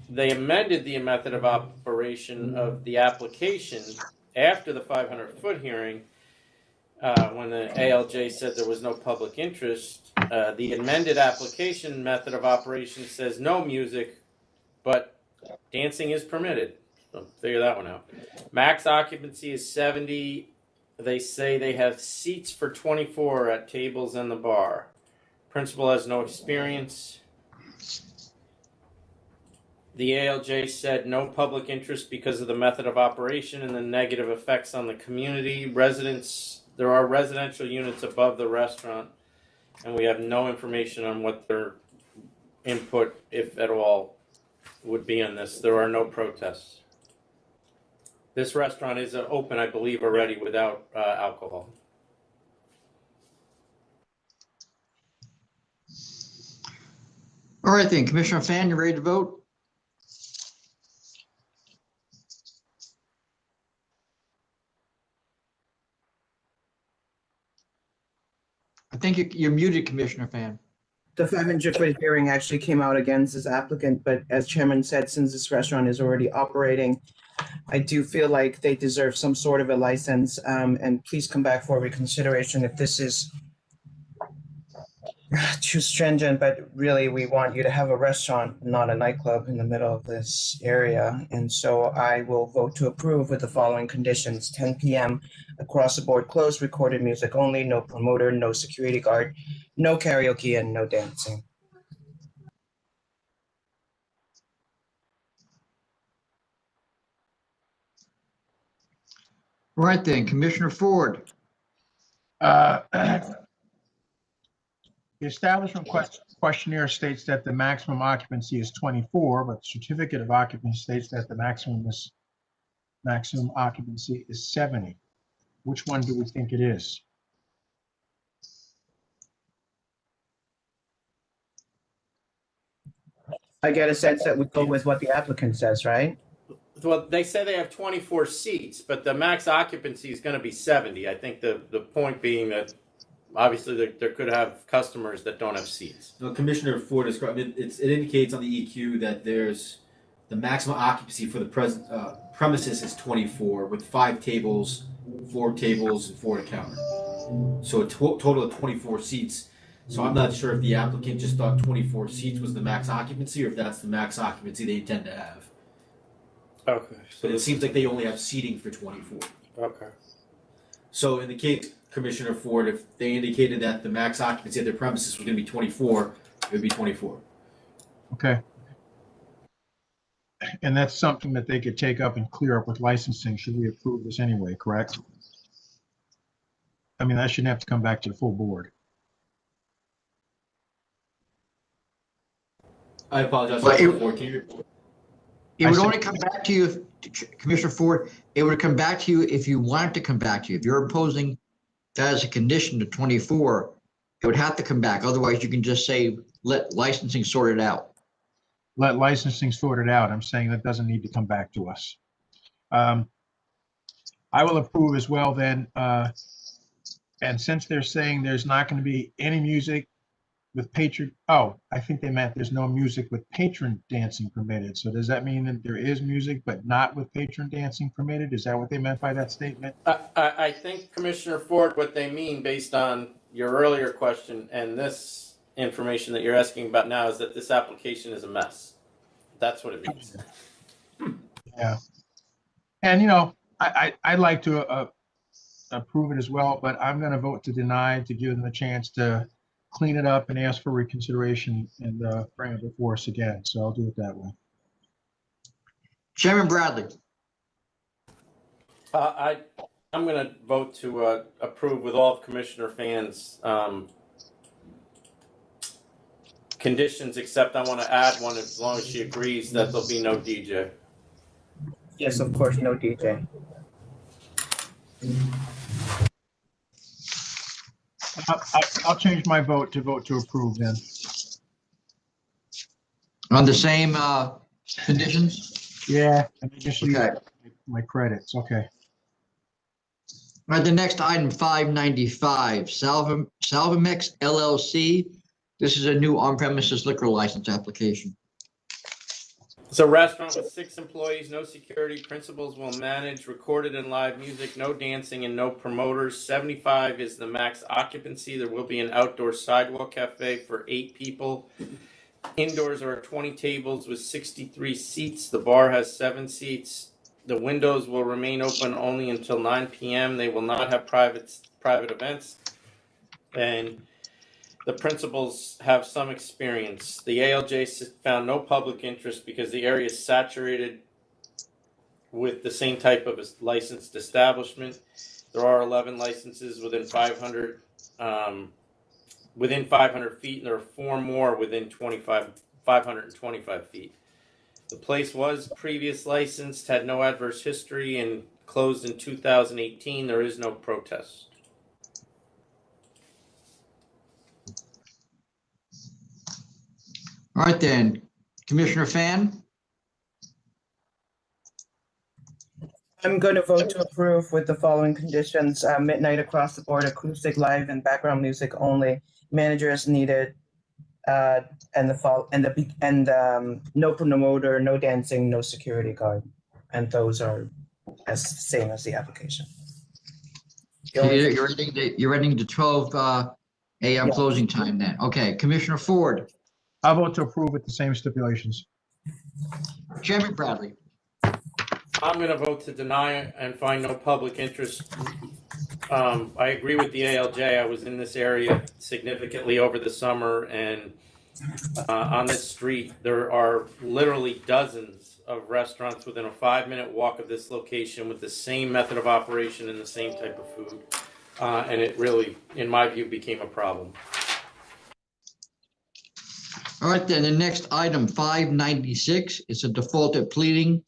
[SPEAKER 2] They amended the method of operation of the application after the 500-foot hearing when the ALJ said there was no public interest. The amended application method of operation says no music, but dancing is permitted. So figure that one out. Max occupancy is 70. They say they have seats for 24 at tables and the bar. Principal has no experience. The ALJ said no public interest because of the method of operation and the negative effects on the community. There are residential units above the restaurant, and we have no information on what their input, if at all, would be on this. There are no protests. This restaurant is open, I believe, already without alcohol.
[SPEAKER 1] All right, then, Commissioner Fan, you ready to vote? I think you're muted, Commissioner Fan.
[SPEAKER 4] The 500-foot hearing actually came out against this applicant, but as Chairman said, since this restaurant is already operating, I do feel like they deserve some sort of a license, and please come back for reconsideration if this is too stringent, but really we want you to have a restaurant, not a nightclub in the middle of this area. And so I will vote to approve with the following conditions: 10 p.m. across the board, closed, recorded music only, no promoter, no security guard, no karaoke, and no dancing.
[SPEAKER 1] All right, then, Commissioner Ford.
[SPEAKER 6] The establishment questionnaire states that the maximum occupancy is 24, but the certificate of occupancy states that the maximum occupancy is 70. Which one do we think it is?
[SPEAKER 4] I get a sense that we go with what the applicant says, right?
[SPEAKER 2] Well, they say they have 24 seats, but the max occupancy is going to be 70. I think the point being that obviously there could have customers that don't have seats.
[SPEAKER 3] No, Commissioner Ford is correct. It indicates on the EQ that there's the maximum occupancy for the present premises is 24 with 5 tables, 4 tables, and 4 at a counter. So a total of 24 seats. So I'm not sure if the applicant just thought 24 seats was the max occupancy or if that's the max occupancy they intend to have.
[SPEAKER 2] Okay.
[SPEAKER 3] But it seems like they only have seating for 24.
[SPEAKER 2] Okay.
[SPEAKER 3] So in the case, Commissioner Ford, if they indicated that the max occupancy of their premises was going to be 24, it would be 24.
[SPEAKER 6] Okay. And that's something that they could take up and clear up with licensing should we approve this anyway, correct? I mean, that shouldn't have to come back to the full board.
[SPEAKER 3] I apologize.
[SPEAKER 1] Well,
[SPEAKER 3] Commissioner Ford, can you report?
[SPEAKER 1] It would only come back to you, Commissioner Ford, it would come back to you if you want it to come back to you. If you're opposing that as a condition to 24, it would have to come back. Otherwise, you can just say, let licensing sort it out.
[SPEAKER 6] Let licensing sort it out. I'm saying that doesn't need to come back to us. I will approve as well then. And since they're saying there's not going to be any music with patron, oh, I think they meant there's no music with patron dancing permitted. So does that mean that there is music but not with patron dancing permitted? Is that what they meant by that statement?
[SPEAKER 2] I think, Commissioner Ford, what they mean based on your earlier question and this information that you're asking about now is that this application is a mess. That's what it means.
[SPEAKER 6] Yeah. And, you know, I'd like to approve it as well, but I'm going to vote to deny to give them a chance to clean it up and ask for reconsideration and bring it before us again. So I'll do it that way.
[SPEAKER 1] Chairman Bradley.
[SPEAKER 2] I'm going to vote to approve with all of Commissioner Fan's conditions, except I want to add one as long as she agrees that there'll be no DJ.
[SPEAKER 4] Yes, of course, no DJ.
[SPEAKER 6] I'll change my vote to approve then.
[SPEAKER 1] On the same conditions?
[SPEAKER 6] Yeah, and I just use
[SPEAKER 1] Okay.
[SPEAKER 6] my credits. Okay.
[SPEAKER 1] All right, the next item, 595, Salvamex LLC. This is a new on-premises liquor license application.
[SPEAKER 2] It's a restaurant with 6 employees, no security. Principals will manage recorded and live music, no dancing and no promoters. 75 is the max occupancy. There will be an outdoor sidewalk cafe for 8 people. Indoors are 20 tables with 63 seats. The bar has 7 seats. The windows will remain open only until 9 p.m. They will not have private events. And the principals have some experience. The ALJ found no public interest because the area is saturated with the same type of a licensed establishment. There are 11 licenses within 500 feet, and there are 4 more within 525 feet. The place was previous licensed, had no adverse history, and closed in 2018. There is no protest.
[SPEAKER 1] All right then, Commissioner Fan.
[SPEAKER 4] I'm going to vote to approve with the following conditions: midnight across the board, acoustic, live, and background music only. Manager is needed, and no promoter, no dancing, no security guard, and those are as same as the application. The
[SPEAKER 1] So
[SPEAKER 4] only-
[SPEAKER 1] you're ending the 12 a.m.
[SPEAKER 4] Yeah.
[SPEAKER 1] closing time then. Okay, Commissioner Ford.
[SPEAKER 6] I'll vote to approve with the same stipulations.
[SPEAKER 1] Chairman Bradley.
[SPEAKER 2] I'm going to vote to deny and find no public interest. I agree with the ALJ. I was in this area significantly over the summer, and on this street, there are literally dozens of restaurants within a 5-minute walk of this location with the same method of operation and the same type of food. And it really, in my view, became a problem.
[SPEAKER 1] All right then, the next item, 596, is a defaulted pleading.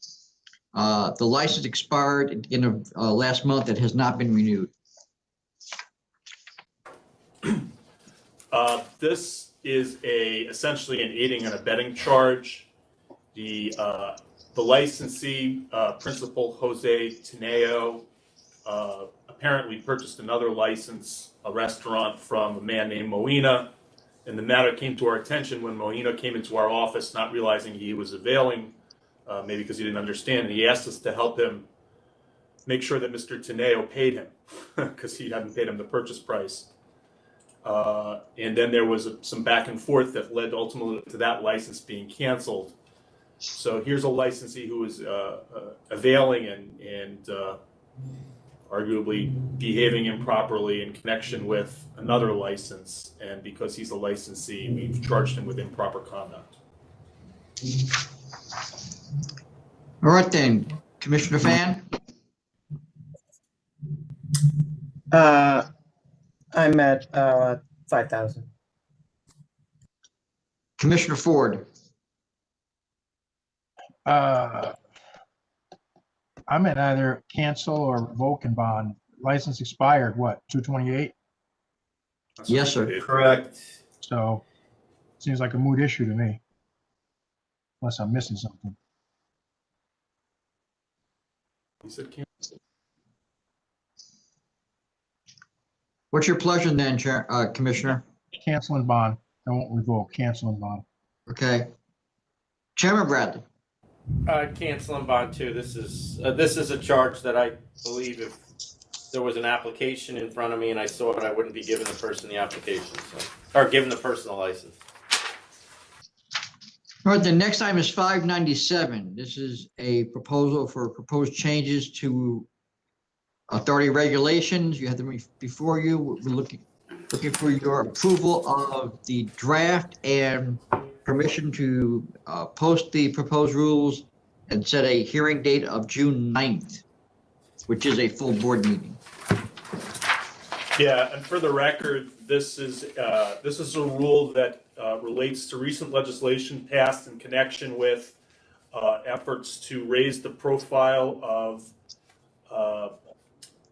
[SPEAKER 1] The license expired in last month. It has not been renewed.
[SPEAKER 5] This is essentially an aiding and abetting charge. The licensee, Principal Jose Tineo, apparently purchased another license, a restaurant, from a man named Moina. And the matter came to our attention when Moina came into our office, not realizing he was availing, maybe because he didn't understand. And he asked us to help him make sure that Mr. Tineo paid him because he hadn't paid him the purchase price. And then there was some back and forth that led ultimately to that license being canceled. So here's a licensee who is availing and arguably behaving improperly in connection with another license. And because he's a licensee, we've charged him with improper conduct.
[SPEAKER 1] All right then, Commissioner Fan.
[SPEAKER 4] I'm at 5,000.
[SPEAKER 1] Commissioner Ford.
[SPEAKER 6] I'm at either cancel or revoke and bond. License expired, what, 2/28?
[SPEAKER 1] Yes, sir.
[SPEAKER 2] Correct.
[SPEAKER 6] So seems like a moot issue to me. Unless I'm missing something.
[SPEAKER 5] He said cancel.
[SPEAKER 1] What's your pleasure then, Commissioner?
[SPEAKER 6] Cancel and bond. I won't revoke, cancel and bond.
[SPEAKER 1] Okay. Chairman Bradley.
[SPEAKER 2] Cancel and bond too. This is a charge that I believe if there was an application in front of me and I saw it, I wouldn't be giving the person the application, or giving the person a license.
[SPEAKER 1] All right, the next item is 597. This is a proposal for proposed changes to Authority regulations, you have them before you. We're looking for your approval of the draft and permission to post the proposed rules and set a hearing date of June 9th, which is a full board meeting.
[SPEAKER 5] Yeah, and for the record, this is a rule that relates to recent legislation passed in connection with efforts to raise the profile of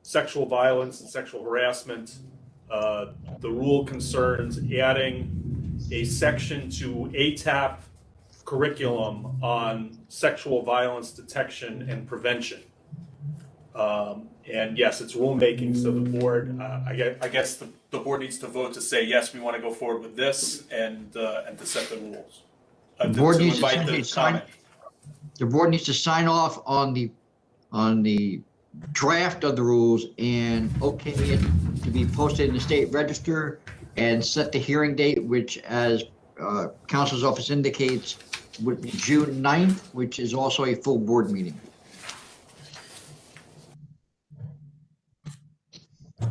[SPEAKER 5] sexual violence and sexual harassment. The rule concerns adding a section to ATAP curriculum on sexual violence detection and prevention. And yes, it's rulemaking, so the board, I guess the board needs to vote to say, yes, we want to go forward with this and to set the rules.
[SPEAKER 1] The board
[SPEAKER 5] to
[SPEAKER 1] needs
[SPEAKER 5] invite
[SPEAKER 1] to
[SPEAKER 5] the
[SPEAKER 1] sign.
[SPEAKER 5] comment.
[SPEAKER 1] The board needs to sign off on the draft of the rules and okay it to be posted in the state register and set the hearing date, which, as counsel's office indicates, would be June 9th, which is also a full board meeting.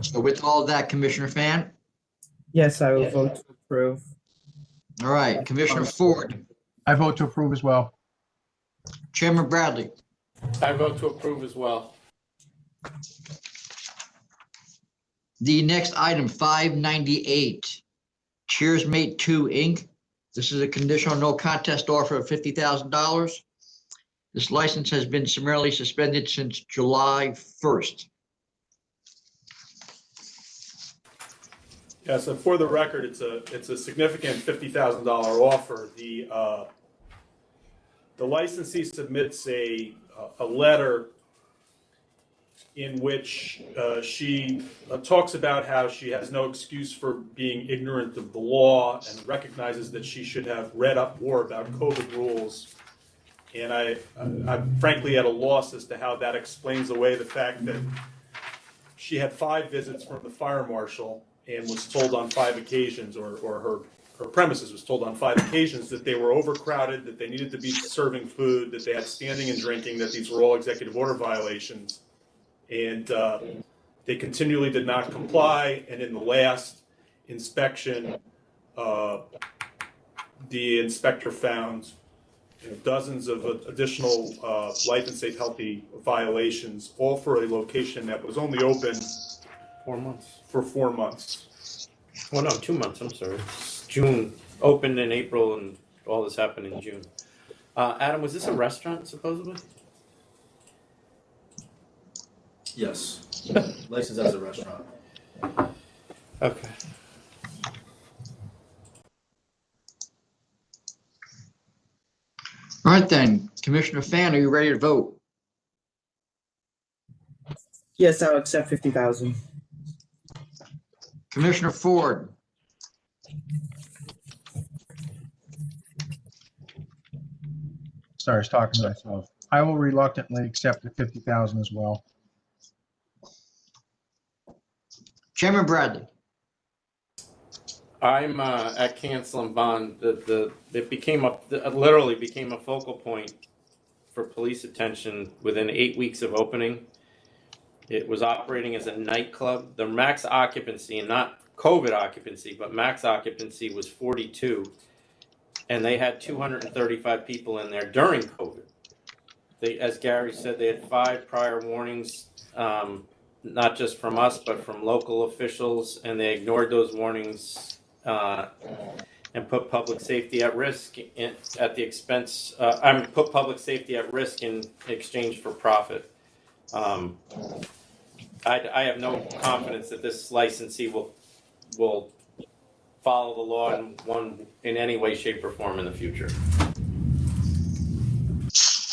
[SPEAKER 1] So with all of that, Commissioner Fan?
[SPEAKER 4] Yes, I will vote to approve.
[SPEAKER 1] All right, Commissioner Ford,
[SPEAKER 6] I vote to approve as well.
[SPEAKER 1] Chairman Bradley,
[SPEAKER 2] I vote to approve as well.
[SPEAKER 1] the next item, 598, Cheers Mate 2, Inc. This is a conditional no contest offer of $50,000. This license has been summarily suspended since July 1st.
[SPEAKER 5] Yeah, so for the record, it's a significant $50,000 offer. The licensee submits a letter in which she talks about how she has no excuse for being ignorant of the law and recognizes that she should have read up more about COVID rules. And I'm frankly at a loss as to how that explains away the fact that she had 5 visits from the fire marshal and was told on 5 occasions, or her premises was told on 5 occasions, that they were overcrowded, that they needed to be serving food, that they had standing and drinking, that these were all executive order violations. And they continually did not comply. And in the last inspection, the inspector found dozens of additional life and safe healthy violations, all for a location that was only open
[SPEAKER 2] 4 months.
[SPEAKER 5] for 4 months.
[SPEAKER 2] Well, no, 2 months, I'm sorry. June, opened in April, and all this happened in June. Adam, was this a restaurant, supposedly?
[SPEAKER 3] Yes. Licensed as a restaurant.
[SPEAKER 2] Okay.
[SPEAKER 1] All right then, Commissioner Fan, are you ready to vote?
[SPEAKER 4] Yes, I'll accept 50,000.
[SPEAKER 1] Commissioner Ford,
[SPEAKER 6] Sorry, I was talking to myself. I will reluctantly accept the 50,000 as well.
[SPEAKER 1] Chairman Bradley,
[SPEAKER 2] I'm at cancel and bond. It became literally became a focal point for police attention within 8 weeks of opening. It was operating as a nightclub. The max occupancy, and not COVID occupancy, but max occupancy was 42. And they had 235 people in there during COVID. They, as Gary said, they had 5 prior warnings, not just from us, but from local officials, and they ignored those warnings and put public safety at risk at the expense. Put public safety at risk in exchange for profit. I have no confidence that this licensee will follow the law in any way, shape, or form in the future.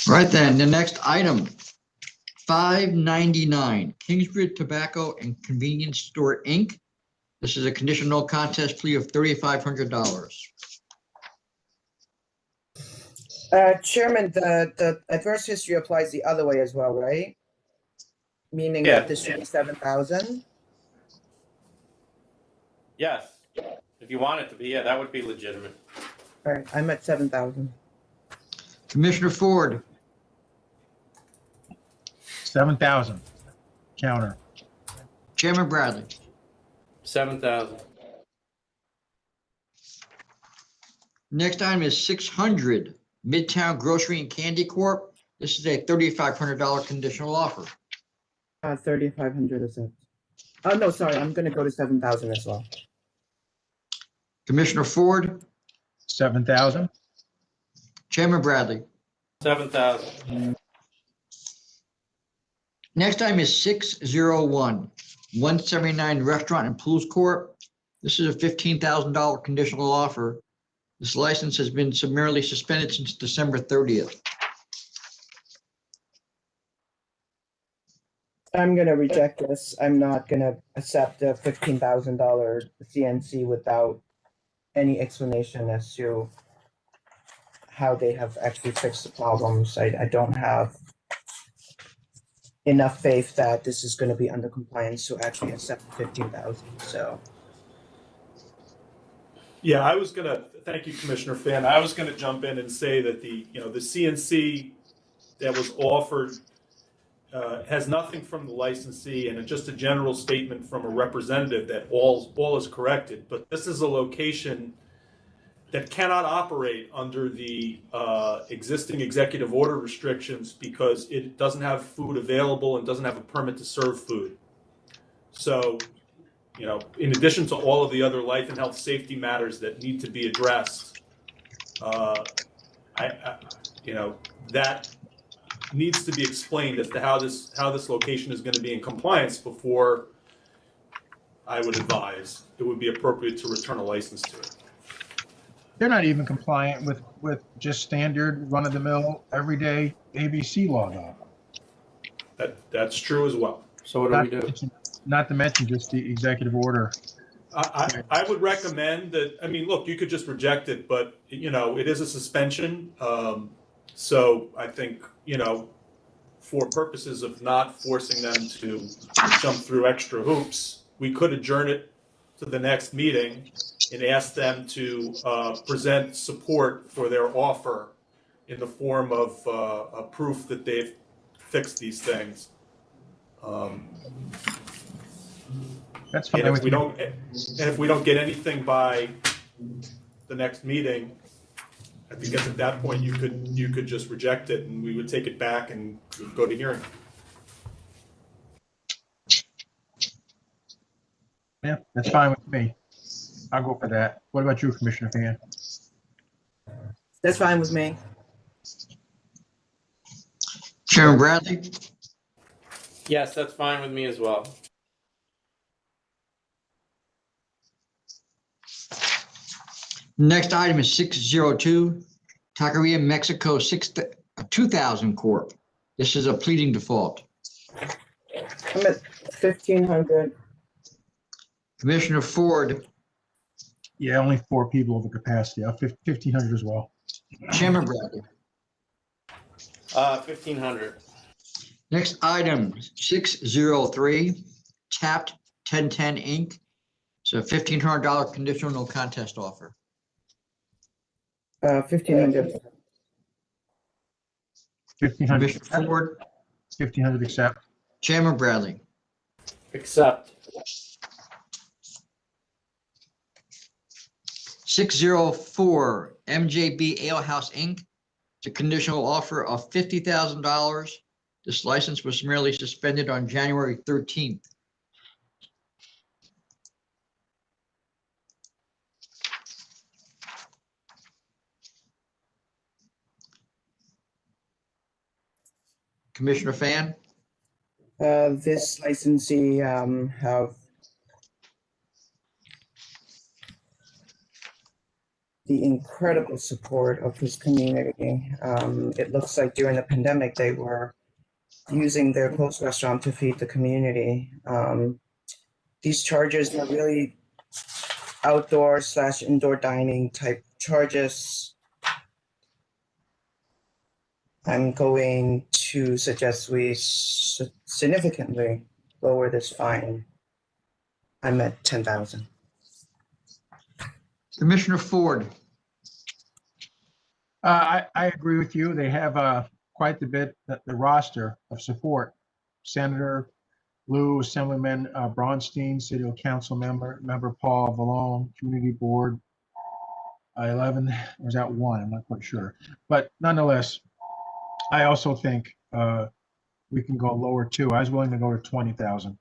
[SPEAKER 1] all right then, the next item, 599, Kingsbridge Tobacco and Convenience Store, Inc. This is a conditional no contest plea of $3,500.
[SPEAKER 4] Chairman, the adverse history applies the other way as well, right? Meaning
[SPEAKER 2] Yeah.
[SPEAKER 4] that this should be 7,000?
[SPEAKER 2] Yes, if you want it to be, yeah, that would be legitimate.
[SPEAKER 4] All right, I'm at 7,000.
[SPEAKER 1] Commissioner Ford,
[SPEAKER 6] 7,000. Counter.
[SPEAKER 1] Chairman Bradley.
[SPEAKER 2] 7,000.
[SPEAKER 1] Next item is 600 Midtown Grocery and Candy Corp. This is a $3,500 conditional offer.
[SPEAKER 4] 3,500 is it? Oh, no, sorry, I'm gonna go to 7,000 as well.
[SPEAKER 1] Commissioner Ford,
[SPEAKER 6] 7,000.
[SPEAKER 1] Chairman Bradley.
[SPEAKER 2] 7,000.
[SPEAKER 1] Next item is 601 179 Restaurant and Pools Corp. This is a $15,000 conditional offer. This license has been summarily suspended since December 30th.
[SPEAKER 4] I'm gonna reject this. I'm not gonna accept a $15,000 CNC without any explanation as to how they have actually fixed the problems. I don't have enough faith that this is gonna be under compliance to actually accept 15,000, so.
[SPEAKER 5] Yeah, I was gonna, thank you, Commissioner Fan. I was gonna jump in and say that the CNC that was offered has nothing from the licensee and just a general statement from a representative that all is corrected. But this is a location that cannot operate under the existing executive order restrictions because it doesn't have food available and doesn't have a permit to serve food. So, in addition to all of the other life and health safety matters that need to be addressed, that needs to be explained as to how this location is going to be in compliance before I would advise it would be appropriate to return a license to it.
[SPEAKER 6] They're not even compliant with just standard run-of-the-mill everyday ABC log on.
[SPEAKER 5] That's true as well.
[SPEAKER 2] So what do we do?
[SPEAKER 6] Not to mention just the executive order.
[SPEAKER 5] I would recommend that. I mean, look, you could just reject it, but it is a suspension. So I think for purposes of not forcing them to jump through extra hoops, we could adjourn it to the next meeting and ask them to present support for their offer in the form of a proof that they've fixed these things.
[SPEAKER 6] That's fine.
[SPEAKER 5] And if we don't get anything by the next meeting, I think at that point you could just reject it and we would take it back and go to hearing.
[SPEAKER 6] Yeah, that's fine with me. I'll go for that. What about you, Commissioner Fan?
[SPEAKER 4] That's fine with me.
[SPEAKER 1] Chairman Bradley.
[SPEAKER 2] Yes, that's fine with me as well.
[SPEAKER 1] Next item is 602 Taqueria Mexico 2000 Corp. This is a pleading default.
[SPEAKER 4] I'm at 1,500.
[SPEAKER 1] Commissioner Ford,
[SPEAKER 6] Yeah, only 4 people over capacity. 1,500 as well.
[SPEAKER 1] Chairman Bradley.
[SPEAKER 2] 1,500.
[SPEAKER 1] Next item, 603 Tapped 1010 Inc. It's a $1,500 conditional no contest offer.
[SPEAKER 4] 1,500.
[SPEAKER 6] 1,500.
[SPEAKER 1] Commissioner Ford,
[SPEAKER 6] 1,500 accept.
[SPEAKER 1] Chairman Bradley.
[SPEAKER 2] Accept.
[SPEAKER 1] 604 MJB Ale House Inc. It's a conditional offer of $50,000. This license was merely suspended on January 13th. Commissioner Fan,
[SPEAKER 4] This licensee have the incredible support of his community. It looks like during the pandemic, they were using their closed restaurant to feed the community. These charges are really outdoor/indoor dining type charges. I'm going to suggest we significantly lower this fine. I'm at 10,000.
[SPEAKER 1] Commissioner Ford,
[SPEAKER 6] I agree with you. They have quite a bit, the roster of support. Senator Lou, Assemblyman Bronstein, City Council Member Paul Vallone, Community Board 11, or is that 1? I'm not quite sure. But nonetheless, I also think we can go lower too. I was willing to go to 20,000.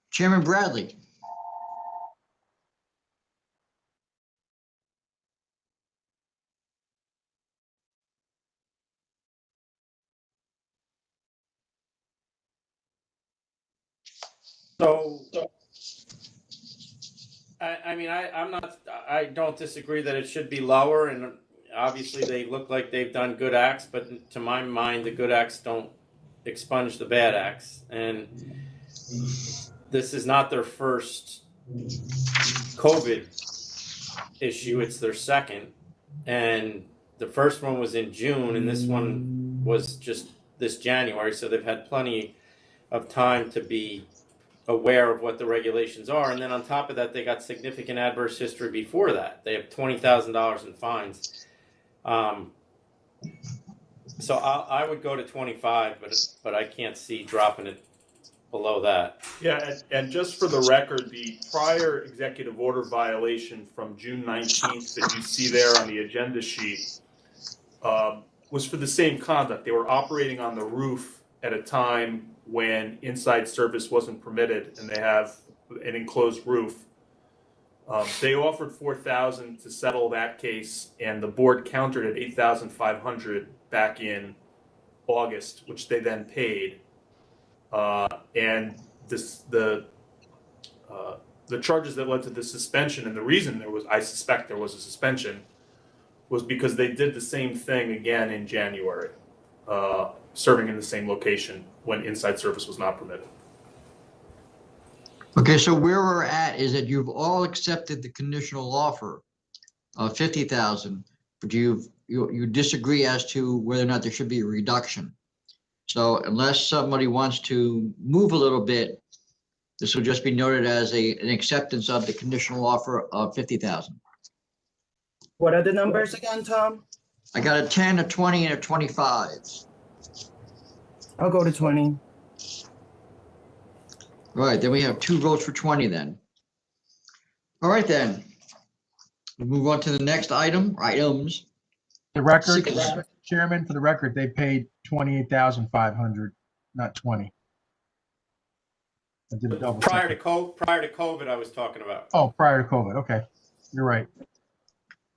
[SPEAKER 1] Chairman Bradley.
[SPEAKER 2] So, I don't disagree that it should be lower, and obviously they look like they've done good acts, but to my mind, the good acts don't expunge the bad acts. And this is not their first COVID issue, it's their second. And the first one was in June, and this one was just this January, so they've had plenty of time to be aware of what the regulations are. And then on top of that, they got significant adverse history before that. They have $20,000 in fines. So I would go to 25, but I can't see dropping it below that.
[SPEAKER 5] Yeah, and just for the record, the prior executive order violation from June 19th that you see there on the agenda sheet was for the same conduct. They were operating on the roof at a time when inside service wasn't permitted, and they have an enclosed roof. They offered $4,000 to settle that case, and the board countered at $8,500 back in August, which they then paid. And the charges that led to the suspension, and the reason I suspect there was a suspension, was because they did the same thing again in January, serving in the same location when inside service was not permitted.
[SPEAKER 1] Okay, so where we're at is that you've all accepted the conditional offer of 50,000, but you disagree as to whether or not there should be a reduction. So unless somebody wants to move a little bit, this will just be noted as an acceptance of the conditional offer of 50,000.
[SPEAKER 4] What are the numbers again, Tom?
[SPEAKER 1] I got a 10, a 20, and a 25.
[SPEAKER 4] I'll go to 20.
[SPEAKER 1] All right, then we have 2 votes for 20 then. All right, then. We'll move on to the next items.
[SPEAKER 6] The record, Chairman, for the record, they paid 28,500, not 20. I did a double check.
[SPEAKER 2] Prior to COVID, I was talking about.
[SPEAKER 6] Oh, prior to COVID. Okay, you're right.
[SPEAKER 1] All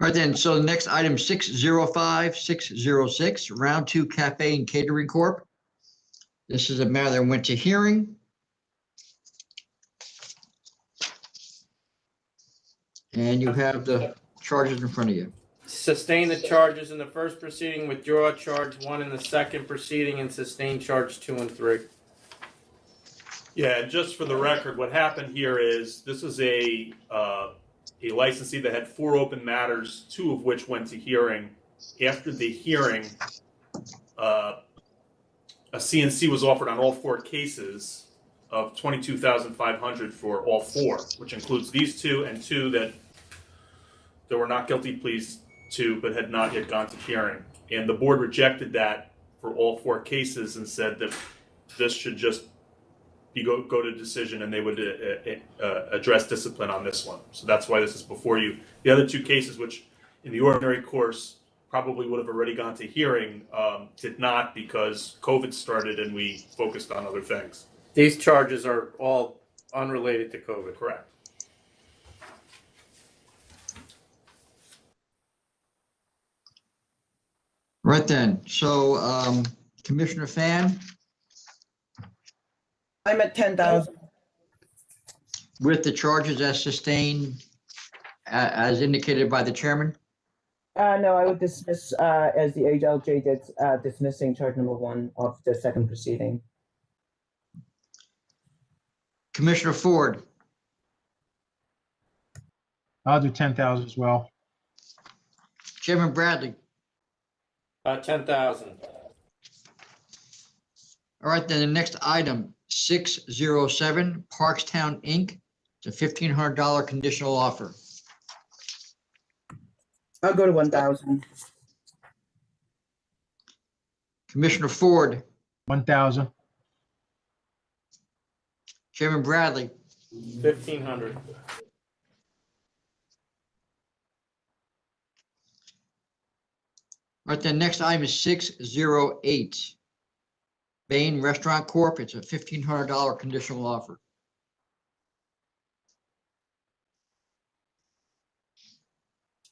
[SPEAKER 1] right, then. So the next item, 605-606, Round 2 Cafe and Catering Corp. This is a matter that went to hearing. And you have the charges in front of you.
[SPEAKER 2] Sustain the charges in the first proceeding, withdraw charge 1 in the second proceeding, and sustain charge 2 and 3.
[SPEAKER 5] Yeah, and just for the record, what happened here is this is a licensee that had 4 open matters, 2 of which went to hearing. After the hearing, a CNC was offered on all 4 cases of $22,500 for all 4, which includes these 2 and 2 that there were not guilty pleas to but had not yet gone to hearing. And the board rejected that for all 4 cases and said that this should just go to decision, and they would address discipline on this one. So that's why this is before you. The other 2 cases, which in the ordinary course probably would have already gone to hearing, did not, because COVID started and we focused on other things.
[SPEAKER 2] These charges are all unrelated to COVID.
[SPEAKER 5] Correct.
[SPEAKER 1] Right then. So Commissioner Fan,
[SPEAKER 4] I'm at 10,000.
[SPEAKER 1] with the charges as sustained, as indicated by the chairman.
[SPEAKER 4] No, I would dismiss, as the HLJ did, dismissing charge number 1 of the second proceeding.
[SPEAKER 1] Commissioner Ford,
[SPEAKER 6] I'll do 10,000 as well.
[SPEAKER 1] Chairman Bradley.
[SPEAKER 2] 10,000.
[SPEAKER 1] All right, then the next item, 607 Parkstown Inc. It's a $1,500 conditional offer.
[SPEAKER 4] I'll go to 1,000.
[SPEAKER 1] Commissioner Ford,
[SPEAKER 6] 1,000.
[SPEAKER 1] Chairman Bradley,
[SPEAKER 2] 1,500.
[SPEAKER 1] All right, the next item is 608. Bain Restaurant Corp. It's a $1,500 conditional offer.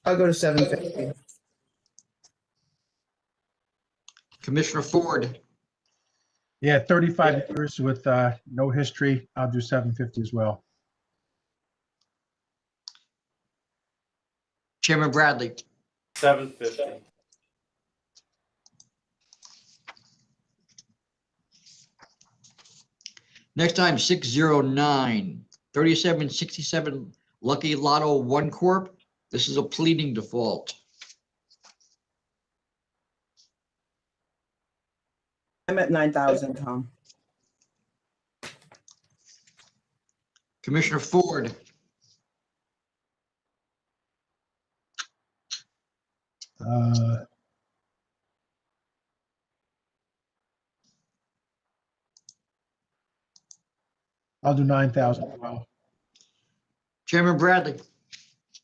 [SPEAKER 4] I'll go to 750.
[SPEAKER 1] Commissioner Ford,
[SPEAKER 6] Yeah, 35 years with no history. I'll do 750 as well.
[SPEAKER 1] Chairman Bradley,
[SPEAKER 2] 750.
[SPEAKER 1] next item 609. 3767 Lucky Lotto 1 Corp. This is a pleading default.
[SPEAKER 4] I'm at 9,000, Tom.
[SPEAKER 1] Commissioner Ford,
[SPEAKER 6] I'll do 9,000 as well.
[SPEAKER 1] Chairman Bradley,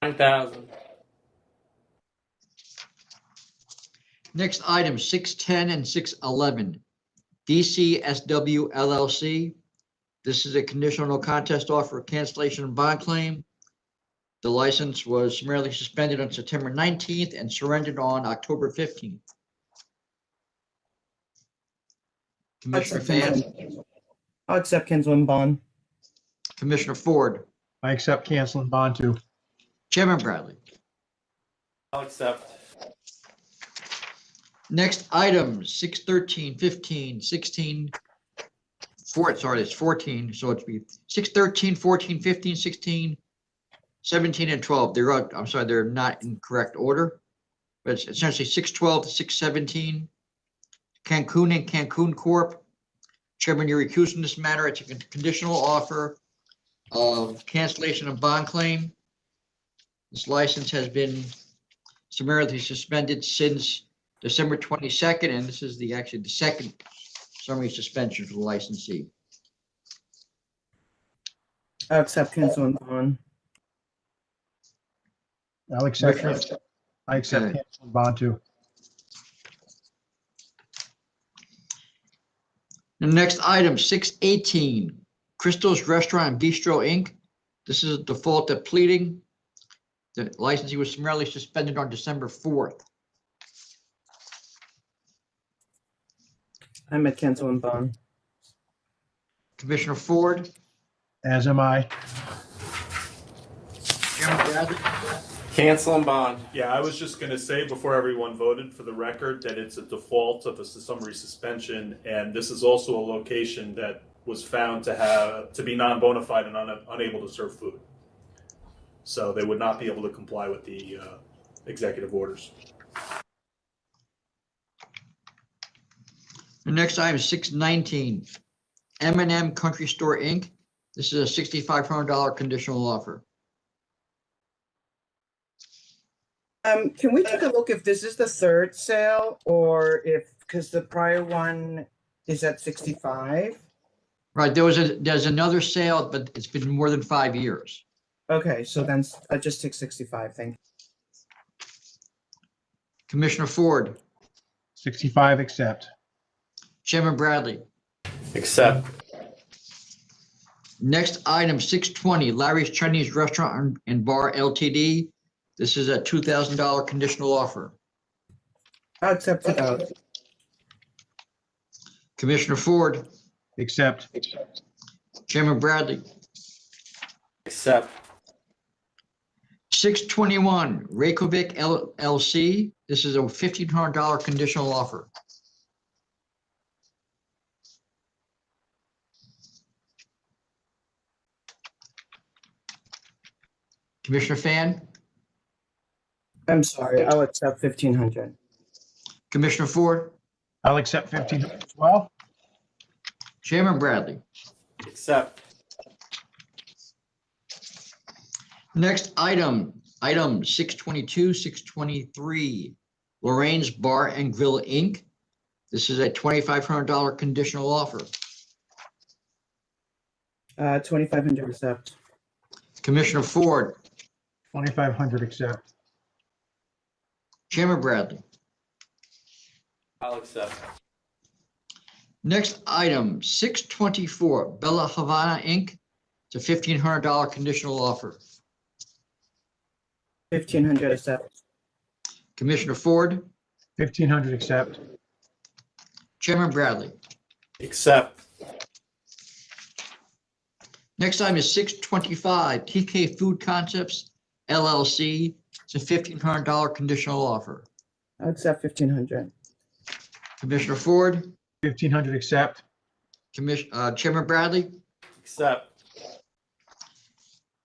[SPEAKER 2] 9,000.
[SPEAKER 1] next item 610 and 611. DCSW LLC. This is a conditional no contest offer cancellation and bond claim. The license was summarily suspended on September 19th and surrendered on October 15th. Commissioner Fan,
[SPEAKER 4] I'll accept cancel and bond.
[SPEAKER 1] Commissioner Ford,
[SPEAKER 6] I accept cancel and bond too.
[SPEAKER 1] Chairman Bradley.
[SPEAKER 2] I'll accept.
[SPEAKER 1] Next item, 613, 15, 16, sorry, it's 14, so it'd be 613, 14, 15, 16, 17, and 12. I'm sorry, they're not in correct order, but it's essentially 612 to 617. Cancun and Cancun Corp. Chairman, you're recusing this matter. It's a conditional offer of cancellation of bond claim. This license has been summarily suspended since December 22nd, and this is actually the second summary suspension for the licensee.
[SPEAKER 4] I'll accept cancel and bond.
[SPEAKER 6] I'll accept.
[SPEAKER 1] Commissioner-
[SPEAKER 6] I accept
[SPEAKER 1] Okay.
[SPEAKER 6] cancel and bond too.
[SPEAKER 1] The next item, 618, Crystal's Restaurant and Bistro, Inc. This is a default at pleading. The licensee was summarily suspended on December 4th.
[SPEAKER 4] I'm at cancel and bond.
[SPEAKER 1] Commissioner Ford,
[SPEAKER 6] As am I.
[SPEAKER 1] Chairman Bradley,
[SPEAKER 2] Cancel and bond.
[SPEAKER 5] Yeah, I was just gonna say before everyone voted for the record that it's a default of a summary suspension, and this is also a location that was found to be non-bona fide and unable to serve food. So they would not be able to comply with the executive orders.
[SPEAKER 1] the next item is 619, M&M Country Store, Inc. This is a $6,500 conditional offer.
[SPEAKER 4] Can we take a look if this is the third sale or because the prior one is at 65?
[SPEAKER 1] Right, there's another sale, but it's been more than 5 years.
[SPEAKER 4] Okay, so then I just take 65, thank you.
[SPEAKER 1] Commissioner Ford,
[SPEAKER 6] 65 accept.
[SPEAKER 1] Chairman Bradley.
[SPEAKER 2] Accept.
[SPEAKER 1] Next item, 620, Larry's Chinese Restaurant and Bar Ltd. This is a $2,000 conditional offer.
[SPEAKER 4] I'll accept it out.
[SPEAKER 1] Commissioner Ford,
[SPEAKER 6] Accept.
[SPEAKER 1] Chairman Bradley.
[SPEAKER 2] Accept.
[SPEAKER 1] 621, Reykjavik LLC. This is a $1,500 conditional offer. Commissioner Fan,
[SPEAKER 4] I'm sorry, I'll accept 1,500.
[SPEAKER 1] Commissioner Ford,
[SPEAKER 6] I'll accept 15 as well.
[SPEAKER 1] Chairman Bradley.
[SPEAKER 2] Accept.
[SPEAKER 1] Next item 622, 623, Lorraine's Bar and Grill, Inc. This is a $2,500 conditional offer.
[SPEAKER 4] 2,500 accept.
[SPEAKER 1] Commissioner Ford,
[SPEAKER 6] 2,500 accept.
[SPEAKER 1] Chairman Bradley.
[SPEAKER 2] I'll accept.
[SPEAKER 1] Next item, 624 Bella Havana Inc. It's a $1,500 conditional offer.
[SPEAKER 4] 1,500 accept.
[SPEAKER 1] Commissioner Ford,
[SPEAKER 6] 1,500 accept.
[SPEAKER 1] Chairman Bradley.
[SPEAKER 2] Accept.
[SPEAKER 1] Next item is 625 TK Food Concepts LLC. It's a $1,500 conditional offer.
[SPEAKER 4] I'll accept 1,500.
[SPEAKER 1] Commissioner Ford,
[SPEAKER 6] 1,500 accept.
[SPEAKER 1] Chairman Bradley.
[SPEAKER 2] Accept.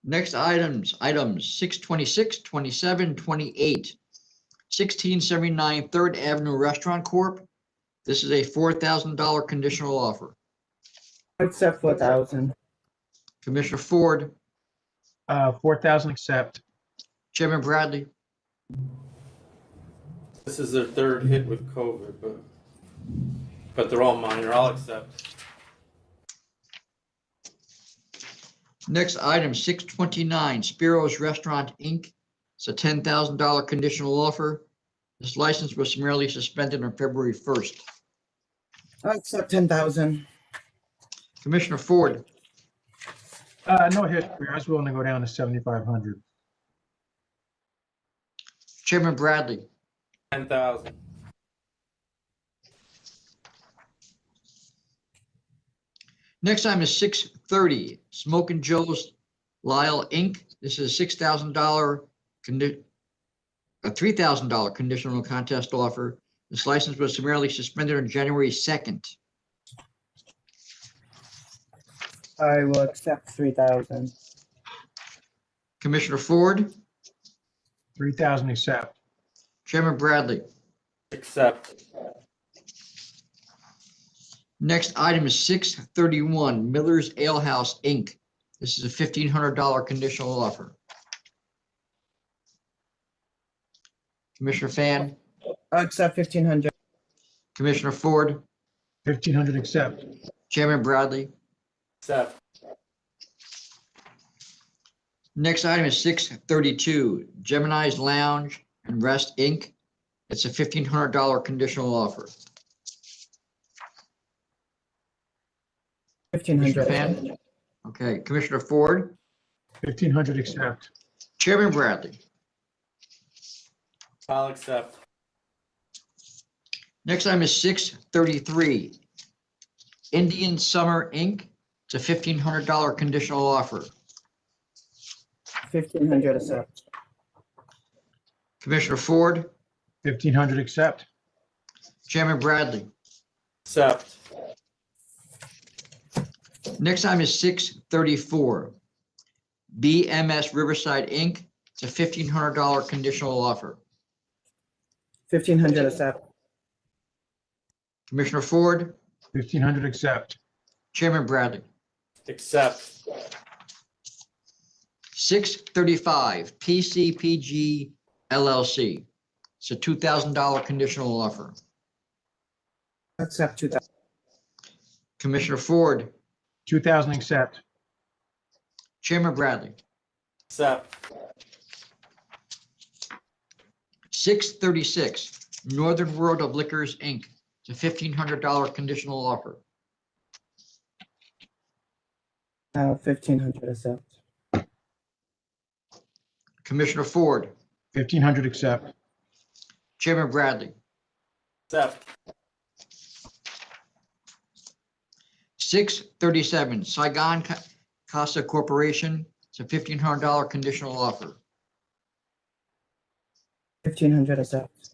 [SPEAKER 1] Next items 626, 27, 28. 1679 3rd Avenue Restaurant Corp. This is a $4,000 conditional offer.
[SPEAKER 4] I'll accept 4,000.
[SPEAKER 1] Commissioner Ford,
[SPEAKER 6] 4,000 accept.
[SPEAKER 1] Chairman Bradley.
[SPEAKER 2] This is their third hit with COVID, but they're all minor. I'll accept.
[SPEAKER 1] Next item 629 Spiro's Restaurant Inc. It's a $10,000 conditional offer. This license was summarily suspended on February 1st.
[SPEAKER 4] I'll accept 10,000.
[SPEAKER 1] Commissioner Ford,
[SPEAKER 6] No history. I was willing to go down to 7,500.
[SPEAKER 1] Chairman Bradley.
[SPEAKER 2] 10,000.
[SPEAKER 1] Next item is 630 Smokin' Joe's Lyle Inc. This is a $6,000 a $3,000 conditional contest offer. This license was summarily suspended on January 2nd.
[SPEAKER 4] I will accept 3,000.
[SPEAKER 1] Commissioner Ford,
[SPEAKER 6] 3,000 accept.
[SPEAKER 1] Chairman Bradley.
[SPEAKER 2] Accept.
[SPEAKER 1] Next item is 631 Miller's Ale House Inc. This is a $1,500 conditional offer. Commissioner Fan,
[SPEAKER 4] I'll accept 1,500.
[SPEAKER 1] Commissioner Ford,
[SPEAKER 6] 1,500 accept.
[SPEAKER 1] Chairman Bradley.
[SPEAKER 2] Accept.
[SPEAKER 1] Next item is 632 Gemini's Lounge and Rest Inc. It's a $1,500 conditional offer.
[SPEAKER 4] 1,500
[SPEAKER 1] Fan?
[SPEAKER 4] accept.
[SPEAKER 1] Okay, Commissioner Ford,
[SPEAKER 6] 1,500 accept.
[SPEAKER 1] Chairman Bradley.
[SPEAKER 2] I'll accept.
[SPEAKER 1] Next item is 633 Indian Summer Inc. It's a $1,500 conditional offer.
[SPEAKER 4] 1,500 accept.
[SPEAKER 1] Commissioner Ford,
[SPEAKER 6] 1,500 accept.
[SPEAKER 1] Chairman Bradley.
[SPEAKER 2] Accept.
[SPEAKER 1] Next item is 634 BMS Riverside Inc. It's a $1,500 conditional offer.
[SPEAKER 4] 1,500 accept.
[SPEAKER 1] Commissioner Ford,
[SPEAKER 6] 1,500 accept.
[SPEAKER 1] Chairman Bradley.
[SPEAKER 2] Accept.
[SPEAKER 1] 635 PCPG LLC. It's a $2,000 conditional offer.
[SPEAKER 4] Accept 2,000.
[SPEAKER 1] Commissioner Ford,
[SPEAKER 6] 2,000 accept.
[SPEAKER 1] Chairman Bradley.
[SPEAKER 2] Accept.
[SPEAKER 1] 636 Northern World of Liquors Inc. It's a $1,500 conditional offer.
[SPEAKER 4] 1,500 accept.
[SPEAKER 1] Commissioner Ford,
[SPEAKER 6] 1,500 accept.
[SPEAKER 1] Chairman Bradley.
[SPEAKER 2] Accept.
[SPEAKER 1] 637 Saigon Casa Corporation. It's a $1,500 conditional offer.
[SPEAKER 4] 1,500 accept.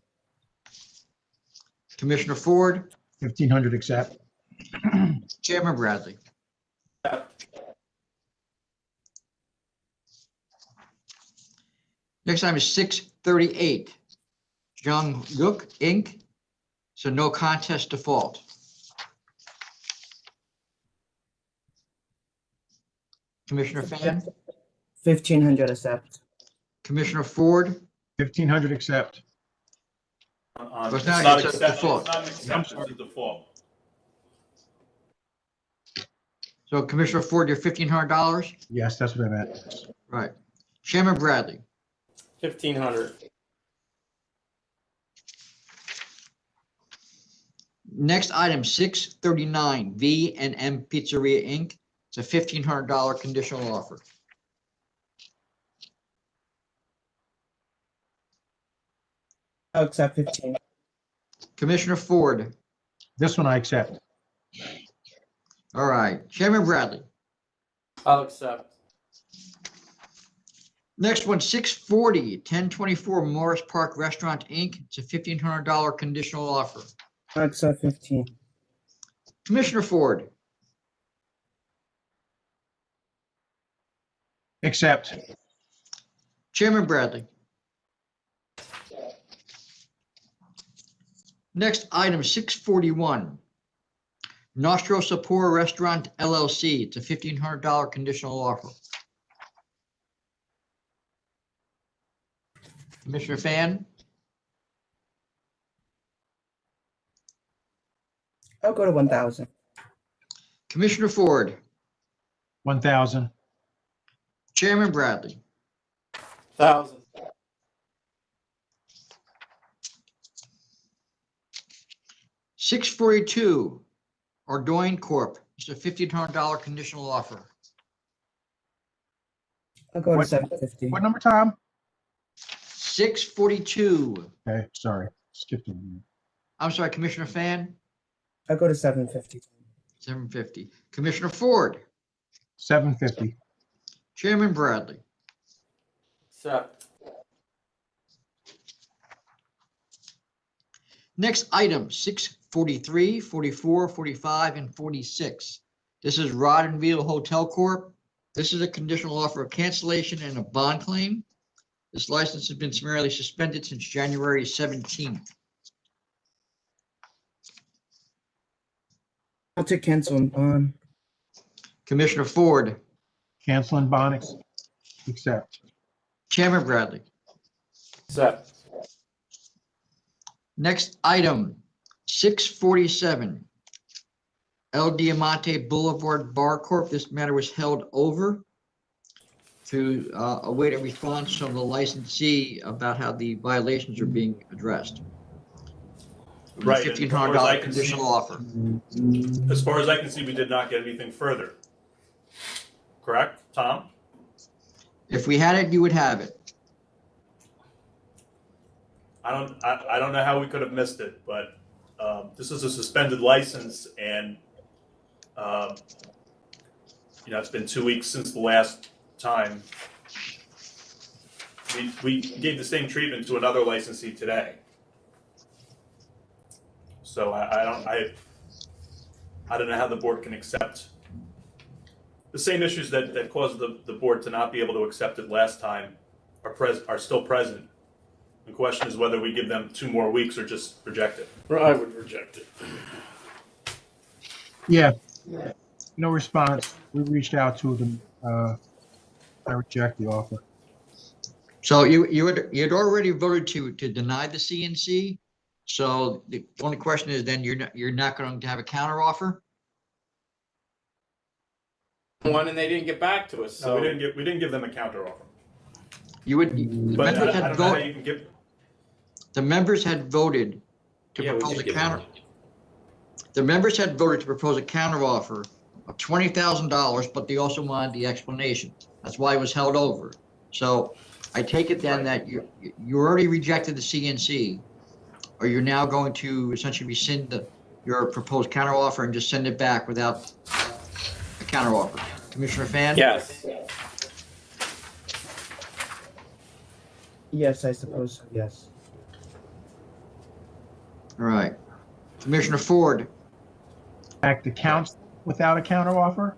[SPEAKER 1] Commissioner Ford,
[SPEAKER 6] 1,500 accept.
[SPEAKER 1] Chairman Bradley.
[SPEAKER 2] Accept.
[SPEAKER 1] Next item is 638 Jung Yuk Inc. So no contest default. Commissioner Fan,
[SPEAKER 4] 1,500 accept.
[SPEAKER 1] Commissioner Ford,
[SPEAKER 6] 1,500 accept.
[SPEAKER 1] It's
[SPEAKER 5] It's
[SPEAKER 1] not-
[SPEAKER 5] not
[SPEAKER 1] it's a
[SPEAKER 5] accept-
[SPEAKER 1] default.
[SPEAKER 5] It's not an acceptance, it's a default.
[SPEAKER 1] So Commissioner Ford, you're $1,500?
[SPEAKER 6] Yes, that's what I meant.
[SPEAKER 1] Right. Chairman Bradley,
[SPEAKER 2] 1,500.
[SPEAKER 1] next item, 639, V&M Pizzeria, Inc. It's a $1,500 conditional offer.
[SPEAKER 4] I'll accept 15.
[SPEAKER 1] Commissioner Ford,
[SPEAKER 6] This one I accept.
[SPEAKER 1] all right. Chairman Bradley,
[SPEAKER 2] I'll accept.
[SPEAKER 1] next one, 640, 1024 Morris Park Restaurant, Inc. It's a $1,500 conditional offer.
[SPEAKER 4] I'll accept 15.
[SPEAKER 1] Commissioner Ford,
[SPEAKER 6] Accept.
[SPEAKER 1] Chairman Bradley. Next item, 641, Nostro Sapor Restaurant LLC. It's a $1,500 conditional offer. Commissioner Fan,
[SPEAKER 4] I'll go to 1,000.
[SPEAKER 1] Commissioner Ford,
[SPEAKER 6] 1,000.
[SPEAKER 1] Chairman Bradley.
[SPEAKER 2] 1,000.
[SPEAKER 1] $642, Ardoin Corp. It's a $1,500 conditional offer.
[SPEAKER 4] I'll go to
[SPEAKER 6] What-
[SPEAKER 4] 750.
[SPEAKER 6] What number, Tom?
[SPEAKER 1] 642.
[SPEAKER 6] Okay, sorry, skipped one.
[SPEAKER 1] I'm sorry, Commissioner Fan,
[SPEAKER 4] I'll go to 750.
[SPEAKER 1] 750. Commissioner Ford,
[SPEAKER 6] 750.
[SPEAKER 1] Chairman Bradley.
[SPEAKER 2] Accept.
[SPEAKER 1] Next item, 643, 44, 45, and 46. This is Roddenville Hotel Corp. This is a conditional offer of cancellation and a bond claim. This license has been summarily suspended since January 17th.
[SPEAKER 4] I'll take cancel and bond.
[SPEAKER 1] Commissioner Ford,
[SPEAKER 6] Cancel and bond, accept.
[SPEAKER 1] Chairman Bradley.
[SPEAKER 2] Accept.
[SPEAKER 1] Next item, 647, El Diamante Boulevard Bar Corp. This matter was held over to await a response from the licensee about how the violations are being addressed.
[SPEAKER 5] Right, and as far as I
[SPEAKER 1] $1,500
[SPEAKER 5] can see-
[SPEAKER 1] conditional offer.
[SPEAKER 5] As far as I can see, we did not get anything further. Correct, Tom?
[SPEAKER 1] If we had it, you would have it.
[SPEAKER 5] I don't know how we could have missed it, but this is a suspended license, and it's been 2 weeks since the last time. We gave the same treatment to another licensee today. So I don't know how the board can accept the same issues that caused the board to not be able to accept it last time are still present. The question is whether we give them 2 more weeks or just reject it.
[SPEAKER 2] I would reject it.
[SPEAKER 6] Yeah, no response. We reached out to them. I reject the offer.
[SPEAKER 1] So you had already voted to deny the CNC. So the only question is then you're not going to have a counter offer?
[SPEAKER 2] One, and they didn't get back to us,
[SPEAKER 5] No,
[SPEAKER 2] so.
[SPEAKER 5] we didn't give them a counter offer.
[SPEAKER 1] You would, the
[SPEAKER 5] But I
[SPEAKER 1] members had
[SPEAKER 5] don't know how
[SPEAKER 1] voted,
[SPEAKER 5] you can give.
[SPEAKER 1] the members had voted to
[SPEAKER 2] Yeah, we
[SPEAKER 1] propose
[SPEAKER 2] did
[SPEAKER 1] a
[SPEAKER 2] give
[SPEAKER 1] counter.
[SPEAKER 2] them.
[SPEAKER 1] The members had voted to propose a counter offer of $20,000, but they also wanted the explanation. That's why it was held over. So I take it then that you already rejected the CNC, or you're now going to essentially rescind your proposed counter offer and just send it back without a counter offer. Commissioner Fan?
[SPEAKER 2] Yes.
[SPEAKER 4] Yes, I suppose so, yes.
[SPEAKER 1] All right. Commissioner Ford?
[SPEAKER 6] Back to council without a counter offer?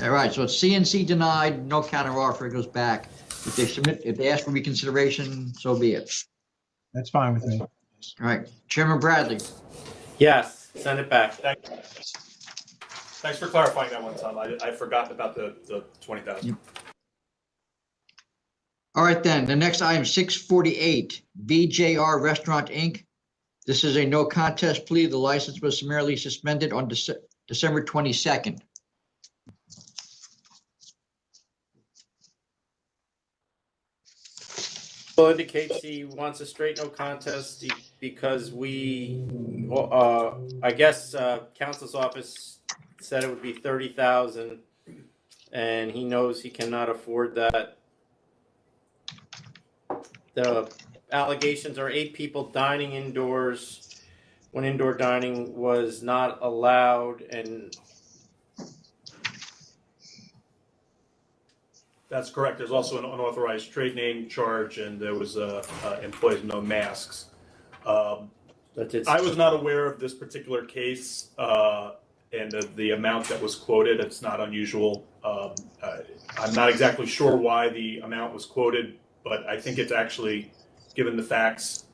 [SPEAKER 1] All right, so it's CNC denied, no counter offer, it goes back. If they ask for reconsideration, so be it.
[SPEAKER 6] That's fine with me.
[SPEAKER 1] All right, Chairman Bradley?
[SPEAKER 2] Yes, send it back.
[SPEAKER 5] Thanks for clarifying that one, Tom. I forgot about the 20,000.
[SPEAKER 1] All right, then, the next item, 648, BJR Restaurant, Inc. This is a no contest plea. The license was summarily suspended on December 22nd.
[SPEAKER 2] Well, indicates he wants a straight no contest because I guess counsel's office said it would be 30,000, and he knows he cannot afford that. The allegations are 8 people dining indoors when indoor dining was not allowed, and
[SPEAKER 5] That's correct. There's also an unauthorized trade name charge, and there was employees with no masks.
[SPEAKER 2] that's it.
[SPEAKER 5] I was not aware of this particular case and the amount that was quoted. It's not unusual. I'm not exactly sure why the amount was quoted, but I think it's actually, given the facts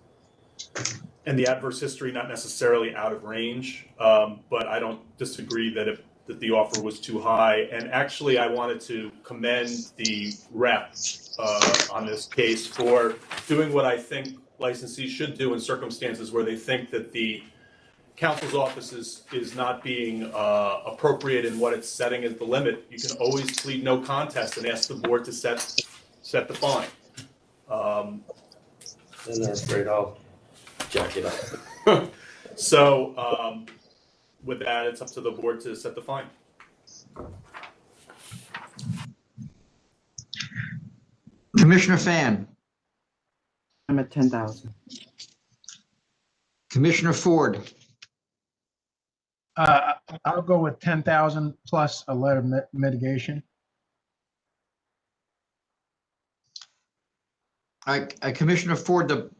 [SPEAKER 5] and the adverse history, not necessarily out of range. But I don't disagree that the offer was too high. And actually, I wanted to commend the rep on this case for doing what I think licensees should do in circumstances where they think that the counsel's office is not being appropriate in what it's setting as the limit. You can always plead no contest and ask the board to set the fine.
[SPEAKER 2] And they're afraid I'll jack it up.
[SPEAKER 5] So with that, it's up to the board to set the fine.
[SPEAKER 1] Commissioner Fan,
[SPEAKER 4] I'm at 10,000.
[SPEAKER 1] Commissioner Ford,
[SPEAKER 6] I'll go with 10,000 plus a letter of mitigation.
[SPEAKER 1] Commissioner Ford,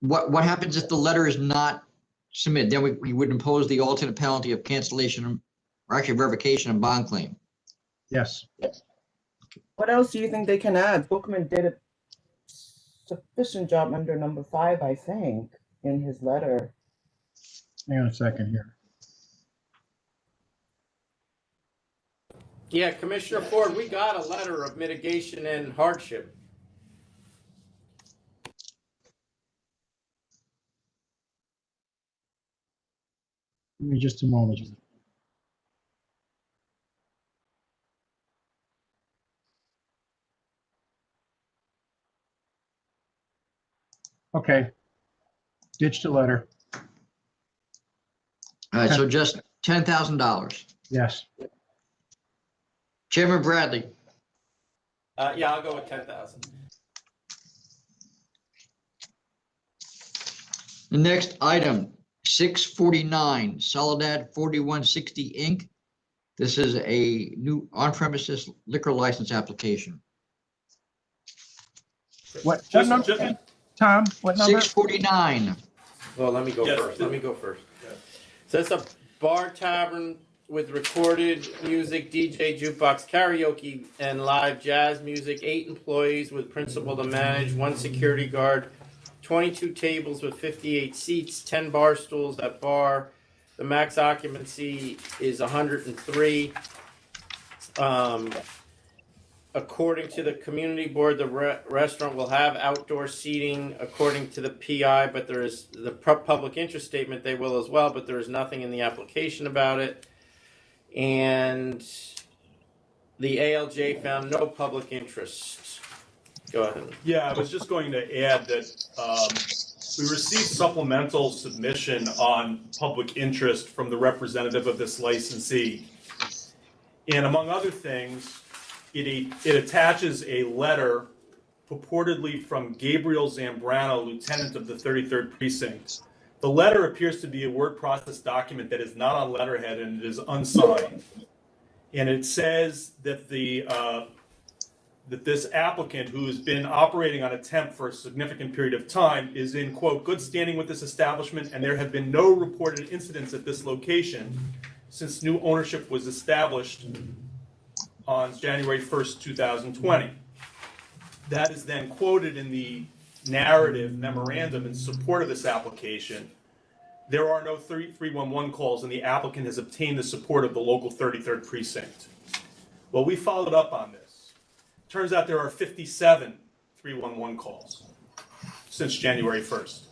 [SPEAKER 1] what happens if the letter is not submitted? Then we would impose the alternate penalty of cancellation or actually revocation and bond claim.
[SPEAKER 6] Yes.
[SPEAKER 4] What else do you think they can add? Bookman did a sufficient job under number 5, I think, in his letter.
[SPEAKER 6] Hang on a second here.
[SPEAKER 2] Yeah, Commissioner Ford, we got a letter of mitigation and hardship.
[SPEAKER 6] Give me just a moment. Okay. Ditch the letter.
[SPEAKER 1] All right, so just $10,000.
[SPEAKER 6] Yes.
[SPEAKER 1] Chairman Bradley,
[SPEAKER 2] Yeah, I'll go with 10,000.
[SPEAKER 1] the next item, 649 Soledad 4160 Inc. This is a new on-premises liquor license application.
[SPEAKER 6] What
[SPEAKER 5] Just-
[SPEAKER 6] number?
[SPEAKER 5] just-
[SPEAKER 6] Tom, what number?
[SPEAKER 1] 649.
[SPEAKER 2] Well, let me go
[SPEAKER 5] Yes.
[SPEAKER 2] first. Let me go first. So it's a bar tavern with recorded music, DJ, jukebox, karaoke, and live jazz music. 8 employees with principal to manage, 1 security guard, 22 tables with 58 seats, 10 bar stools at bar. The max occupancy is 103. According to the community board, the restaurant will have outdoor seating according to the PI, but there is the public interest statement, they will as well, but there is nothing in the application about it. And the ALJ found no public interest. Go ahead.
[SPEAKER 5] Yeah, I was just going to add that we received supplemental submission on public interest from the representative of this licensee. And among other things, it attaches a letter purportedly from Gabriel Zambrano, lieutenant of the 33rd Precinct. The letter appears to be a word process document that is not on letterhead and it is unsigned. And it says that that this applicant, who has been operating on a temp for a significant period of time, is in, quote, good standing with this establishment, and there have been no reported incidents at this location since new ownership was established on January 1st, 2020. That is then quoted in the narrative memorandum in support of this application. There are no 311 calls, and the applicant has obtained the support of the local 33rd Precinct. Well, we followed up on this. Turns out there are 57 311 calls. since January 1st.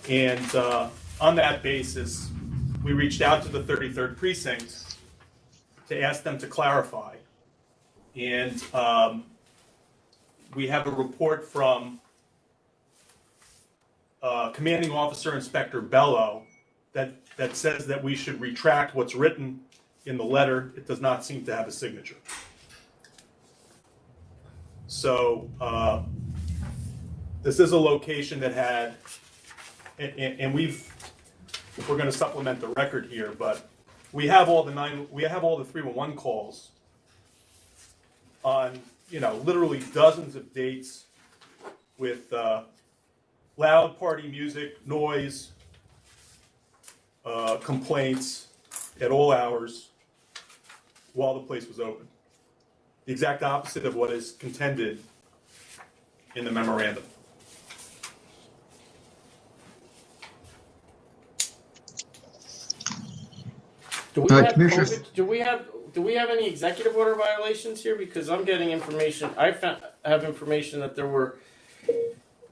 [SPEAKER 5] And on that basis, we reached out to the 33rd precinct to ask them to clarify. And we have a report from Commanding Officer Inspector Bello that says that we should retract what's written in the letter. It does not seem to have a signature. So this is a location that had, and we're going to supplement the record here, but we have all the 311 calls on, literally dozens of dates with loud party music, noise, complaints at all hours while the place was open. The exact opposite of what is contended in the memorandum.
[SPEAKER 2] Do we
[SPEAKER 1] All right,
[SPEAKER 2] have
[SPEAKER 1] Commissioner.
[SPEAKER 2] COVID? Do we have any executive order violations here? Because I'm getting information. I have information that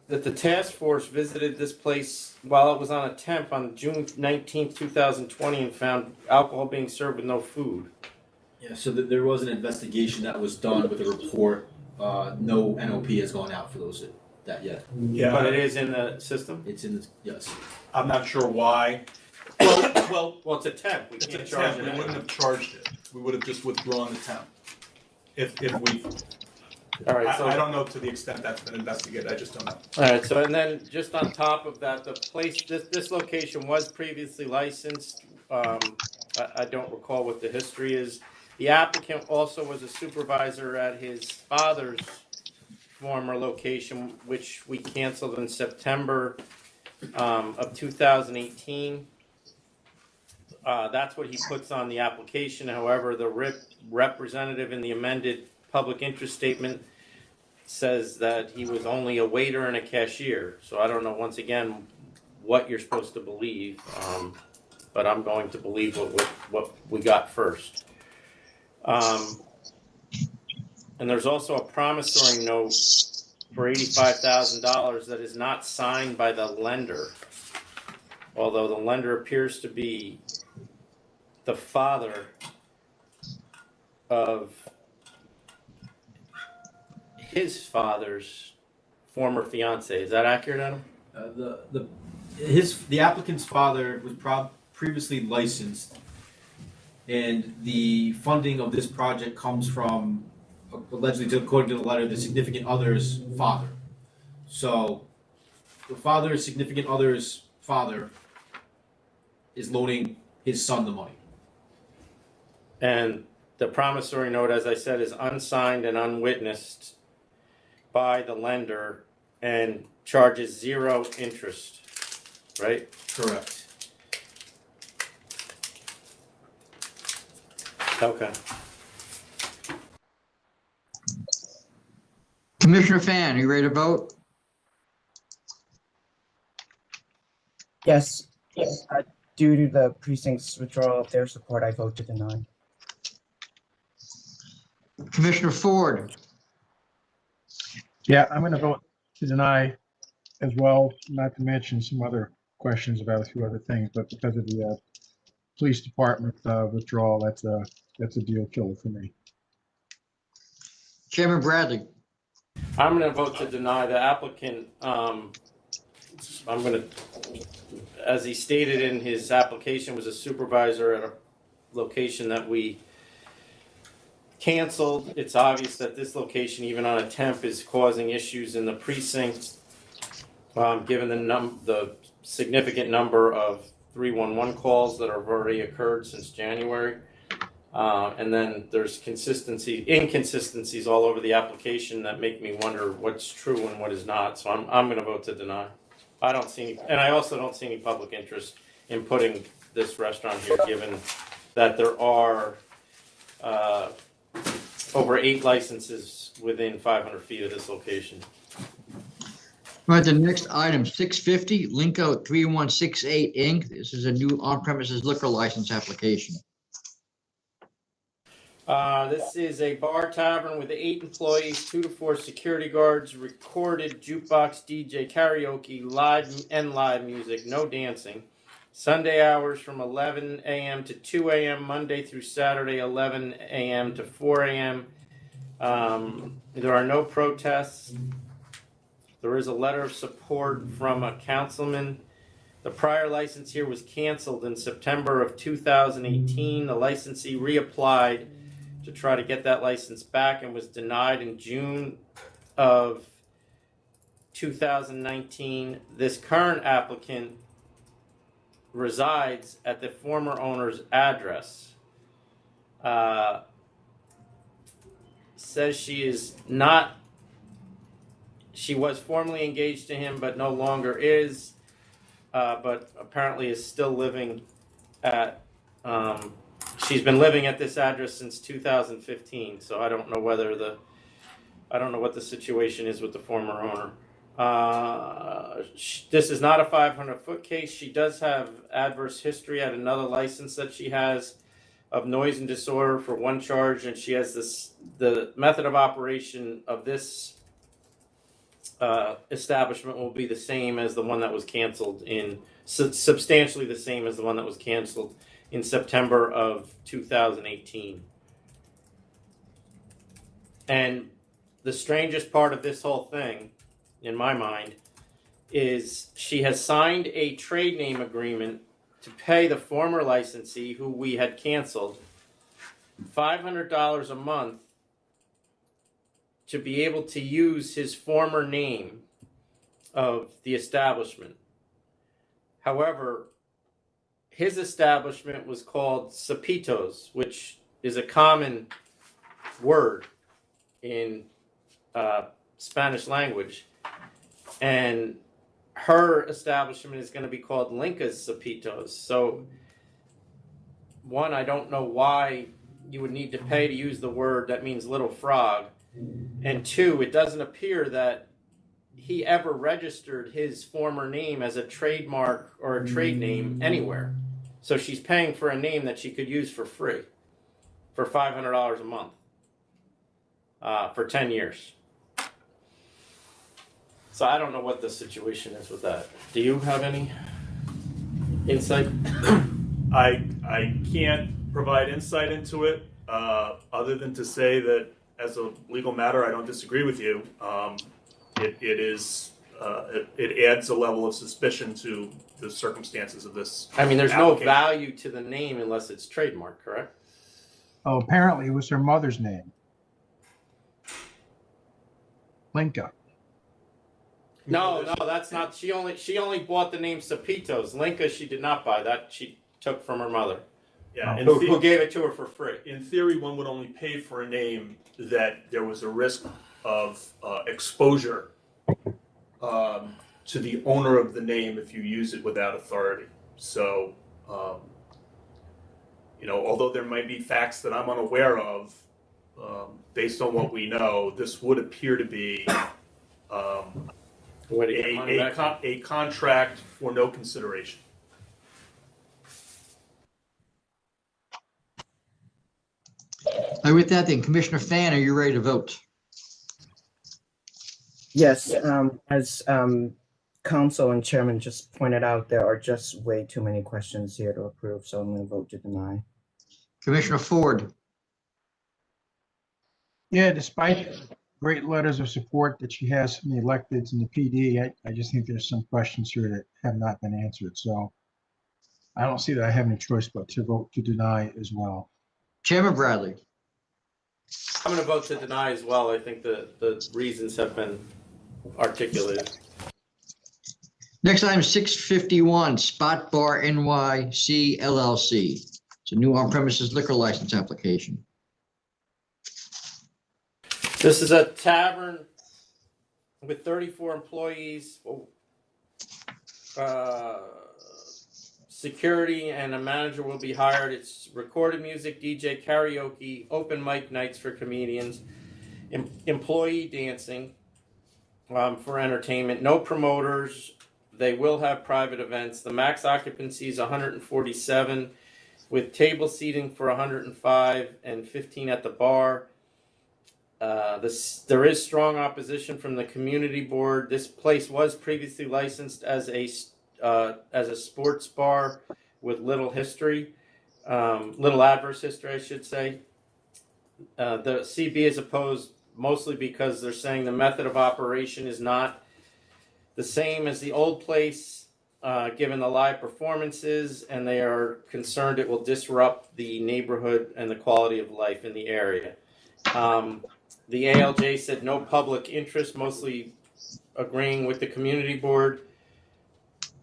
[SPEAKER 2] that the task force visited this place while it was on a temp on June 19th, 2020, and found alcohol being served with no food.
[SPEAKER 3] Yeah, so there was an investigation that was done with a report. No NOP has gone out for those that yet.
[SPEAKER 5] Yeah,
[SPEAKER 2] But it is in the system?
[SPEAKER 3] It's in the, yes.
[SPEAKER 5] I'm not sure why. Well,
[SPEAKER 2] Well, it's a temp. We
[SPEAKER 5] it's a
[SPEAKER 2] can't charge
[SPEAKER 5] temp.
[SPEAKER 2] it.
[SPEAKER 5] We wouldn't have charged it. We would have just withdrawn the temp. If we,
[SPEAKER 2] All right, so
[SPEAKER 5] I don't know to the extent that's been investigated. I just don't know.
[SPEAKER 2] all right, so and then just on top of that, the place, this location was previously licensed. I don't recall what the history is. The applicant also was a supervisor at his father's former location, which we canceled in September of 2018. That's what he puts on the application. However, the representative in the amended public interest statement says that he was only a waiter and a cashier. So I don't know, once again, what you're supposed to believe, but I'm going to believe what we got first. And there's also a promissory note for $85,000 that is not signed by the lender, although the lender appears to be the father of his father's former fiance. Is that accurate, Adam?
[SPEAKER 3] The applicant's father was previously licensed, and the funding of this project comes from, allegedly, according to the letter, the significant other's father. So the father's significant other's father is loaning his son the money.
[SPEAKER 2] And the promissory note, as I said, is unsigned and unwitnessed by the lender and charges 0 interest, right?
[SPEAKER 3] Correct.
[SPEAKER 2] Okay.
[SPEAKER 1] Commissioner Fan, are you ready to vote?
[SPEAKER 4] Yes, due to the precinct's withdrawal of their support, I vote to deny.
[SPEAKER 1] Commissioner Ford,
[SPEAKER 6] Yeah, I'm going to vote to deny as well, not to mention some other questions about a few other things, but because of the police department withdrawal, that's a deal killer for me.
[SPEAKER 1] Chairman Bradley,
[SPEAKER 2] I'm going to vote to deny. The applicant, as he stated in his application, was a supervisor at a location that we canceled. It's obvious that this location, even on a temp, is causing issues in the precinct, given the significant number of 311 calls that have already occurred since January. And then there's inconsistencies all over the application that make me wonder what's true and what is not. So I'm going to vote to deny. I don't see any, and I also don't see any public interest in putting this restaurant here, given that there are over 8 licenses within 500 feet of this location.
[SPEAKER 1] all right, the next item, 650 Linko 3168 Inc. This is a new on-premises liquor license application.
[SPEAKER 2] This is a bar tavern with 8 employees, 2 to 4 security guards, recorded jukebox, DJ, karaoke, live music, no dancing. Sunday hours from 11 a.m. to 2 a.m., Monday through Saturday, 11 a.m. to 4 a.m. There are no protests. There is a letter of support from a councilman. The prior license here was canceled in September of 2018. The licensee reapplied to try to get that license back and was denied in June of 2019. This current applicant resides at the former owner's address. Says she was formerly engaged to him but no longer is, but apparently is still living at, she's been living at this address since 2015, so I don't know what the situation is with the former owner. This is not a 500-foot case. She does have adverse history at another license that she has of noise and disorder for one charge, and she has the method of operation of this establishment will be the same as the one that was canceled substantially the same as the one that was canceled in September of 2018. And the strangest part of this whole thing, in my mind, is she has signed a trade name agreement to pay the former licensee, who we had canceled, $500 a month to be able to use his former name of the establishment. However, his establishment was called Cepitos, which is a common word in Spanish language, and her establishment is going to be called Linka's Cepitos. So, one, I don't know why you would need to pay to use the word that means little frog, and two, it doesn't appear that he ever registered his former name as a trademark or a trade name anywhere. So she's paying for a name that she could use for free for $500 a month for 10 years. So I don't know what the situation is with that. Do you have any insight?
[SPEAKER 5] I can't provide insight into it, other than to say that as a legal matter, I don't disagree with you. It adds a level of suspicion to the circumstances of this.
[SPEAKER 2] I mean, there's no value to the name unless it's trademark, correct?
[SPEAKER 6] Oh, apparently it was her mother's name. Linka.
[SPEAKER 2] No, that's not. She only bought the name Cepitos. Linka, she did not buy that. She took from her mother.
[SPEAKER 5] Yeah,
[SPEAKER 2] who gave it to her for free.
[SPEAKER 5] In theory, one would only pay for a name that there was a risk of exposure to the owner of the name if you use it without authority. So, although there might be facts that I'm unaware of, based on what we know, this would appear to be a contract for no consideration.
[SPEAKER 1] With that, then, Commissioner Fan, are you ready to vote?
[SPEAKER 4] Yes, as council and chairman just pointed out, there are just way too many questions here to approve, so I'm going to vote to deny.
[SPEAKER 1] Commissioner Ford?
[SPEAKER 6] Yeah, despite great letters of support that she has from the electeds and the PD, I just think there's some questions here that have not been answered. So I don't see that I have any choice but to vote to deny as well.
[SPEAKER 1] Chairman Bradley?
[SPEAKER 2] I'm going to vote to deny as well. I think the reasons have been articulated.
[SPEAKER 1] Next item, 651, Spot Bar NYC LLC. It's a new on-premises liquor license application.
[SPEAKER 2] This is a tavern with 34 employees, security and a manager will be hired. It's recorded music, DJ, karaoke, open mic nights for comedians, employee dancing for entertainment, no promoters. They will have private events. The max occupancy is 147. with table seating for 105 and 15 at the bar. There is strong opposition from the community board. This place was previously licensed as a sports bar with little adverse history, I should say. The CB is opposed mostly because they're saying the method of operation is not the same as the old place, given the live performances, and they are concerned it will disrupt the neighborhood and the quality of life in the area. The ALJ said no public interest, mostly agreeing with the community board.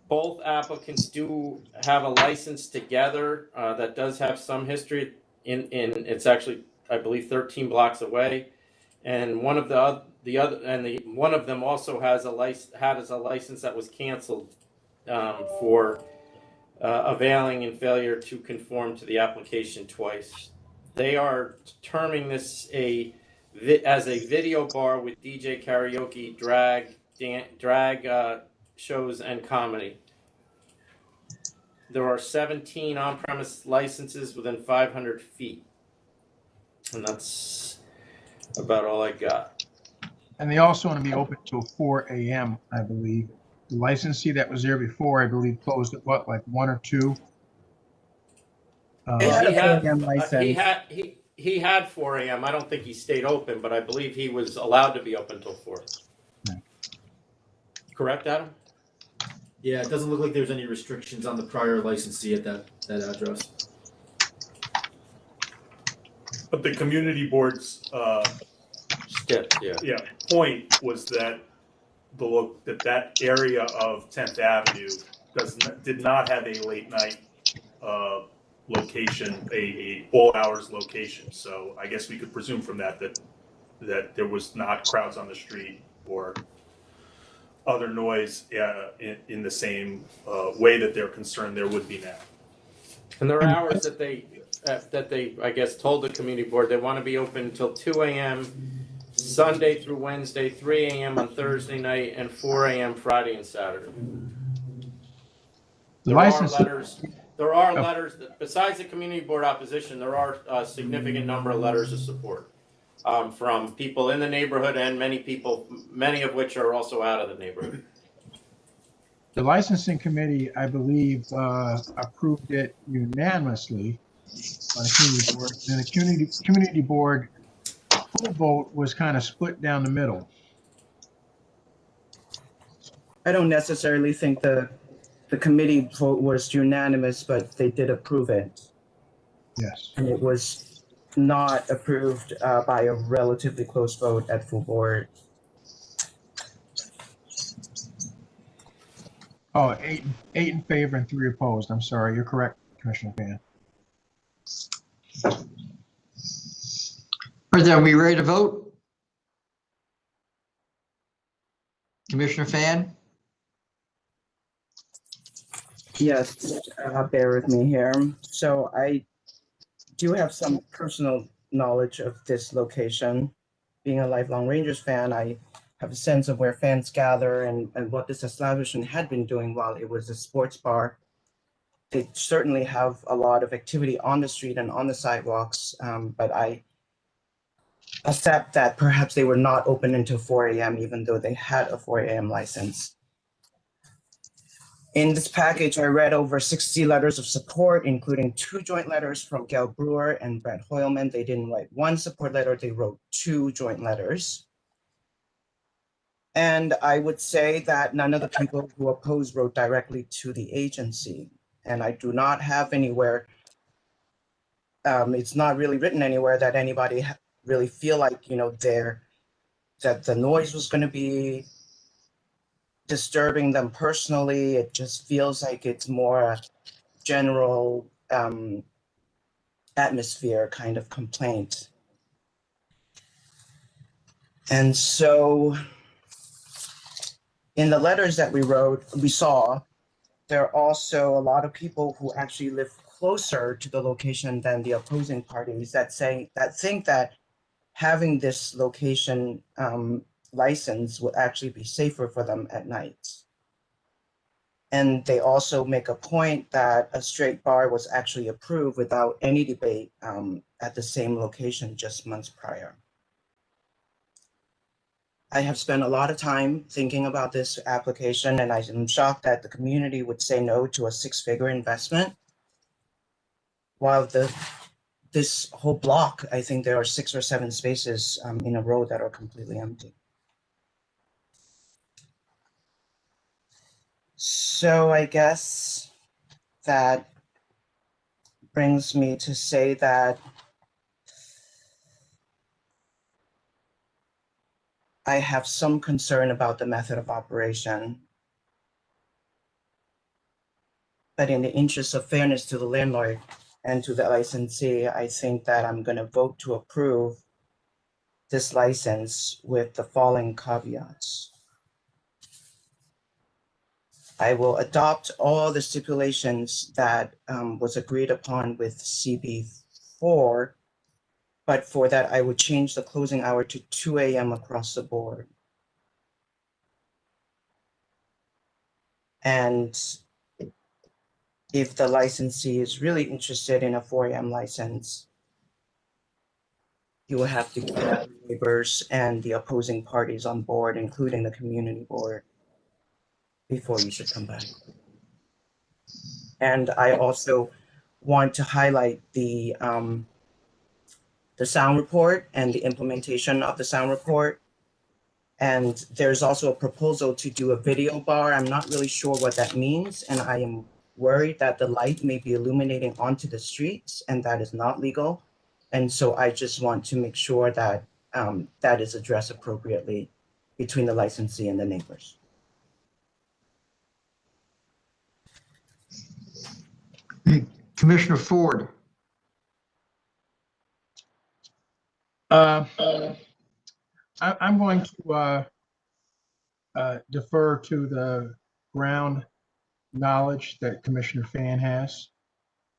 [SPEAKER 2] Both applicants do have a license together that does have some history. It's actually, I believe, 13 blocks away, and one of them also has a license that was canceled for availing and failure to conform to the application twice. They are terming this as a video bar with DJ karaoke, drag shows, and comedy. There are 17 on-premise licenses within 500 feet. And that's about all I got.
[SPEAKER 6] And they also want to be open till 4 a.m., I believe. The licensee that was there before, I believe, closed at what, like 1 or 2?
[SPEAKER 4] They had a
[SPEAKER 2] He had-
[SPEAKER 4] 4 a.m. license.
[SPEAKER 2] He had 4 a.m. I don't think he stayed open, but I believe he was allowed to be open till 4.
[SPEAKER 6] Right.
[SPEAKER 2] Correct, Adam?
[SPEAKER 3] Yeah, it doesn't look like there's any restrictions on the prior licensee at that address.
[SPEAKER 5] But the community board's
[SPEAKER 2] Skip, yeah.
[SPEAKER 5] point was that that area of 10th Avenue did not have a late night location, a all hours location. So I guess we could presume from that there was not crowds on the street or other noise in the same way that they're concerned there would be now.
[SPEAKER 2] And there are hours that they, I guess, told the community board they want to be open until 2 a.m. Sunday through Wednesday, 3 a.m. on Thursday night, and 4 a.m. Friday and Saturday. There are letters, besides the community board opposition, there are a significant number of letters of support from people in the neighborhood and many of which are also out of the neighborhood.
[SPEAKER 6] The licensing committee, I believe, approved it unanimously by the community board, and the community board full vote was kind of split down the middle.
[SPEAKER 4] I don't necessarily think the committee vote was unanimous, but they did approve it.
[SPEAKER 6] Yes.
[SPEAKER 4] And it was not approved by a relatively close vote at full board.
[SPEAKER 6] Oh, eight in favor and 3 opposed. I'm sorry, you're correct, Commissioner Fan.
[SPEAKER 1] Are we ready to vote? Commissioner Fan?
[SPEAKER 4] Yes, bear with me here. So I do have some personal knowledge of this location. Being a lifelong Rangers fan, I have a sense of where fans gather and what this establishment had been doing while it was a sports bar. They certainly have a lot of activity on the street and on the sidewalks, but I accept that perhaps they were not open until 4 a.m., even though they had a 4 a.m. license. In this package, I read over 60 letters of support, including 2 joint letters from Gail Brewer and Brett Hoylman. They didn't write 1 support letter, they wrote 2 joint letters. And I would say that none of the people who opposed wrote directly to the agency. And I do not have anywhere, it's not really written anywhere that anybody really feel like, you know, that the noise was going to be disturbing them personally. It just feels like it's more a general atmosphere kind of complaint. And so in the letters that we saw, there are also a lot of people who actually live closer to the location than the opposing parties that think that having this location license would actually be safer for them at night. And they also make a point that a straight bar was actually approved without any debate at the same location just months prior. I have spent a lot of time thinking about this application, and I am shocked that the community would say no to a six-figure investment. While this whole block, I think there are 6 or 7 spaces in a row that are completely empty. So I guess that brings me to say that I have some concern about the method of operation. But in the interest of fairness to the landlord and to the licensee, I think that I'm going to vote to approve this license with the following caveats. I will adopt all the stipulations that was agreed upon with CB4, but for that, I would change the closing hour to 2 a.m. across the board. And if the licensee is really interested in a 4 a.m. license, you will have to get the neighbors and the opposing parties on board, including the community board, before you should come back. And I also want to highlight the sound report and the implementation of the sound report. And there's also a proposal to do a video bar. I'm not really sure what that means, and I am worried that the light may be illuminating onto the streets, and that is not legal. And so I just want to make sure that that is addressed appropriately between the licensee and the neighbors.
[SPEAKER 1] Commissioner Ford.
[SPEAKER 6] I'm going to defer to the ground knowledge that Commissioner Fan has.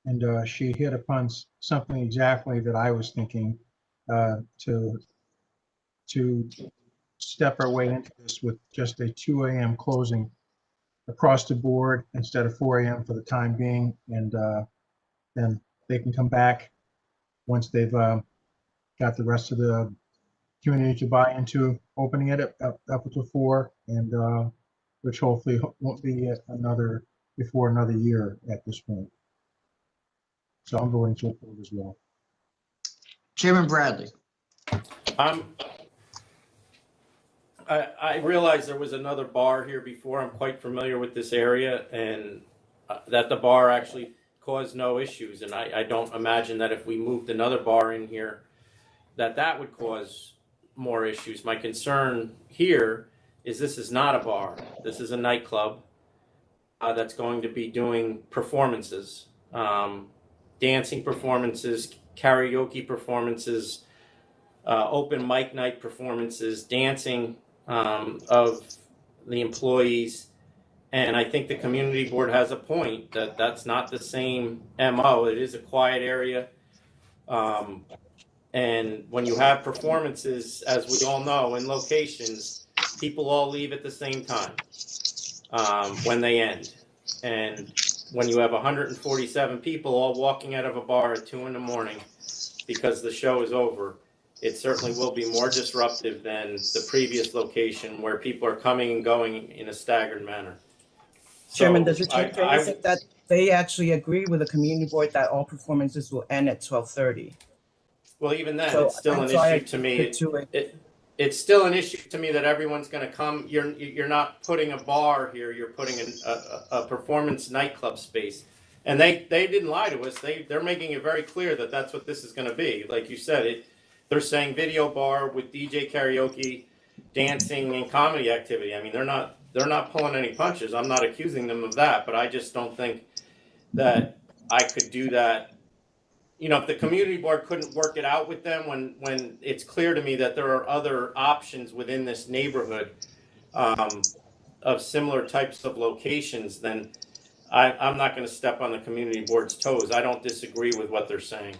[SPEAKER 6] And she hit upon something exactly that I was thinking, to step our way into this with just a 2 a.m. closing across the board instead of 4 a.m. for the time being. And then they can come back once they've got the rest of the community to buy into opening it up until 4, and which hopefully won't be before another year at this point. So I'm voting to approve as well.
[SPEAKER 1] Chairman Bradley.
[SPEAKER 2] I realized there was another bar here before. I'm quite familiar with this area, and that the bar actually caused no issues. And I don't imagine that if we moved another bar in here, that would cause more issues. My concern here is this is not a bar. This is a nightclub that's going to be doing performances, dancing performances, karaoke performances, open mic night performances, dancing of the employees. And I think the community board has a point that that's not the same MO. It is a quiet area. And when you have performances, as we all know, in locations, people all leave at the same time when they end. And when you have 147 people all walking out of a bar at 2 in the morning because the show is over, it certainly will be more disruptive than the previous location where people are coming and going in a staggered manner.
[SPEAKER 4] Chairman, does it change anything that they actually agree with the community board that all performances will end at 12:30?
[SPEAKER 2] Well, even then,
[SPEAKER 4] So
[SPEAKER 2] it's still an issue to me. It's still an issue to me that everyone's going to come. You're not putting a bar here. You're putting a performance nightclub space, and they didn't lie to us. They're making it very clear that that's what this is going to be. Like you said, they're saying video bar with DJ karaoke, dancing, and comedy activity. I mean, they're not pulling any punches. I'm not accusing them of that, but I just don't think that I could do that. You know, if the community board couldn't work it out with them when it's clear to me that there are other options within this neighborhood of similar types of locations, then I'm not going to step on the community board's toes. I don't disagree with what they're saying.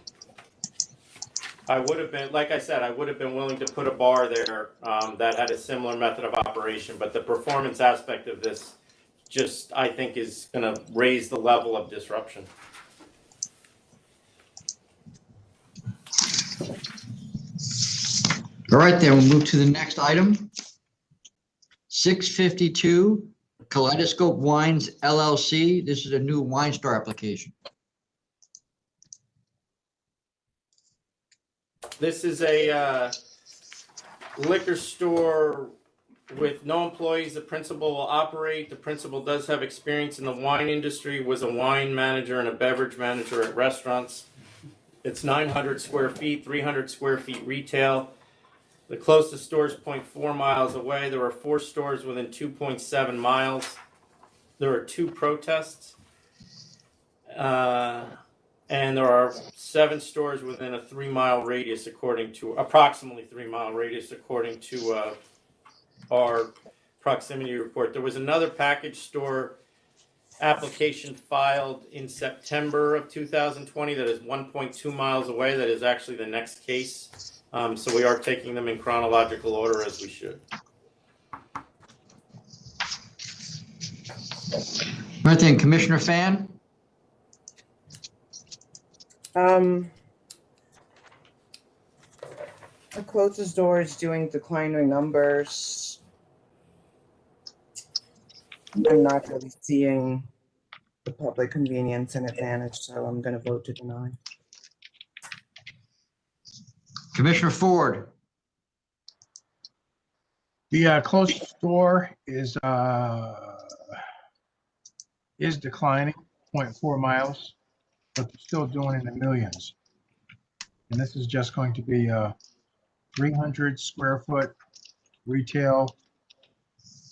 [SPEAKER 2] I would have been, like I said, I would have been willing to put a bar there that had a similar method of operation, but the performance aspect of this just, I think, is going to raise the level of disruption.
[SPEAKER 1] All right, then we'll move to the next item. 652 Kaleidoscope Wines LLC. This is a new wine store application.
[SPEAKER 2] This is a liquor store with no employees. The principal will operate. The principal does have experience in the wine industry, was a wine manager and a beverage manager at restaurants. It's 900 square feet, 300 square feet retail. The closest store is 0.4 miles away. There are 4 stores within 2.7 miles. There are 2 protests. And there are 7 stores within a 3-mile radius, approximately 3-mile radius, according to our proximity report. There was another package store application filed in September of 2020 that is 1.2 miles away. That is actually the next case. So we are taking them in chronological order, as we should.
[SPEAKER 1] All right, then, Commissioner Fan.
[SPEAKER 4] The closest door is doing declining numbers. I'm not really seeing the public convenience and advantage, so I'm going to vote to deny.
[SPEAKER 1] Commissioner Ford.
[SPEAKER 6] The closest store is declining 0.4 miles, but they're still doing in the millions. And this is just going to be a 300 square foot retail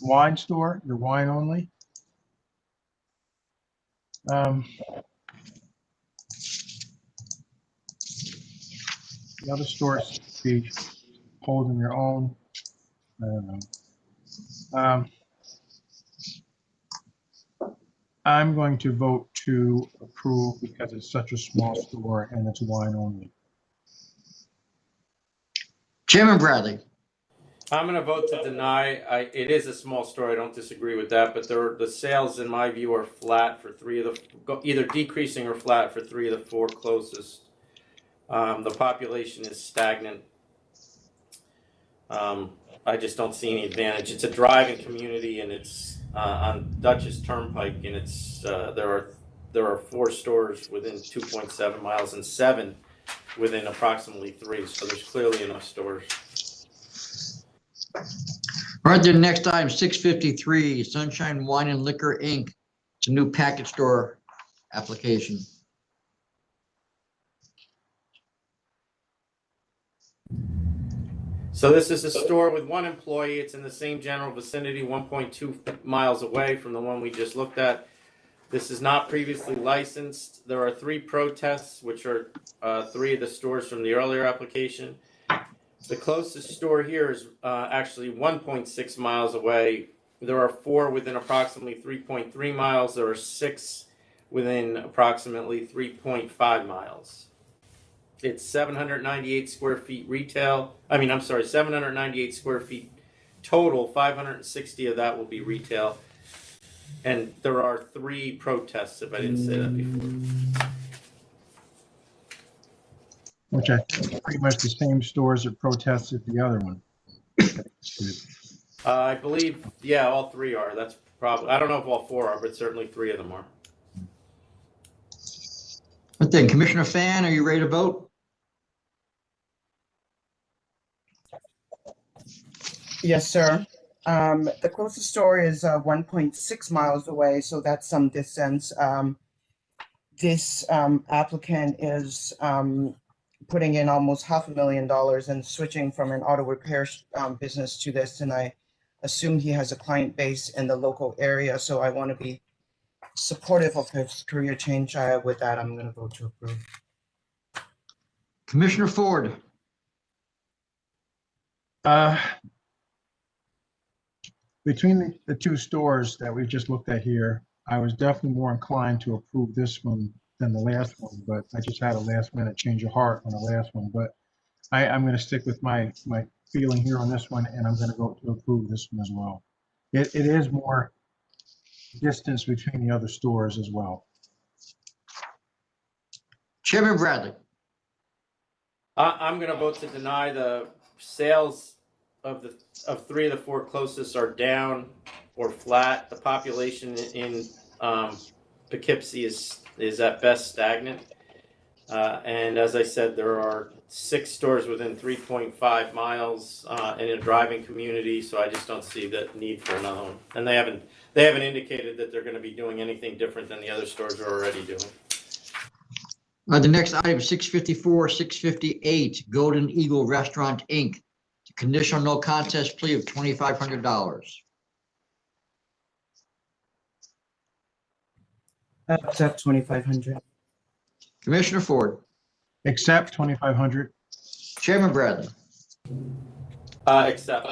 [SPEAKER 6] wine store, your wine only. The other stores be holding their own. I don't know. I'm going to vote to approve because it's such a small store and it's wine only.
[SPEAKER 1] Chairman Bradley.
[SPEAKER 2] I'm going to vote to deny. It is a small store. I don't disagree with that, but the sales, in my view, are flat for 3 of the, either decreasing or flat for 3 of the 4 closest. The population is stagnant. I just don't see any advantage. It's a driving community, and it's on Dutchess Turnpike, and it's there are 4 stores within 2.7 miles and 7 within approximately 3. So there's clearly enough stores.
[SPEAKER 1] All right, then next item, 653 Sunshine Wine and Liquor, Inc. It's a new package store application.
[SPEAKER 2] So this is a store with 1 employee. It's in the same general vicinity, 1.2 miles away from the one we just looked at. This is not previously licensed. There are 3 protests, which are 3 of the stores from the earlier application. The closest store here is actually 1.6 miles away. There are 4 within approximately 3.3 miles. There are 6 within approximately 3.5 miles. It's 798 square feet retail. 798 square feet total. 560 of that will be retail. And there are 3 protests, if I didn't say that before.
[SPEAKER 6] Which I think are pretty much the same stores that protested the other one.
[SPEAKER 2] I believe, yeah, all 3 are. That's probably, I don't know if all 4 are, but certainly 3 of them are.
[SPEAKER 1] But then, Commissioner Fan, are you ready to vote?
[SPEAKER 4] Yes, sir. The closest store is 1.6 miles away, so that's some distance. This applicant is putting in almost $500,000 and switching from an auto repair business to this, and I assume he has a client base in the local area, so I want to be supportive of his career change. With that, I'm going to vote to approve.
[SPEAKER 1] Commissioner Ford.
[SPEAKER 6] Between the 2 stores that we just looked at here, I was definitely more inclined to approve this one than the last one, but I just had a last minute change of heart on the last one. But I'm going to stick with my feeling here on this one, and I'm going to vote to approve this one as well. It is more distance between the other stores as well.
[SPEAKER 1] Chairman Bradley.
[SPEAKER 2] I'm going to vote to deny. The sales of 3 of the 4 closest are down or flat. The population in Poughkeepsie is at best stagnant. And as I said, there are 6 stores within 3.5 miles in a driving community, so I just don't see the need for another one. And they haven't indicated that they're going to be doing anything different than the other stores are already doing.
[SPEAKER 1] The next item, 654, 658, Golden Eagle Restaurant, Inc. Conditional no contest plea of $2,500.
[SPEAKER 4] Accept 2,500.
[SPEAKER 1] Commissioner Ford.
[SPEAKER 6] Accept 2,500.
[SPEAKER 1] Chairman Bradley.
[SPEAKER 2] Accept.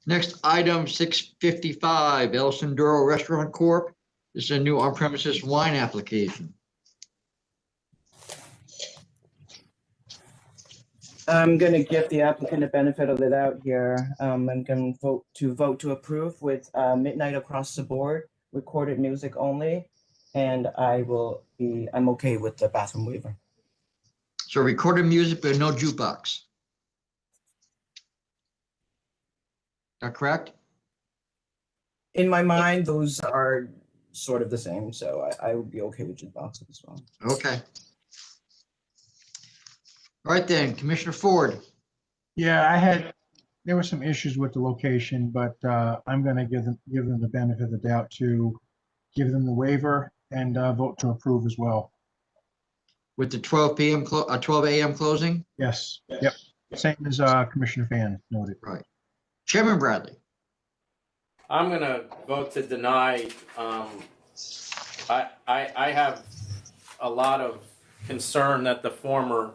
[SPEAKER 1] Next item, 655, El Sendero Restaurant Corp. This is a new on-premises wine application.
[SPEAKER 4] I'm going to give the applicant the benefit of the doubt here. I'm going to vote to approve with midnight across the board, recorded music only, and I'm okay with the bathroom waiver.
[SPEAKER 1] So recorded music, but no jukebox. Is that correct?
[SPEAKER 4] In my mind, those are sort of the same, so I would be okay with jukeboxes as well.
[SPEAKER 1] Okay. All right then, Commissioner Ford.
[SPEAKER 6] Yeah, there were some issues with the location, but I'm going to give them the benefit of the doubt to give them the waiver and vote to approve as well.
[SPEAKER 1] With the 12 a.m. closing?
[SPEAKER 6] Yes. Yep. Same as Commissioner Fan noted.
[SPEAKER 1] Right. Chairman Bradley.
[SPEAKER 2] I'm going to vote to deny. I have a lot of concern that the former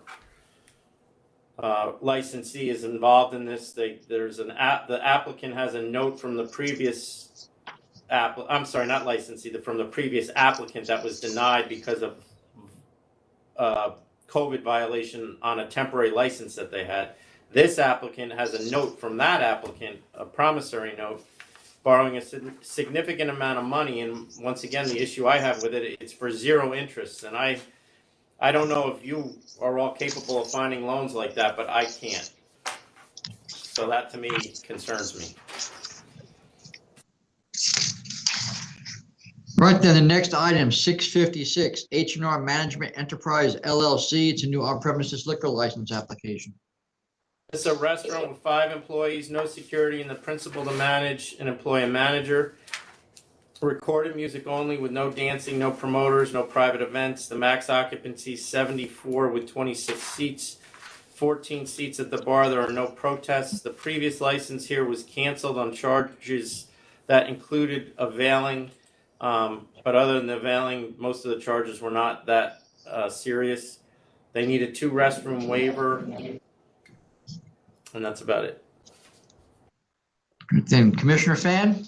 [SPEAKER 2] licensee is involved in this. The applicant has a note from the previous from the previous applicant that was denied because of COVID violation on a temporary license that they had. This applicant has a note from that applicant, a promissory note, borrowing a significant amount of money. And once again, the issue I have with it, it's for 0 interest. And I don't know if you are all capable of finding loans like that, but I can't. So that to me concerns me.
[SPEAKER 1] Right then, the next item, 656, H&R Management Enterprise LLC. It's a new on-premises liquor license application.
[SPEAKER 2] It's a restaurant with 5 employees, no security, and the principal to manage and employ a manager. Recorded music only with no dancing, no promoters, no private events. The max occupancy is 74 with 26 seats, 14 seats at the bar. There are no protests. The previous license here was canceled on charges that included a veiling. But other than the veiling, most of the charges were not that serious. They need a 2-restroom waiver, and that's about it.
[SPEAKER 1] Good then, Commissioner Fan.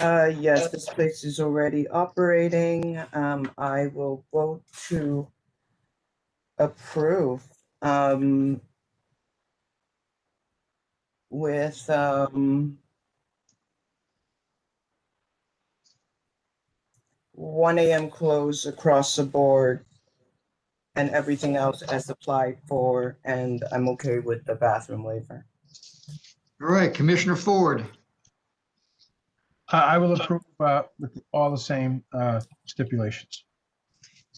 [SPEAKER 4] Yes, this place is already operating. I will vote to approve with 1 a.m. close across the board and everything else as applied for, and I'm okay with the bathroom waiver.
[SPEAKER 1] All right, Commissioner Ford.
[SPEAKER 6] I will approve with all the same stipulations.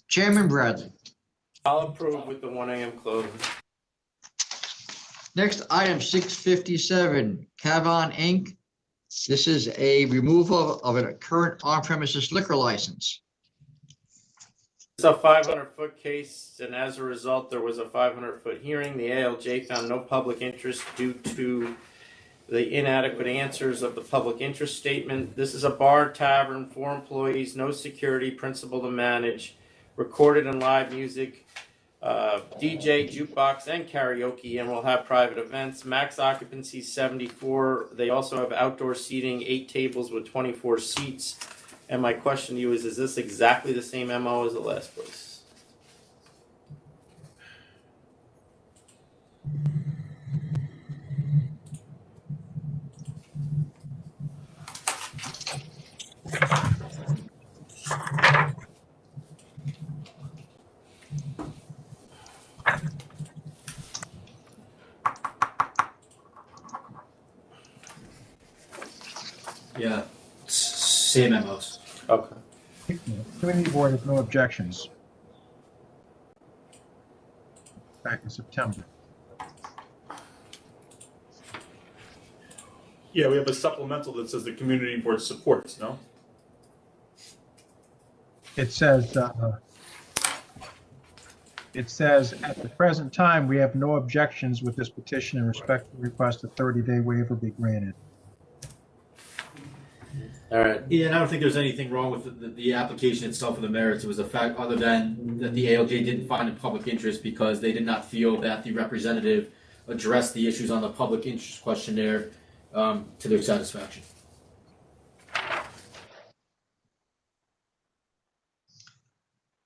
[SPEAKER 1] Chairman Bradley.
[SPEAKER 2] I'll approve with the 1 a.m. close.
[SPEAKER 1] Next item, 657, Cavon Inc. This is a removal of a current on-premises liquor license.
[SPEAKER 2] It's a 500-foot case, and as a result, there was a 500-foot hearing. The ALJ found no public interest due to the inadequate answers of the public interest statement. This is a bar tavern, 4 employees, no security, principal to manage, recorded and live music, DJ, jukebox, and karaoke, and will have private events. Max occupancy 74. They also have outdoor seating, 8 tables with 24 seats. And my question to you is this exactly the same MO as the last place?
[SPEAKER 3] Yeah, same memos.
[SPEAKER 2] Okay.
[SPEAKER 6] Community board has no objections. Back in September.
[SPEAKER 5] Yeah, we have a supplemental that says the community board supports, no?
[SPEAKER 6] It says, at the present time, we have no objections with this petition and respectfully request a 30-day waiver be granted.
[SPEAKER 2] All right.
[SPEAKER 3] Yeah, and I don't think there's anything wrong with the application itself or the merits. It was a fact other than that the ALJ didn't find a public interest because they did not feel that the representative addressed the issues on the public interest questionnaire to their satisfaction.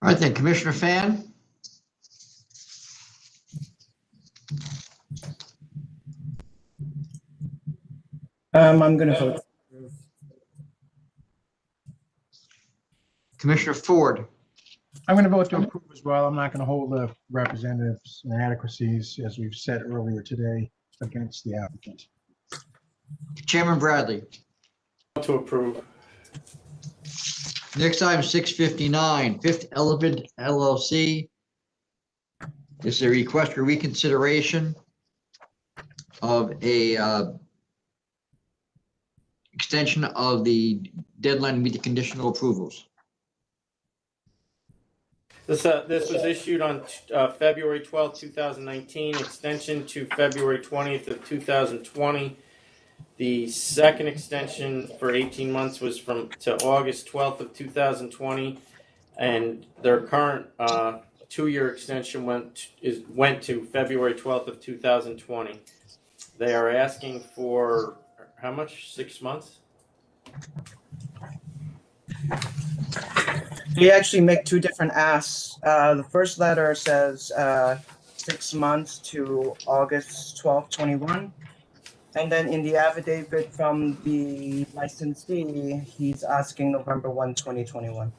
[SPEAKER 1] All right then, Commissioner Fan.
[SPEAKER 4] I'm gonna vote.
[SPEAKER 1] Commissioner Ford.
[SPEAKER 6] I'm going to vote to approve as well. I'm not going to hold the representatives' inadequacies, as we've said earlier today, against the applicant.
[SPEAKER 1] Chairman Bradley.
[SPEAKER 2] To approve.
[SPEAKER 1] Next item, 659, Fifth Element LLC. This is a request for reconsideration of a extension of the deadline to meet the conditional approvals.
[SPEAKER 2] This was issued on February 12th, 2019, extension to February 20th of 2020. The second extension for 18 months was to August 12th of 2020, and their current 2-year extension went to February 12th of 2020. They are asking for how much? 6 months?
[SPEAKER 4] We actually make two different asks. The first letter says 6 months to August 12th, 21. And then in the affidavit from the licensee, he's asking November 1, 2021.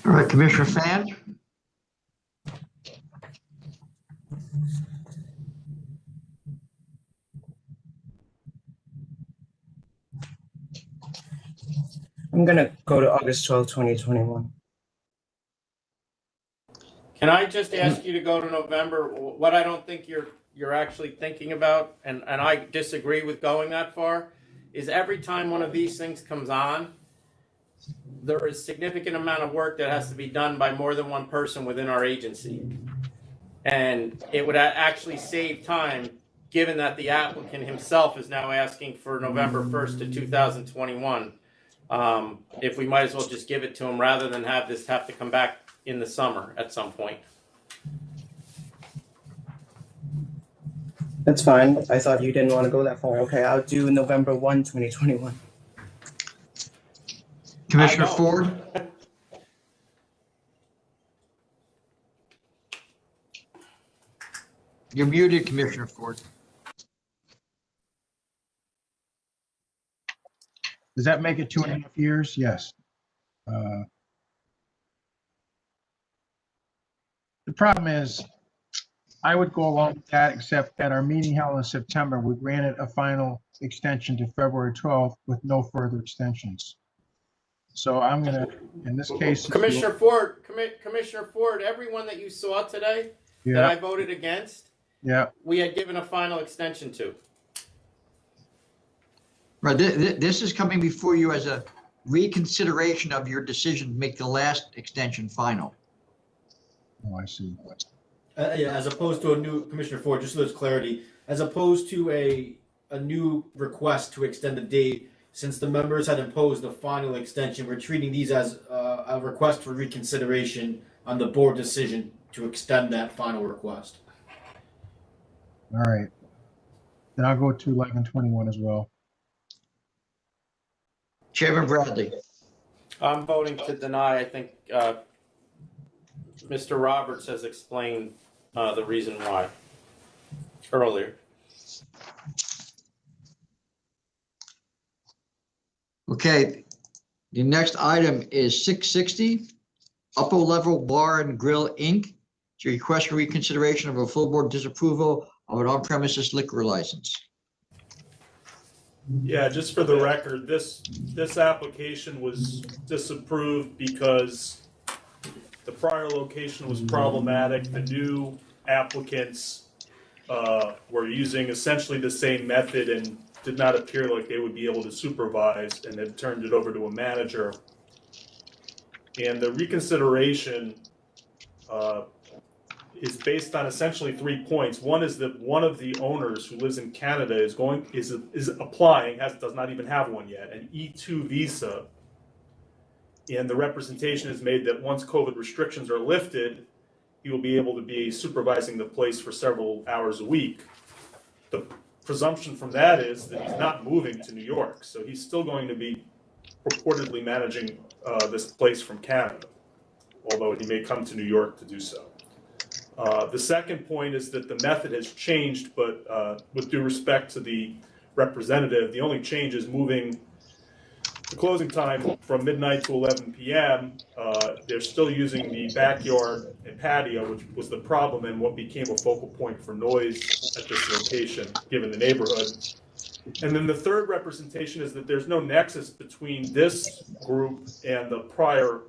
[SPEAKER 1] All right, Commissioner Fan.
[SPEAKER 4] I'm gonna go to August 12th, 2021.
[SPEAKER 2] Can I just ask you to go to November? What I don't think you're actually thinking about, and I disagree with going that far, is every time one of these things comes on, there is significant amount of work that has to be done by more than one person within our agency. And it would actually save time, given that the applicant himself is now asking for November 1st to 2021. If we might as well just give it to him rather than have to come back in the summer at some point.
[SPEAKER 4] That's fine. I thought you didn't want to go that far. Okay, I'll do November 1, 2021.
[SPEAKER 1] Commissioner Ford. You're muted, Commissioner Ford.
[SPEAKER 6] Does that make it 2.5 years? Yes. The problem is, I would go along with that, except at our meeting held in September, we granted a final extension to February 12th with no further extensions. So I'm gonna, in this case.
[SPEAKER 2] Commissioner Ford, everyone that you saw today that I voted against, we had given a final extension to.
[SPEAKER 1] Right, this is coming before you as a reconsideration of your decision to make the last extension final.
[SPEAKER 6] Oh, I see.
[SPEAKER 3] Yeah, as opposed to a new, Commissioner Ford, just so there's clarity, as opposed to a new request to extend the date, since the members had imposed a final extension, we're treating these as a request for reconsideration on the board decision to extend that final request.
[SPEAKER 6] All right. Then I'll go to 11/21 as well.
[SPEAKER 1] Chairman Bradley.
[SPEAKER 2] I'm voting to deny. I think Mr. Roberts has explained the reason why earlier.
[SPEAKER 1] Okay, the next item is 660, Upper Level Bar and Grill, Inc. to request for reconsideration of a full board disapproval of an on-premises liquor license.
[SPEAKER 5] Yeah, just for the record, this application was disapproved because the prior location was problematic. The new applicants were using essentially the same method and did not appear like they would be able to supervise, and then turned it over to a manager. And the reconsideration is based on essentially 3 points. One is that one of the owners who lives in Canada is applying, does not even have one yet, an E2 visa. And the representation is made that once COVID restrictions are lifted, he will be able to be supervising the place for several hours a week. The presumption from that is that he's not moving to New York, so he's still going to be purportedly managing this place from Canada, although he may come to New York to do so. The second point is that the method has changed, but with due respect to the representative, the only change is moving the closing time from midnight to 11 p.m. They're still using the backyard and patio, which was the problem and what became a focal point for noise at this location, given the neighborhood. And then the third representation is that there's no nexus between this group and the prior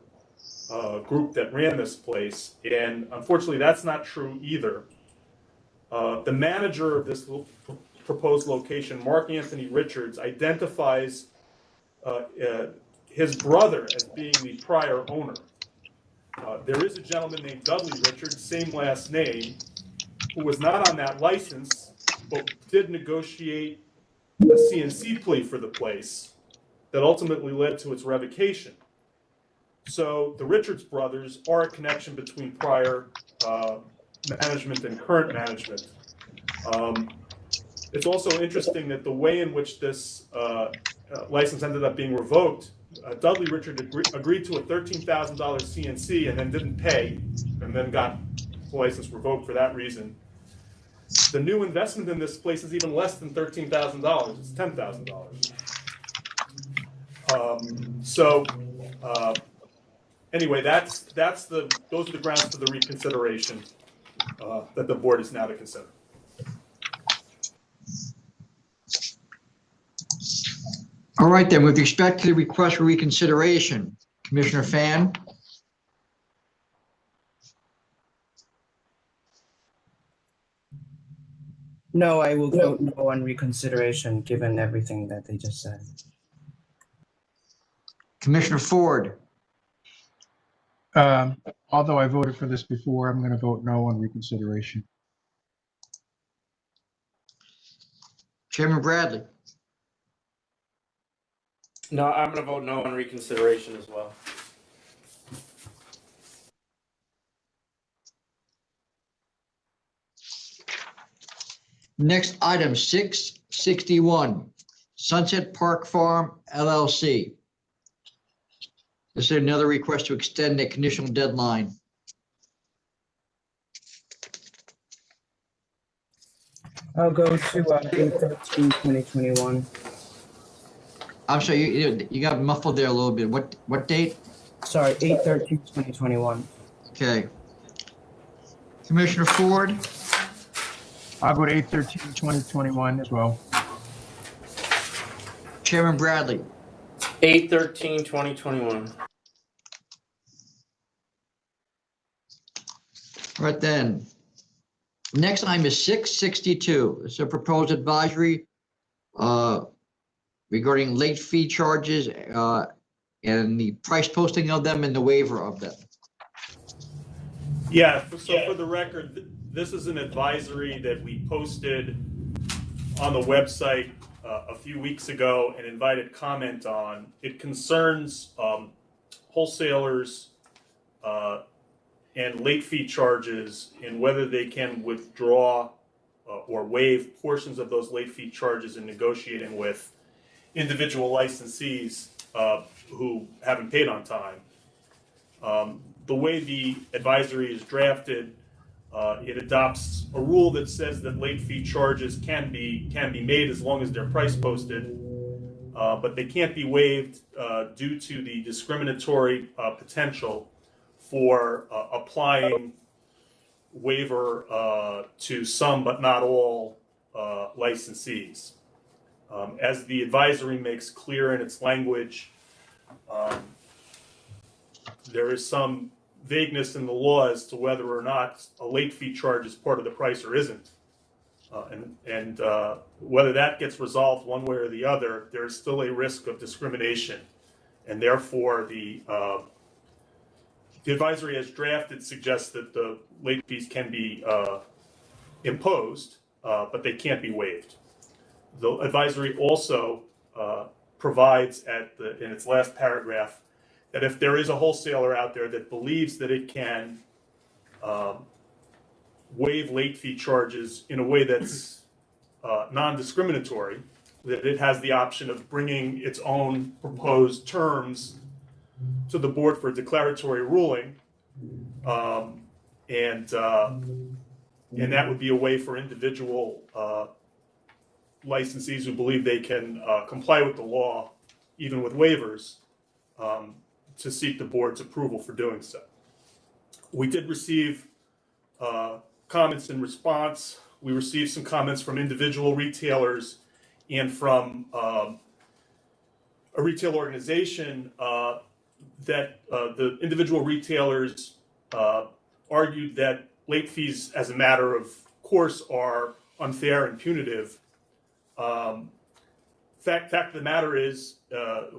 [SPEAKER 5] group that ran this place, and unfortunately that's not true either. The manager of this proposed location, Mark Anthony Richards, identifies his brother as being the prior owner. There is a gentleman named Dudley Richards, same last name, who was not on that license, but did negotiate a CNC plea for the place that ultimately led to its revocation. So the Richards brothers are a connection between prior management and current management. It's also interesting that the way in which this license ended up being revoked, Dudley Richard agreed to a $13,000 CNC and then didn't pay, and then got the license revoked for that reason. The new investment in this place is even less than $13,000. It's $10,000. Anyway, those are the grounds for the reconsideration that the board is now to consider.
[SPEAKER 1] All right, then, with respect to the request for reconsideration, Commissioner Fan?
[SPEAKER 4] No, I will vote no on reconsideration, given everything that they just said.
[SPEAKER 1] Commissioner Ford?
[SPEAKER 6] Although I voted for this before, I'm going to vote no on reconsideration.
[SPEAKER 1] Chairman Bradley?
[SPEAKER 2] No, I'm going to vote no on reconsideration as well.
[SPEAKER 1] Next item, 661, Sunset Park Farm LLC. This is another request to extend the conditional deadline.
[SPEAKER 4] I'll go to 8/13/2021.
[SPEAKER 1] I'm sorry, you got muffled there a little bit. What date?
[SPEAKER 4] Sorry, 8/13/2021.
[SPEAKER 1] Okay. Commissioner Ford?
[SPEAKER 6] I'll go to 8/13/2021 as well.
[SPEAKER 1] Chairman Bradley?
[SPEAKER 2] 8/13/2021.
[SPEAKER 1] All right, then. Next item is 662. It's a proposed advisory regarding late fee charges and the price posting of them and the waiver of them.
[SPEAKER 5] Yeah, so for the record, this is an advisory that we posted on the website a few weeks ago and invited comment on. It concerns wholesalers and late fee charges and whether they can withdraw or waive portions of those late fee charges in negotiating with individual licensees who haven't paid on time. The way the advisory is drafted, it adopts a rule that says that late fee charges can be made as long as they're price posted, but they can't be waived due to the discriminatory potential for applying waiver to some but not all licensees. As the advisory makes clear in its language, there is some vagueness in the law as to whether or not a late fee charge is part of the price or isn't. And whether that gets resolved one way or the other, there is still a risk of discrimination. And therefore, the advisory as drafted suggests that the late fees can be imposed, but they can't be waived. The advisory also provides in its last paragraph that if there is a wholesaler out there that believes that it can waive late fee charges in a way that's non-discriminatory, that it has the option of bringing its own proposed terms to the board for declaratory ruling, and that would be a way for individual licensees who believe they can comply with the law, even with waivers, to seek the board's approval for doing so. We did receive comments in response. We received some comments from individual retailers and from a retail organization that the individual retailers argued that late fees as a matter of course are unfair and punitive. Fact of the matter is,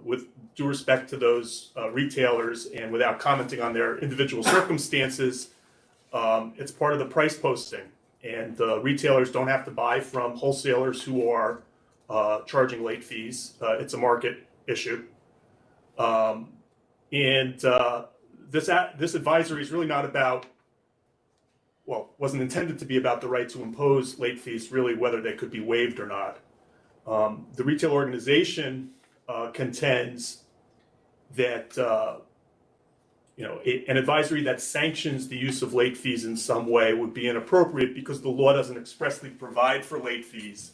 [SPEAKER 5] with due respect to those retailers and without commenting on their individual circumstances, it's part of the price posting, and retailers don't have to buy from wholesalers who are charging late fees. It's a market issue, and this advisory is really not about, well, wasn't intended to be about the right to impose late fees, really whether they could be waived or not. The retail organization contends that an advisory that sanctions the use of late fees in some way would be inappropriate because the law doesn't expressly provide for late fees.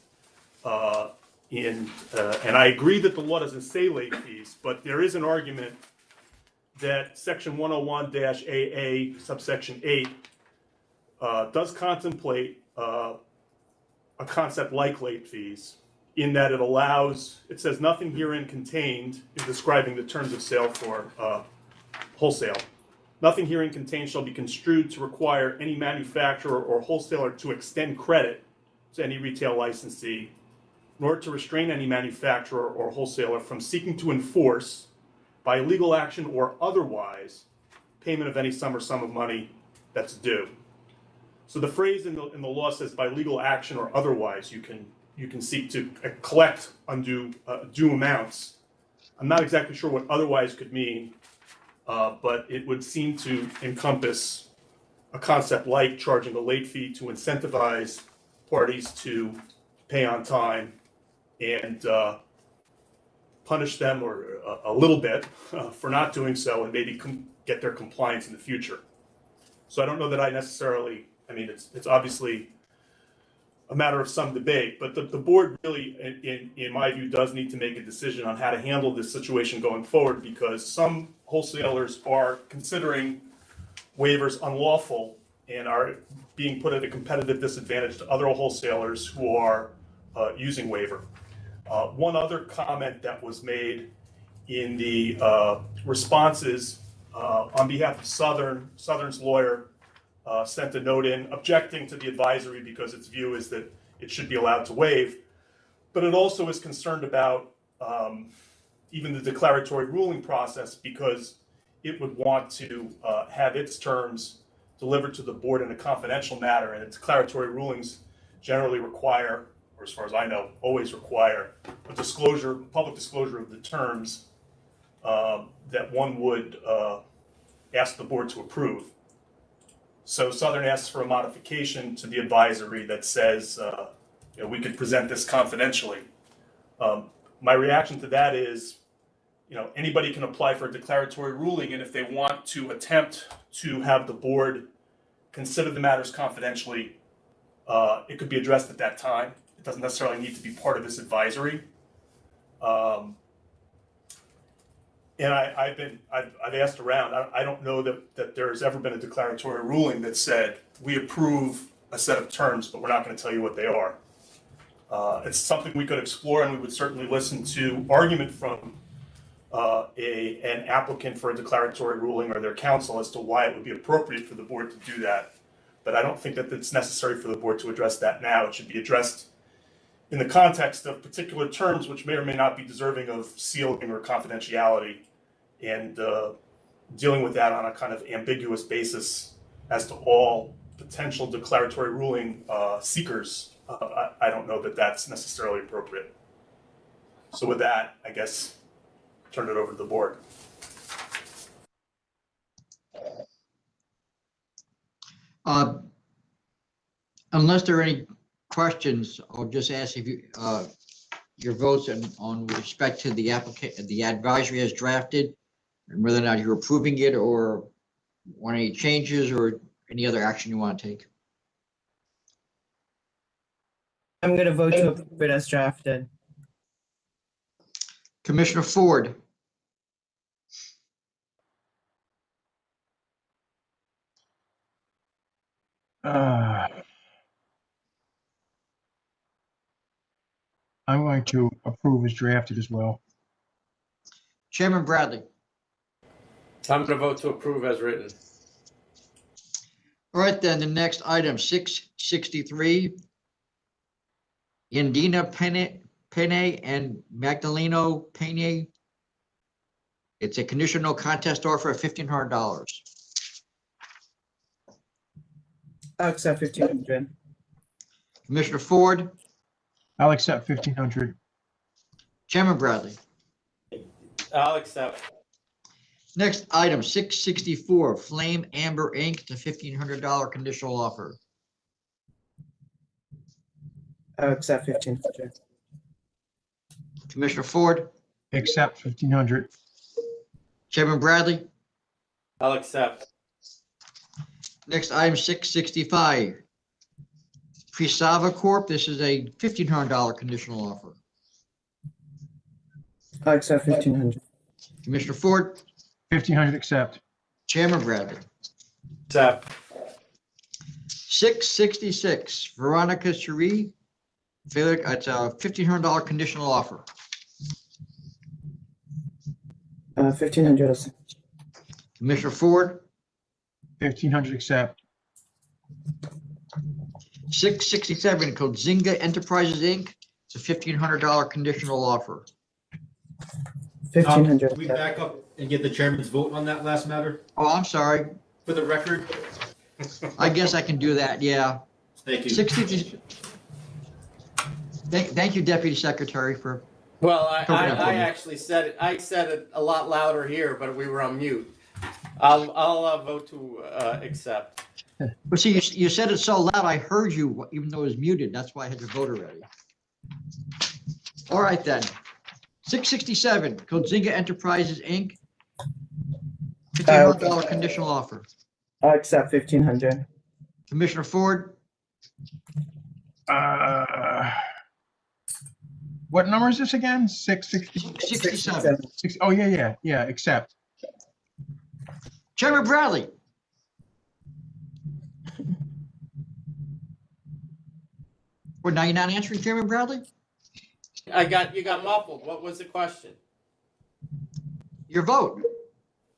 [SPEAKER 5] And I agree that the law doesn't say late fees, but there is an argument that Section 101-AA, subsection 8, does contemplate a concept like late fees, in that it says nothing herein contained in describing the terms of sale for wholesale. Nothing herein contained shall be construed to require any manufacturer or wholesaler to extend credit to any retail licensee, nor to restrain any manufacturer or wholesaler from seeking to enforce, by legal action or otherwise, payment of any sum or sum of money that's due. So the phrase in the law says by legal action or otherwise you can seek to collect undue due amounts. I'm not exactly sure what otherwise could mean, but it would seem to encompass a concept like charging a late fee to incentivize parties to pay on time and punish them or a little bit for not doing so, and maybe get their compliance in the future. So I don't know that I necessarily, it's obviously a matter of some debate, but the board really, in my view, does need to make a decision on how to handle this situation going forward, because some wholesalers are considering waivers unlawful and are being put at a competitive disadvantage to other wholesalers who are using waiver. One other comment that was made in the responses on behalf of Southern's lawyer sent a note in objecting to the advisory because its view is that it should be allowed to waive, but it also is concerned about even the declaratory ruling process, because it would want to have its terms delivered to the board in a confidential manner, and declaratory rulings generally require, or as far as I know, always require a disclosure, public disclosure of the terms that one would ask the board to approve. So Southern asks for a modification to the advisory that says we could present this confidentially. My reaction to that is, anybody can apply for a declaratory ruling, and if they want to attempt to have the board consider the matters confidentially, it could be addressed at that time. It doesn't necessarily need to be part of this advisory. And I've asked around. I don't know that there's ever been a declaratory ruling that said we approve a set of terms, but we're not going to tell you what they are. It's something we could explore, and we would certainly listen to argument from an applicant for a declaratory ruling or their counsel as to why it would be appropriate for the board to do that. But I don't think that it's necessary for the board to address that now. It should be addressed in the context of particular terms which may or may not be deserving of sealing or confidentiality, and dealing with that on a kind of ambiguous basis as to all potential declaratory ruling seekers. I don't know that that's necessarily appropriate. So with that, I guess, turn it over to the board.
[SPEAKER 1] Unless there are any questions, I'll just ask if you, your votes on respect to the applicant, the advisory as drafted, and whether or not you're approving it or want any changes or any other action you want to take.
[SPEAKER 4] I'm going to vote to approve it as drafted.
[SPEAKER 1] Commissioner Ford,
[SPEAKER 6] I'm going to approve as drafted as well.
[SPEAKER 1] Chairman Bradley.
[SPEAKER 2] I'm going to vote to approve as written.
[SPEAKER 1] All right, then the next item, 663. Yandina Pene and Magdaleno Pene. It's a conditional contest offer of $1,500.
[SPEAKER 4] I'll accept 1,500.
[SPEAKER 1] Commissioner Ford,
[SPEAKER 6] I'll accept 1,500.
[SPEAKER 1] Chairman Bradley.
[SPEAKER 2] I'll accept.
[SPEAKER 1] Next item, 664, Flame Amber Inc., it's a $1,500 conditional offer.
[SPEAKER 4] I'll accept 1,500.
[SPEAKER 1] Commissioner Ford,
[SPEAKER 6] Accept 1,500.
[SPEAKER 1] Chairman Bradley.
[SPEAKER 2] I'll accept.
[SPEAKER 1] Next item, 665, Presava Corp., this is a $1,500 conditional offer.
[SPEAKER 4] I'll accept 1,500.
[SPEAKER 1] Commissioner Ford,
[SPEAKER 6] 1,500 accept.
[SPEAKER 1] Chairman Bradley.
[SPEAKER 2] Accept.
[SPEAKER 1] 666, Veronica Cherie, it's a $1,500 conditional offer.
[SPEAKER 4] 1,500 accept.
[SPEAKER 1] Commissioner Ford,
[SPEAKER 6] 1,500 accept.
[SPEAKER 1] 667, Kozinga Enterprises Inc., it's a $1,500 conditional offer.
[SPEAKER 4] 1,500
[SPEAKER 3] Can we
[SPEAKER 4] accept.
[SPEAKER 3] back up and get the chairman's vote on that last matter
[SPEAKER 1] Oh, I'm sorry.
[SPEAKER 3] for the record?
[SPEAKER 1] I guess I can do that, yeah.
[SPEAKER 3] Thank you.
[SPEAKER 1] 60. Thank you, Deputy Secretary, for,
[SPEAKER 2] Well, I
[SPEAKER 1] Cover that for me.
[SPEAKER 2] actually said it. I said it a lot louder here, but we were on mute. I'll vote to accept.
[SPEAKER 1] but see, you said it so loud, I heard you, even though it was muted. That's why I had your vote already. All right, then. 667, Kozinga Enterprises Inc., $1,500 conditional offer.
[SPEAKER 4] I'll accept 1,500.
[SPEAKER 1] Commissioner Ford,
[SPEAKER 6] What number is this again? 660?
[SPEAKER 1] 67.
[SPEAKER 6] Oh, yeah, accept.
[SPEAKER 1] Chairman Bradley. Well, now you're not answering, Chairman Bradley?
[SPEAKER 2] You got muffled. What was the question?
[SPEAKER 1] Your vote.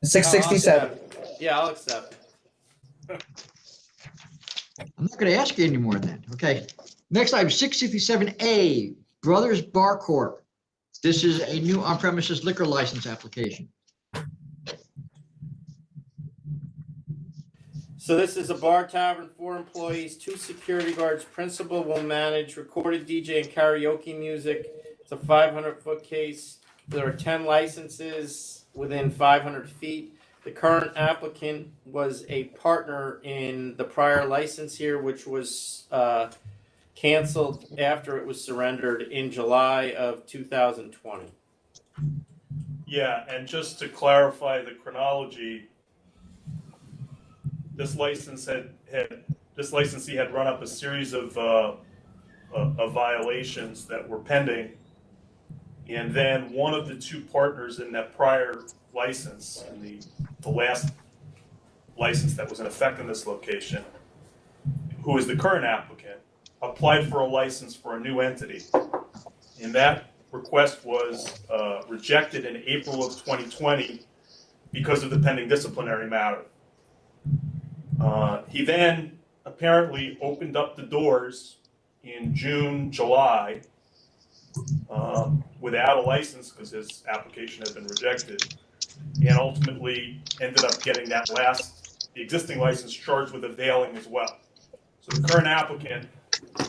[SPEAKER 4] 667.
[SPEAKER 2] Yeah, I'll accept.
[SPEAKER 1] I'm not going to ask you anymore then. Okay. Next item, 667A, Brothers Bar Corp. This is a new on-premises liquor license application.
[SPEAKER 2] So this is a bar tavern, 4 employees, 2 security guards. Principal will manage recorded DJ and karaoke music. It's a 500-foot case. There are 10 licenses within 500 feet. The current applicant was a partner in the prior license here, which was canceled after it was surrendered in July of 2020.
[SPEAKER 5] Yeah, and just to clarify the chronology, this licensee had run up a series of violations that were pending, and then one of the 2 partners in that prior license, and the last license that was in effect in this location, who is the current applicant, applied for a license for a new entity. And that request was rejected in April of 2020 because of the pending disciplinary matter. He then apparently opened up the doors in June, July, without a license because his application had been rejected, and ultimately ended up getting the existing license charged with availing as well. So the current applicant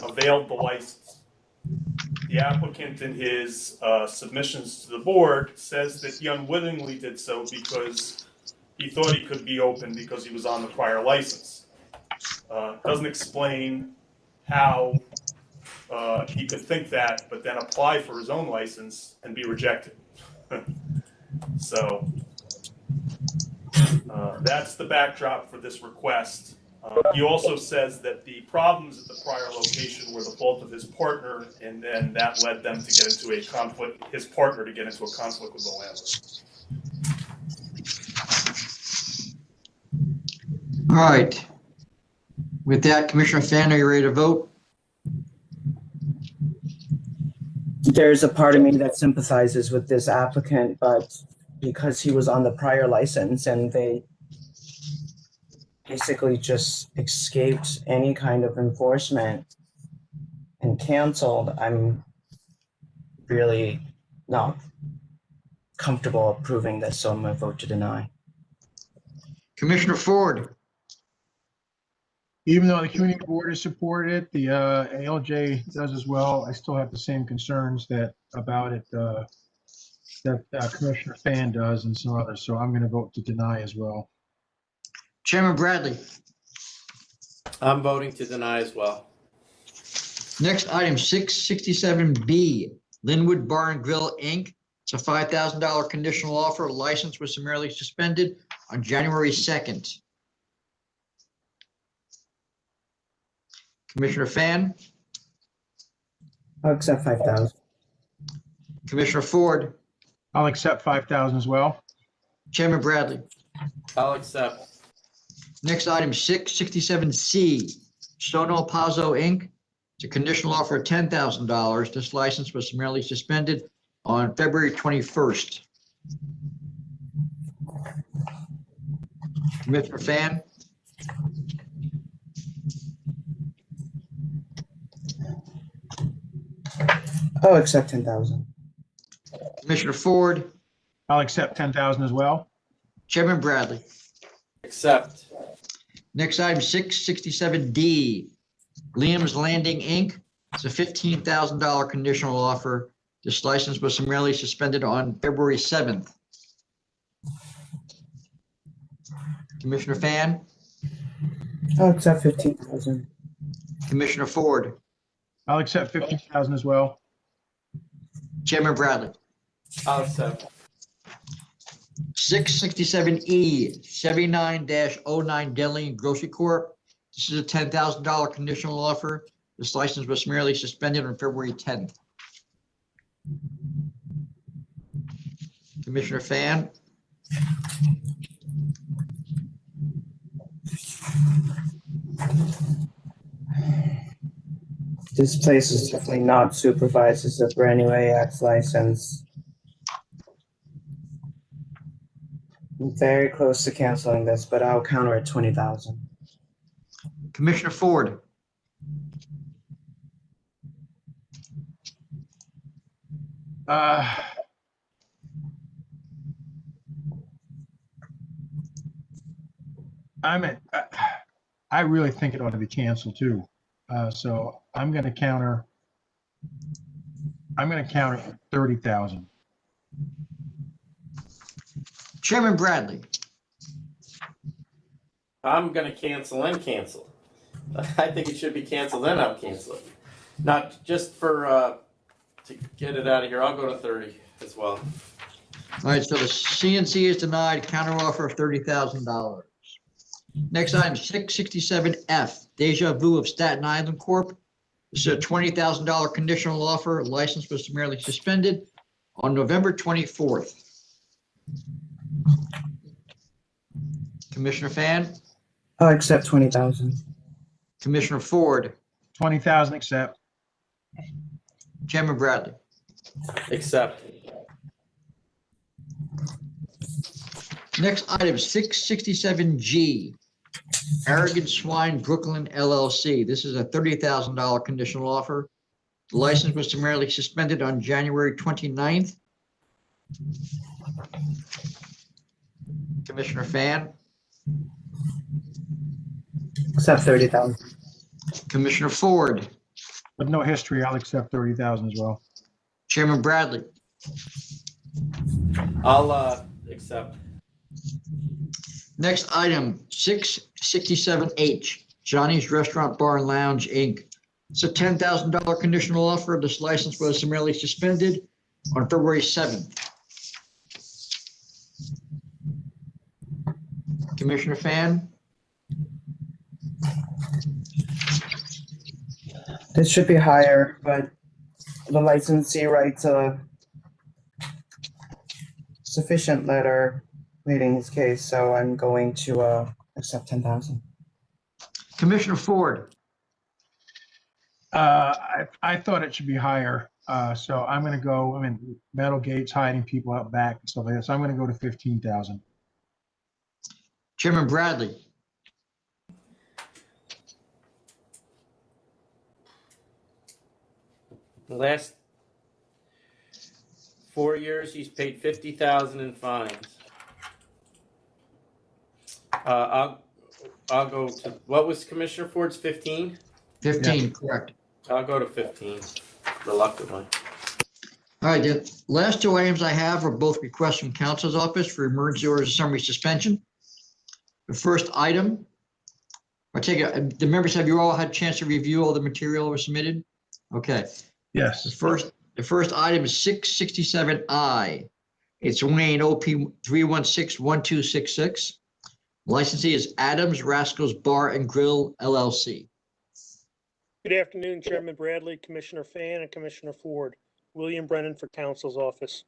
[SPEAKER 5] availed the license. The applicant in his submissions to the board says that he unwittingly did so because he thought he could be open because he was on the prior license. Doesn't explain how he could think that, but then apply for his own license and be rejected. So that's the backdrop for this request. He also says that the problems at the prior location were the fault of his partner, and then that led them to get into a conflict, his partner to get into a conflict with the landlord.
[SPEAKER 1] All right. With that, Commissioner Fan, are you ready to vote?
[SPEAKER 4] There's a part of me that sympathizes with this applicant, but because he was on the prior license and they basically just escaped any kind of enforcement and canceled, I'm really not comfortable approving this, so I'm going to vote to deny.
[SPEAKER 1] Commissioner Ford,
[SPEAKER 6] Even though the community board has supported it, the ALJ does as well. I still have the same concerns about it that Commissioner Fan does and some others. So I'm going to vote to deny as well.
[SPEAKER 1] Chairman Bradley.
[SPEAKER 2] I'm voting to deny as well.
[SPEAKER 1] Next item, 667B, Linwood Bar and Grill, Inc. It's a $5,000 conditional offer. License was summarily suspended on January 2nd. Commissioner Fan,
[SPEAKER 4] I'll accept 5,000.
[SPEAKER 1] Commissioner Ford,
[SPEAKER 6] I'll accept 5,000 as well.
[SPEAKER 1] Chairman Bradley.
[SPEAKER 2] I'll accept.
[SPEAKER 1] Next item, 667C, Sono Pazzo, Inc. It's a conditional offer of $10,000. This license was summarily suspended on February 21st. Commissioner Fan,
[SPEAKER 4] I'll accept 10,000.
[SPEAKER 1] Commissioner Ford,
[SPEAKER 6] I'll accept 10,000 as well.
[SPEAKER 1] Chairman Bradley.
[SPEAKER 2] Accept.
[SPEAKER 1] Next item, 667D, Liam's Landing, Inc. It's a $15,000 conditional offer. This license was summarily suspended on February 7th. Commissioner Fan,
[SPEAKER 4] I'll accept 15,000.
[SPEAKER 1] Commissioner Ford,
[SPEAKER 6] I'll accept 15,000 as well.
[SPEAKER 1] Chairman Bradley.
[SPEAKER 2] I'll accept.
[SPEAKER 1] 667E, 79-09 Deli and Grocery Corp. This is a $10,000 conditional offer. This license was summarily suspended on February 10th. Commissioner Fan,
[SPEAKER 4] This place is definitely not supervised. It's a brand new AX license. I'm very close to canceling this, but I'll counter at 20,000.
[SPEAKER 1] Commissioner Ford,
[SPEAKER 6] I really think it ought to be canceled too. So I'm going to counter. I'm going to counter 30,000.
[SPEAKER 1] Chairman Bradley.
[SPEAKER 2] I'm going to cancel and cancel. I think it should be canceled and I'll cancel it. Not just for, to get it out of here, I'll go to 30 as well.
[SPEAKER 1] All right, so the CNC is denied, counteroffer of $30,000. Next item, 667F, Deja Vu of Staten Island Corp. This is a $20,000 conditional offer. License was summarily suspended on November 24th. Commissioner Fan,
[SPEAKER 4] I'll accept 20,000.
[SPEAKER 1] Commissioner Ford,
[SPEAKER 6] 20,000 accept.
[SPEAKER 1] Chairman Bradley.
[SPEAKER 2] Accept.
[SPEAKER 1] Next item, 667G, Arrogant Swine Brooklyn LLC. This is a $30,000 conditional offer. The license was summarily suspended on January 29th. Commissioner Fan,
[SPEAKER 4] Accept 30,000.
[SPEAKER 1] Commissioner Ford,
[SPEAKER 6] With no history, I'll accept 30,000 as well.
[SPEAKER 1] Chairman Bradley.
[SPEAKER 2] I'll accept.
[SPEAKER 1] Next item, 667H, Johnny's Restaurant Bar and Lounge, Inc. It's a $10,000 conditional offer. This license was summarily suspended on February 7th. Commissioner Fan,
[SPEAKER 4] This should be higher, but the licensee writes a sufficient letter pleading his case, so I'm going to accept 10,000.
[SPEAKER 1] Commissioner Ford,
[SPEAKER 6] I thought it should be higher. So I'm going to go, I mean, metal gates hiding people out back and stuff like that. So I'm going to go to 15,000.
[SPEAKER 1] Chairman Bradley,
[SPEAKER 2] The last 4 years, he's paid 50,000 in fines. I'll go to, what was Commissioner Ford's 15?
[SPEAKER 1] 15, correct.
[SPEAKER 2] I'll go to 15, reluctantly.
[SPEAKER 1] All right, the last two items I have are both requests from counsel's office for emergency orders of summary suspension. The first item, I take it, the members, have you all had a chance to review all the material that was submitted? Okay.
[SPEAKER 6] Yes.
[SPEAKER 1] The first item is 667I. It's Wayne OP 3161266. Licensee is Adams Rascals Bar and Grill LLC.
[SPEAKER 7] Good afternoon, Chairman Bradley, Commissioner Fan, and Commissioner Ford. William Brennan for Counsel's Office.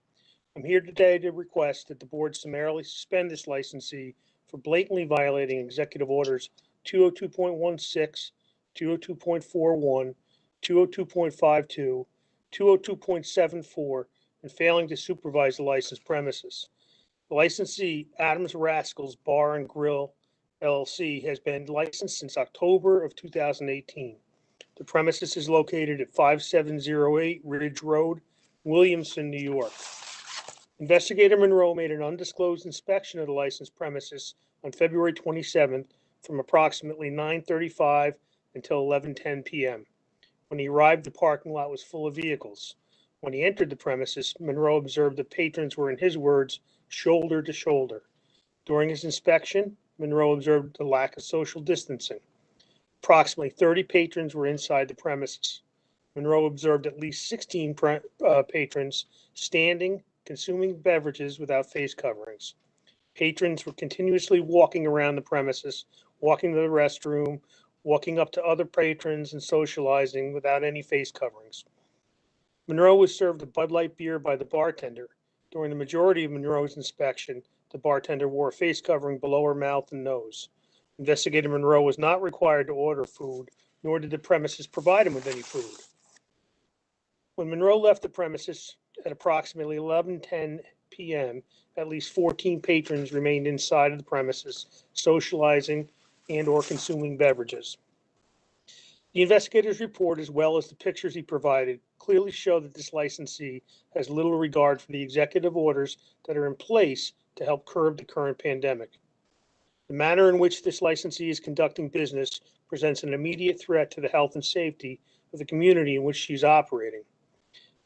[SPEAKER 7] I'm here today to request that the board summarily suspend this licensee for blatantly violating Executive Orders 202.16, 202.41, 202.52, 202.74, and failing to supervise the licensed premises. The licensee, Adams Rascals Bar and Grill LLC, has been licensed since October of 2018. The premises is located at 5708 Ridge Road, Williamson, New York. Investigator Monroe made an undisclosed inspection of the licensed premises on February 27th from approximately 9:35 until 11:10 p.m. When he arrived, the parking lot was full of vehicles. When he entered the premises, Monroe observed that patrons were, in his words, shoulder to shoulder. During his inspection, Monroe observed the lack of social distancing. Approximately 30 patrons were inside the premises. Monroe observed at least 16 patrons standing, consuming beverages without face coverings. Patrons were continuously walking around the premises, walking to the restroom, walking up to other patrons and socializing without any face coverings. Monroe was served a Bud Light beer by the bartender. During the majority of Monroe's inspection, the bartender wore a face covering below her mouth and nose. Investigator Monroe was not required to order food, nor did the premises provide him with any food. When Monroe left the premises at approximately 11:10 p.m., at least 14 patrons remained inside of the premises, socializing and or consuming beverages. The investigator's report, as well as the pictures he provided, clearly show that this licensee has little regard for the executive orders that are in place to help curb the current pandemic. The manner in which this licensee is conducting business presents an immediate threat to the health and safety of the community in which she's operating.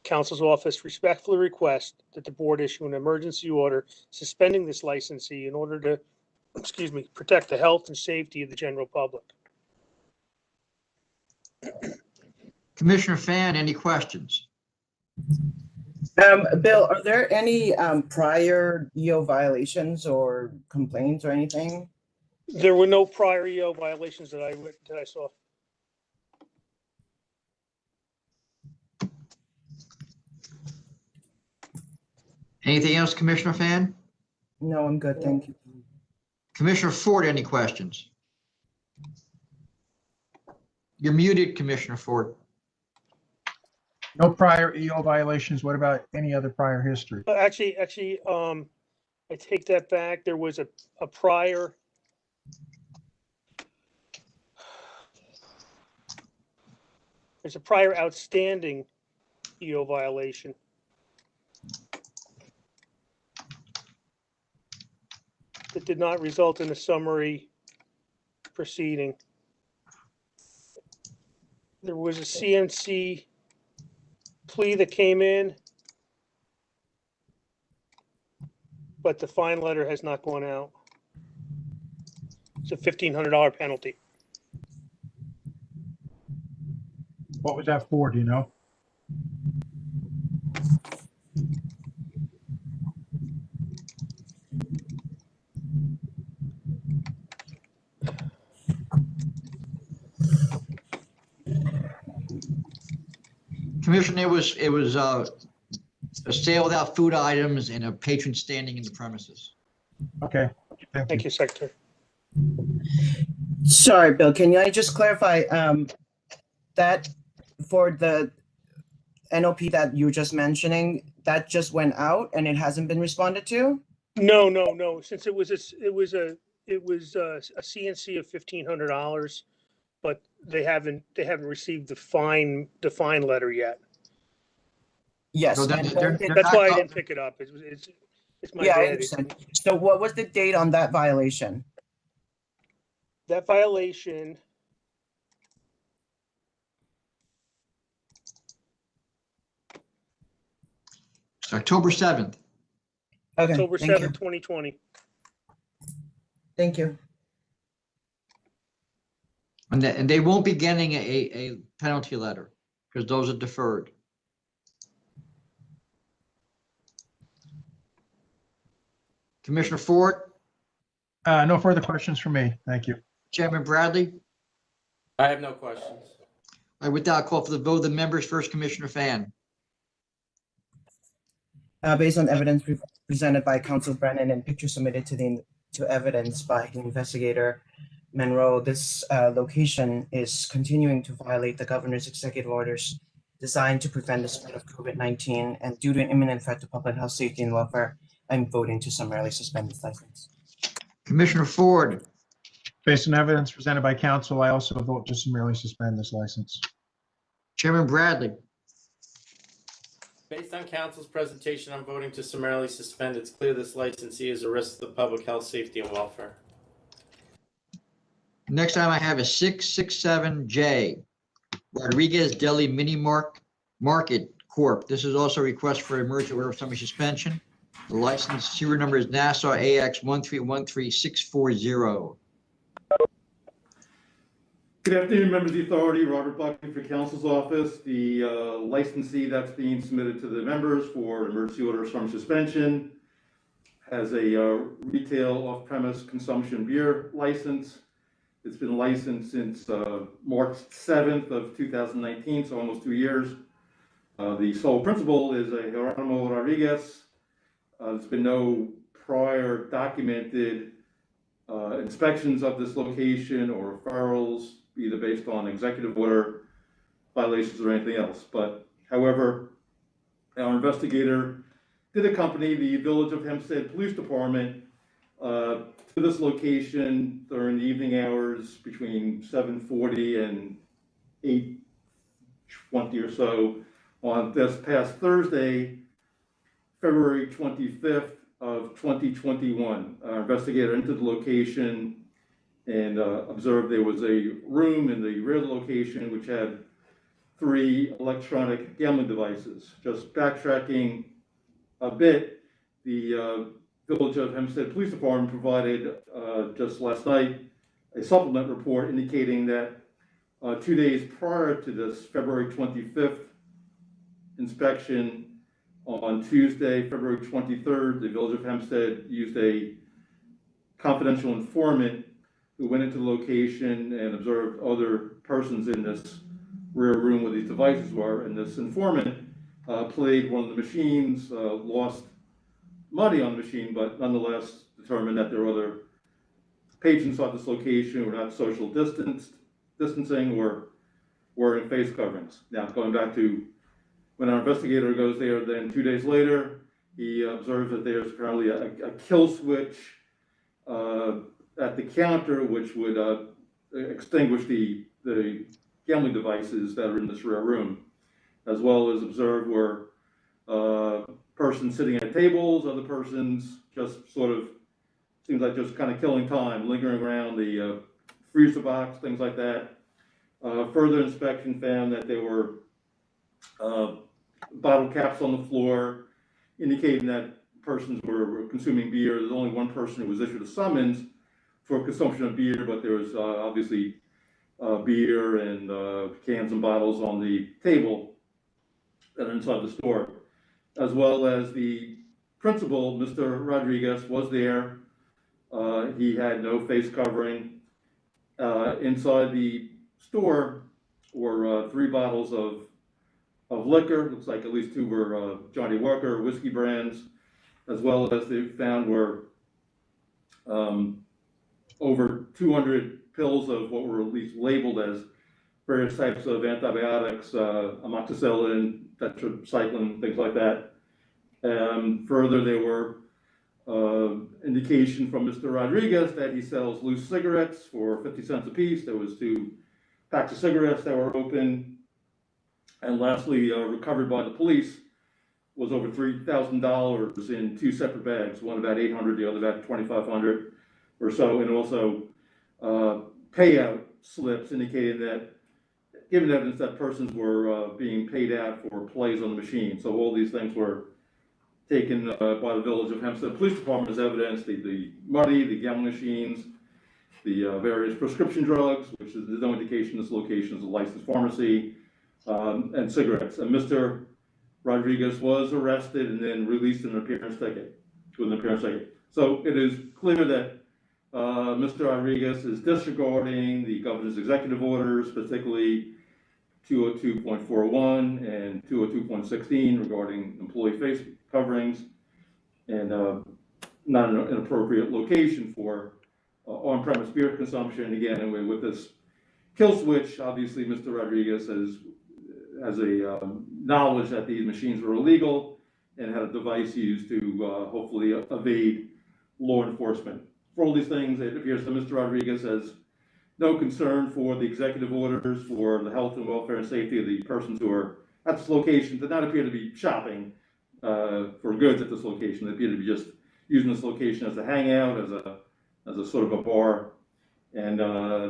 [SPEAKER 7] Counsel's office respectfully requests that the board issue an emergency order suspending this licensee in order to, protect the health and safety of the general public.
[SPEAKER 1] Commissioner Fan, any questions?
[SPEAKER 4] Bill, are there any prior EO violations or complaints or anything?
[SPEAKER 7] There were no prior EO violations that I saw.
[SPEAKER 1] Anything else, Commissioner Fan?
[SPEAKER 4] No, I'm good, thank you.
[SPEAKER 1] Commissioner Ford, any questions? You're muted, Commissioner Ford.
[SPEAKER 6] No prior EO violations. What about any other prior history?
[SPEAKER 7] Actually, I take that back. There was a prior. There's a prior outstanding EO violation. That did not result in a summary proceeding. There was a CNC plea that came in, but the fine letter has not gone out. It's a $1,500 penalty.
[SPEAKER 6] What was that for? Do you know?
[SPEAKER 1] Commissioner, it was a sale without food items and a patron standing in the premises.
[SPEAKER 6] Okay,
[SPEAKER 7] Thank you, Secretary.
[SPEAKER 4] Sorry, Bill, can I just clarify, that for the NOP that you were just mentioning, that just went out and it hasn't been responded to?
[SPEAKER 7] No. Since it was a CNC of $1,500, but they haven't received the fine letter yet.
[SPEAKER 4] Yes.
[SPEAKER 1] So
[SPEAKER 4] and
[SPEAKER 1] they're
[SPEAKER 7] That's
[SPEAKER 1] not
[SPEAKER 7] why I
[SPEAKER 1] up-
[SPEAKER 7] didn't pick it up. It's my
[SPEAKER 4] Yeah, I
[SPEAKER 7] bad.
[SPEAKER 4] understand. So what was the date on that violation?
[SPEAKER 7] That violation,
[SPEAKER 1] It's October 7th.
[SPEAKER 4] Okay,
[SPEAKER 7] October
[SPEAKER 4] thank you.
[SPEAKER 7] 7th, 2020.
[SPEAKER 4] Thank you.
[SPEAKER 1] And they won't be getting a penalty letter because those are deferred. Commissioner Ford,
[SPEAKER 6] no further questions for me. Thank you.
[SPEAKER 1] Chairman Bradley.
[SPEAKER 2] I have no questions.
[SPEAKER 1] With that, call for the vote of the members. First, Commissioner Fan.
[SPEAKER 4] Based on evidence presented by Counsel Brennan and pictures submitted to evidence by the investigator Monroe, this location is continuing to violate the governor's executive orders designed to prevent the spread of COVID-19, and due to an imminent threat to public health, safety, and welfare, I'm voting to summarily suspend this license.
[SPEAKER 1] Commissioner Ford,
[SPEAKER 6] Based on evidence presented by counsel, I also vote to summarily suspend this license.
[SPEAKER 1] Chairman Bradley.
[SPEAKER 2] Based on council's presentation, I'm voting to summarily suspend. It's clear this licensee is a risk to the public health, safety, and welfare.
[SPEAKER 1] Next item I have is 667J, Rodriguez Deli Mini Market Corp. This is also a request for emergency order of summary suspension. The license serial number is Nassau AX 1313640.
[SPEAKER 8] Good afternoon, members of the authority. Robert Buckley for Counsel's Office. The licensee that's being submitted to the members for emergency order of summary suspension has a retail off-premise consumption beer license. It's been licensed since March 7th of 2019, so almost 2 years. The sole principal is a Geronimo Rodriguez. There's been no prior documented inspections of this location or referrals, either based on executive order violations or anything else. But however, our investigator did accompany the Village of Hempstead Police Department to this location during the evening hours between 7:40 and 8:20 or so on this past Thursday, February 25th of 2021. Our investigator entered the location and observed there was a room in the rear location which had 3 electronic gambling devices. Just backtracking a bit, the Village of Hempstead Police Department provided just last night a supplement report indicating that 2 days prior to this February 25th inspection, on Tuesday, February 23rd, the Village of Hempstead used a confidential informant who went into the location and observed other persons in this rear room where these devices were. And this informant played one of the machines, lost muddy on the machine, but nonetheless determined that there were other patrons at this location who were not social distancing or wearing face coverings. Now, going back to when our investigator goes there, then 2 days later, he observes that there's apparently a kill switch at the counter, which would extinguish the gambling devices that are in this rear room, as well as observe where persons sitting at tables, other persons just sort of seems like just kind of killing time, lingering around the freezer box, things like that. Further inspection found that there were bottle caps on the floor, indicating that persons were consuming beer. There's only one person who was issued a summons for consumption of beer, but there was obviously beer and cans and bottles on the table that are inside the store, as well as the principal, Mr. Rodriguez, was there. He had no face covering. Inside the store were 3 bottles of liquor. Looks like at least 2 were Johnny Walker whiskey brands, as well as they found were over 200 pills of what were at least labeled as various types of antibiotics, amoxicillin, tetracycline, things like that. Further, there were indication from Mr. Rodriguez that he sells loose cigarettes for 50 cents a piece. There was 2 packs of cigarettes that were open. And lastly, recovered by the police was over $3,000 in 2 separate bags, one about $800, the other about $2,500 or so, and also payout slips indicating that, given evidence that persons were being paid out for plays on the machine. So all these things were taken by the Village of Hempstead Police Department as evidence, the money, the gambling machines, the various prescription drugs, which is there's no indication this location is a licensed pharmacy, and cigarettes. And Mr. Rodriguez was arrested and then released with an appearance ticket. So it is clear that Mr. Rodriguez is disregarding the governor's executive orders, particularly 202.41 and 202.16 regarding employee face coverings, and not an appropriate location for on-premise beer consumption. Again, and with this kill switch, obviously Mr. Rodriguez has a knowledge that these machines were illegal and had a device used to hopefully evade law enforcement. For all these things, it appears that Mr. Rodriguez has no concern for the executive orders for the health and welfare and safety of the persons who are at this location. Did not appear to be shopping for goods at this location. They appear to be just using this location as a hangout, as a sort of a bar, and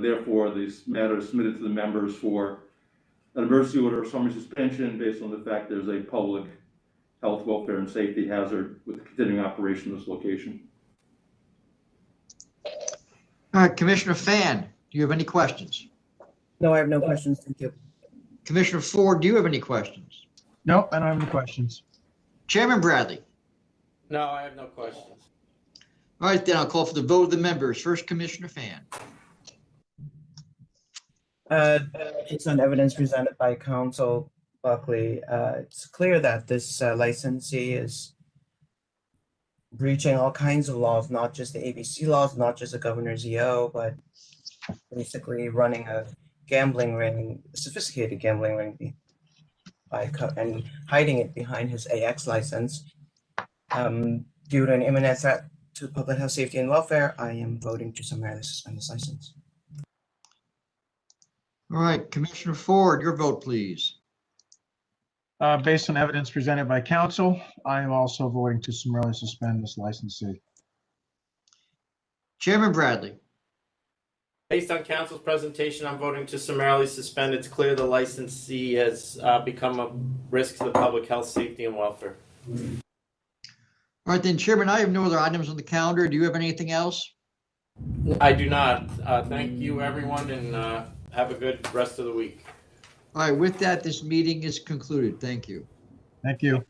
[SPEAKER 8] therefore this matter is submitted to the members for an emergency order of summary suspension based on the fact there's a public health, welfare, and safety hazard with the continuing operation of this location.
[SPEAKER 1] All right, Commissioner Fan, do you have any questions?
[SPEAKER 4] No, I have no questions. Thank you.
[SPEAKER 1] Commissioner Ford, do you have any questions?
[SPEAKER 6] No, I don't have any questions.
[SPEAKER 1] Chairman Bradley?
[SPEAKER 2] No, I have no questions.
[SPEAKER 1] All right, then I'll call for the vote of the members. First, Commissioner Fan.
[SPEAKER 4] Based on evidence presented by Counsel Buckley, it's clear that this licensee is breaching all kinds of laws, not just the ABC laws, not just the governor's EO, but basically running a gambling ring, a sophisticated gambling ring, and hiding it behind his AX license. Due to an imminent threat to public health, safety, and welfare, I am voting to summarily suspend this license.
[SPEAKER 1] All right, Commissioner Ford, your vote, please.
[SPEAKER 6] Based on evidence presented by counsel, I am also voting to summarily suspend this licensee.
[SPEAKER 1] Chairman Bradley.
[SPEAKER 2] Based on council's presentation, I'm voting to summarily suspend. It's clear the licensee has become a risk to the public health, safety, and welfare.
[SPEAKER 1] All right, then, Chairman, I have no other items on the calendar. Do you have anything else?
[SPEAKER 2] I do not. Thank you, everyone, and have a good rest of the week.
[SPEAKER 1] All right, with that, this meeting is concluded. Thank you.
[SPEAKER 6] Thank you.